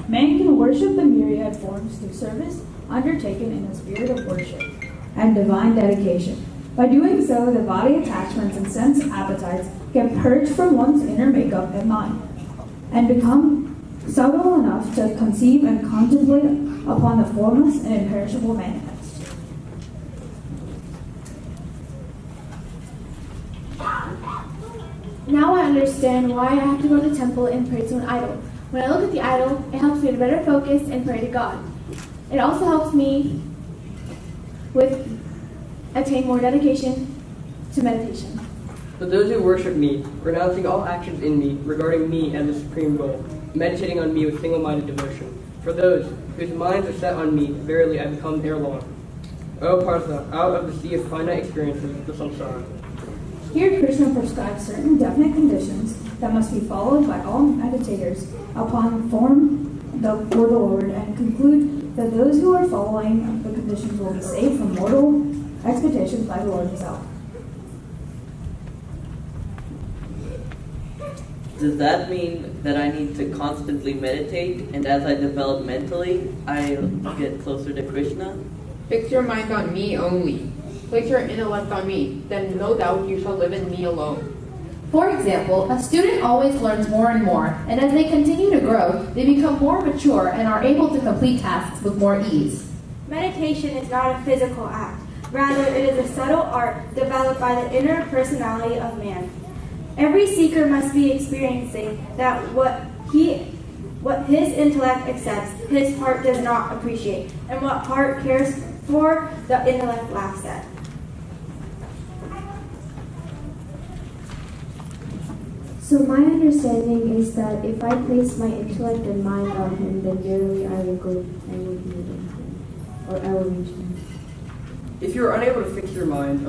Man can worship the myriad forms through service undertaken in a spirit of worship and divine dedication. By doing so, the body attachments and sense appetites get purged from one's inner makeup and mind, and become subtle enough to conceive and contemplate upon the formless and imperishable manifest. Now I understand why I have to go to the temple and pray to an idol. When I look at the idol, it helps me to better focus and pray to God. It also helps me attain more dedication to meditation. For those who worship me, renouncing all actions in me, regarding me as the supreme goal, meditating on me with single-minded devotion. For those whose minds are set on me, verily I become ere long. O Partha, out of the sea of finite experiences, the samsara. Here Krishna prescribes certain definite conditions that must be followed by all meditators upon form for the Lord, and conclude that those who are following the conditions will be saved from mortal expectations by the Lord himself. Does that mean that I need to constantly meditate, and as I develop mentally, I get closer to Krishna? Fix your mind on me only. Place your intellect on me, then no doubt you shall live in me alone. For example, a student always learns more and more, and as they continue to grow, they become more mature and are able to complete tasks with more ease. Meditation is not a physical act. Rather, it is a subtle art developed by the inner personality of man. Every seeker must be experiencing that what his intellect accepts, his heart does not appreciate, and what heart cares for, the intellect laughs at. So my understanding is that if I place my intellect and mind on him, then verily I will go and will be with him, or I will reach him. If you are unable to fix your mind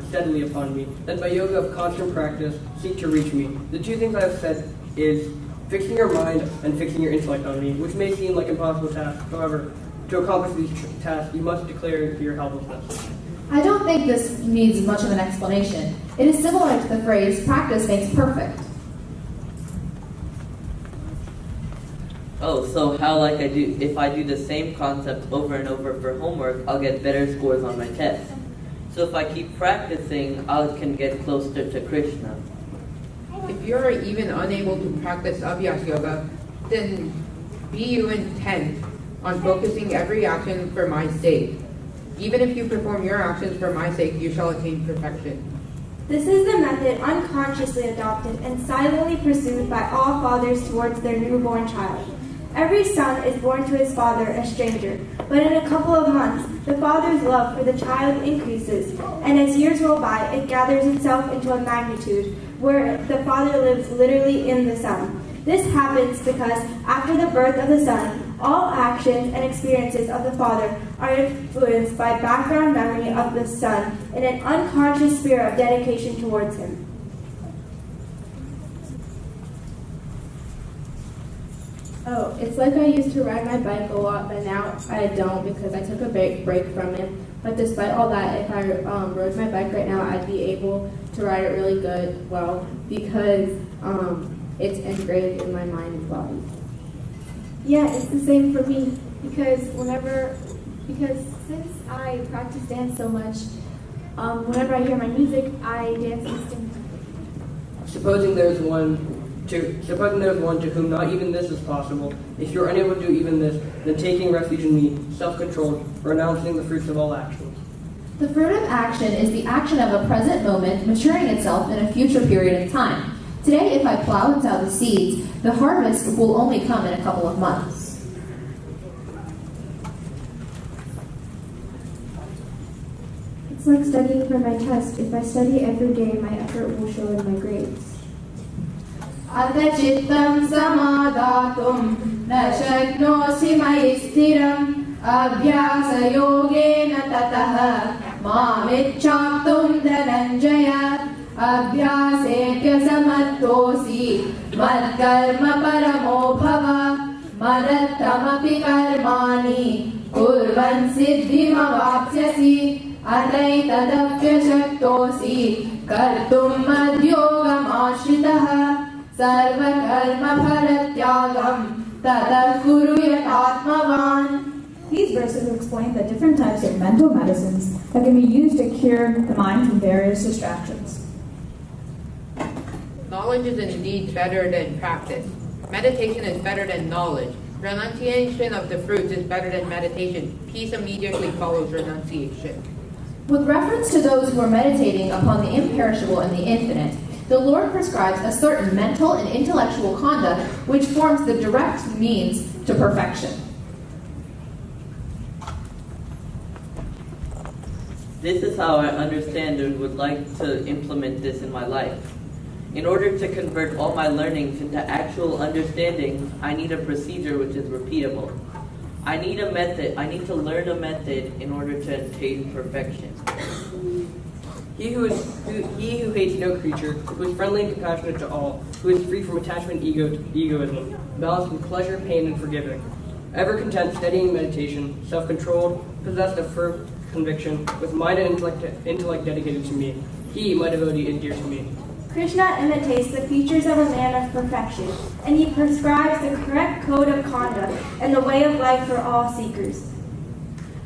steadily upon me, then by yoga of constant practice, seek to reach me. The two things I have said is fixing your mind and fixing your intellect on me, which may seem like impossible tasks. However, to accomplish these tasks, you must declare your helplessness. I don't think this needs much of an explanation. It is similar to the phrase, practice makes perfect. Oh, so if I do the same concept over and over for homework, I'll get better scores on my test. So if I keep practicing, I can get closer to Krishna. If you are even unable to practice Abhyas Yoga, then be you intent on focusing every action for my sake. Even if you perform your actions for my sake, you shall attain perfection. This is the method unconsciously adopted and silently pursued by all fathers towards their newborn child. Every son is born to his father a stranger, but in a couple of months, the father's love for the child increases, and as years roll by, it gathers itself into a magnitude where the father lives literally in the son. This happens because after the birth of the son, all actions and experiences of the father are influenced by background memory of the son in an unconscious spirit of dedication towards him. Oh, it's like I used to ride my bike a lot, but now I don't because I took a break from it. But despite all that, if I rode my bike right now, I'd be able to ride it really well, because it's engraved in my mind and body. Yeah, it's the same for me because since I practice dance so much, whenever I hear my music, I dance instinctively. Supposing there's one to whom not even this is possible, if you're unable to do even this, then taking refuge in me, self-controlled, renouncing the fruits of all actions. The fruit of action is the action of a present moment maturing itself in a future period of time. Today, if I plow and sow the seeds, the harvest will only come in a couple of months. It's like studying for my test. If I study every day, my effort will show in my grades. Atha chittam samadhatum na shaknosi mai sthiram abhyasa yogena tataha mamichhaptum dhananjaya abhyasepya samattosi madkarma paramo bhava madatamapi karmani kurvan siddhimavapsyasi ataitadapya shaktosi kartum madhyogam ashritaha sarvakarma bharatyagam tata kuruyat atmavan. These verses explain the different types of mental medicines that can be used to cure the mind from various distractions. Knowledge is indeed better than practice. Meditation is better than knowledge. Renunciation of the fruits is better than meditation. Peace immediately follows renunciation. With reference to those who are meditating upon the imperishable and the infinite, the Lord prescribes a certain mental and intellectual conduct which forms the direct means to perfection. This is how I understand and would like to implement this in my life. In order to convert all my learnings into actual understanding, I need a procedure which is repeatable. I need a method. I need to learn a method in order to attain perfection. He who hates no creature, who is friendly and compassionate to all, who is free from attachment egoism, balanced with pleasure, pain, and forgiving, ever content, steady in meditation, self-controlled, possessed of firm conviction, with mind and intellect dedicated to me. He, my devotee, is dear to me. Krishna imitates the features of a man of perfection, and he prescribes the correct code of conduct and the way of life for all seekers.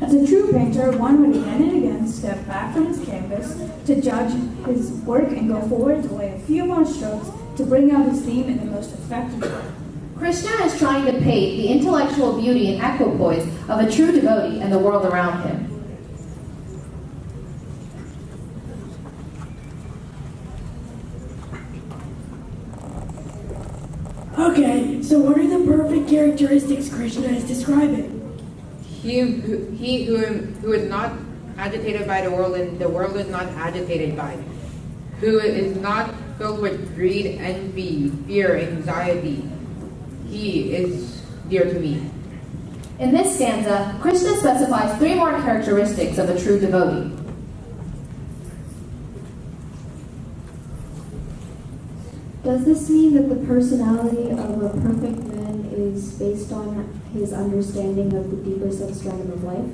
As a true painter, one would again and again step back from his canvas to judge his work and go forward to lay a few more strokes to bring out his theme in the most effective way. Krishna is trying to paint the intellectual beauty and equipoise of a true devotee and the world around him. Okay, so what are the perfect characteristics Krishna is describing? He who is not agitated by the world and the world is not agitated by him. Who is not filled with greed, envy, fear, anxiety. He is dear to me. In this stanza, Krishna specifies 3 more characteristics of a true devotee. Does this mean that the personality of a perfect man is based on his understanding of the deeper substratum of life?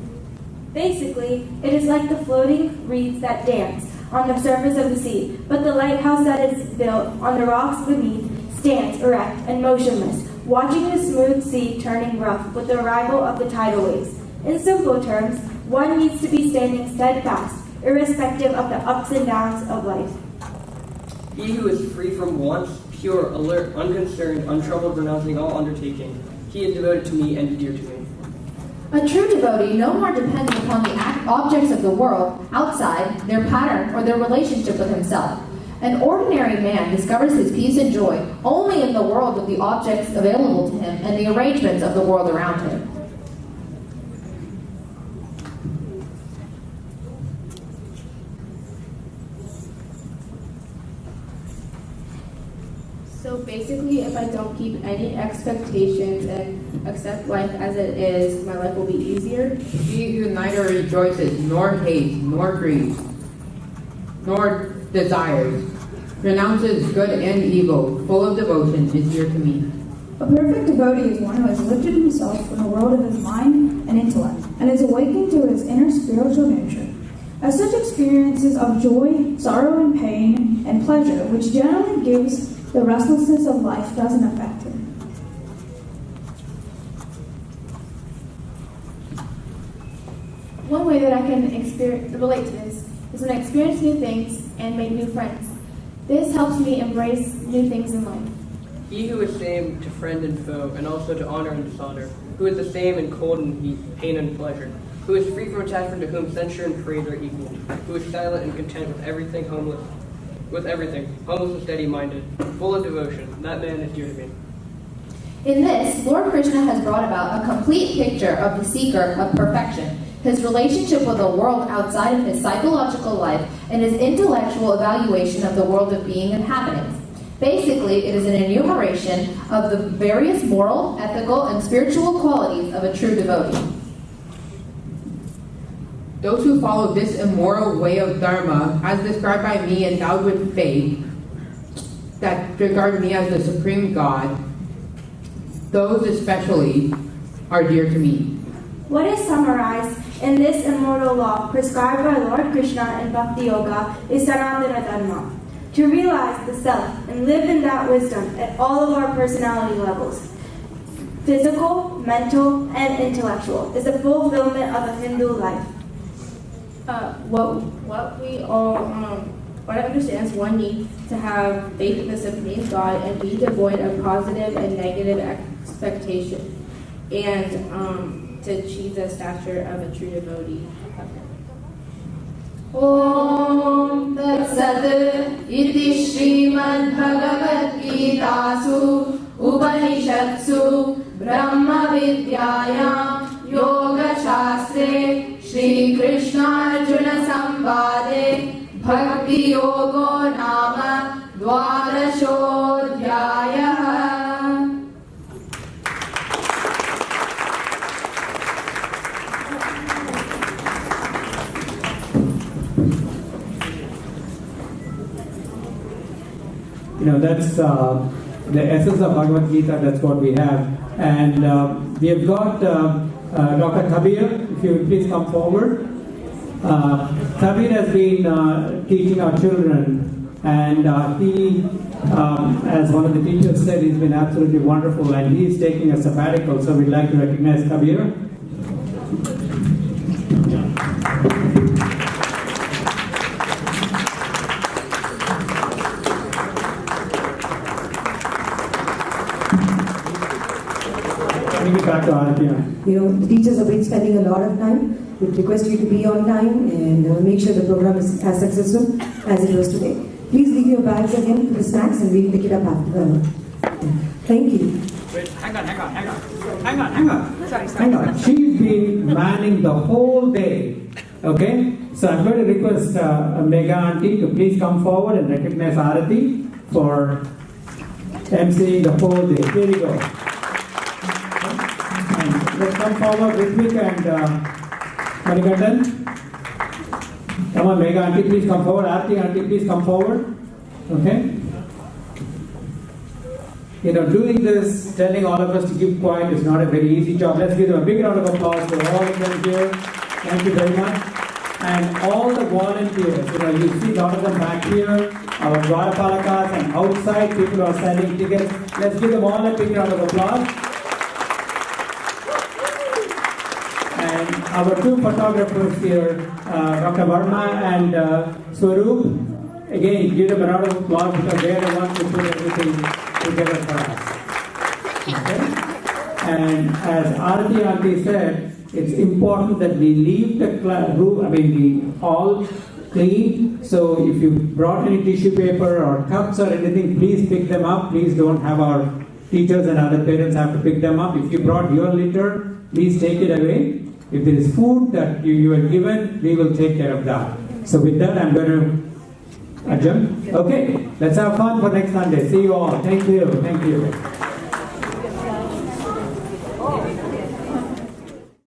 Basically, it is like the floating reeds that dance on the surface of the sea, but the lighthouse that is built on the rocks beneath stands erect and motionless, watching the smooth sea turning rough with the arrival of the tidal waves. In simple terms, one needs to be standing steadfast, irrespective of the ups and downs of life. He who is free from wants, pure, alert, unconcerned, untroubled, renouncing all undertaking. He is devoted to me and dear to me. A true devotee no more depends upon the objects of the world outside their pattern or their relationship with himself. An ordinary man discovers his peace and joy only in the world with the objects available to him and the arrangements of the world around him. So basically, if I don't keep any expectations and accept life as it is, my life will be easier. He who neither rejoices, nor hates, nor grieves, nor desires, renounces good and evil, full of devotion, is dear to me. A perfect devotee is one who has lifted himself from the world of his mind and intellect, and is awakened to his inner spiritual nature. As such experiences of joy, sorrow, and pain, and pleasure, which generally gives the restlessness of life, doesn't affect him. One way that I can relate to this is when I experience new things and make new friends. This helps me embrace new things in life. He who is same to friend and foe, and also to honor and dishonor, who is the same in cold and heat, pain and pleasure, who is free from attachment, to whom censure and praise are equal, who is silent and content with everything, humbless and steady-minded, full of devotion, that man is dear to me. In this, Lord Krishna has brought about a complete picture of the seeker of perfection, his relationship with the world outside of his psychological life, and his intellectual evaluation of the world of being inhabitants. Basically, it is an enumeration of the various moral, ethical, and spiritual qualities of a true devotee. Those who follow this immoral way of dharma, as described by me, endowed with faith, that regard me as the supreme God, those especially are dear to me. What is summarized in this immortal law prescribed by Lord Krishna in Bhakti Yoga is Sanatana Dharma. To realize the self and live in that wisdom at all of our personality levels, physical, mental, and intellectual, is the fulfillment of a Hindu life. What I understand is one needs to have faith in the supreme God and be devoid of positive and negative expectation, and to achieve the stature of a true devotee. Om Tat Sat Iti Srimad Bhagavad Gitasu Upanishatsu Brahma Vidyayam Yoga Shastre Shri Krishna Arjuna Sambade Bhakti Yogo Nama Dvarashodhyayah. That's the essence of Bhagavad Gita. That's what we have. And we have got Dr. Kabir, if you would please come forward. Kabir has been teaching our children, and he, as one of the teachers said, he's been absolutely wonderful, and he's taking a sabbatical, so we'd like to recognize Kabir. Back to Arati. The teachers have been spending a lot of time. We request you to be on time and make sure the program is as successful as it was today. Please leave your bags again for the snacks and we'll pick it up after. Thank you. Wait, hang on. She's been manning the whole day. Okay? So I'm going to request Mega Auntie to please come forward and recognize Arati for emceeing the whole day. Here we go. Let's come forward, Ritvik and Manikandan. Come on, Mega Auntie, please come forward. Auntie, please come forward. Okay? Doing this, telling all of us to keep quiet is not a very easy job. Let's give them a big round of applause for all of them here. Thank you very much. And all the volunteers, you see a lot of them back here, our Dwarapalakas, and outside people are selling tickets. Let's give them all a big round of applause. And our two photographers here, Dr. Verma and Swaroop, again, give them a round of applause because they are the ones who put everything together for us. Okay? And as Auntie said, it's important that we leave the room, we all clean. So if you brought any tissue paper or cups or anything, please pick them up. Please don't have our teachers and other parents have to pick them up. If you brought your litter, please take it away. If there is food that you were given, we will take care of that. So with that, I'm going to adjourn. Okay, let's have fun for next Sunday. See you all. Thank you. Thank you.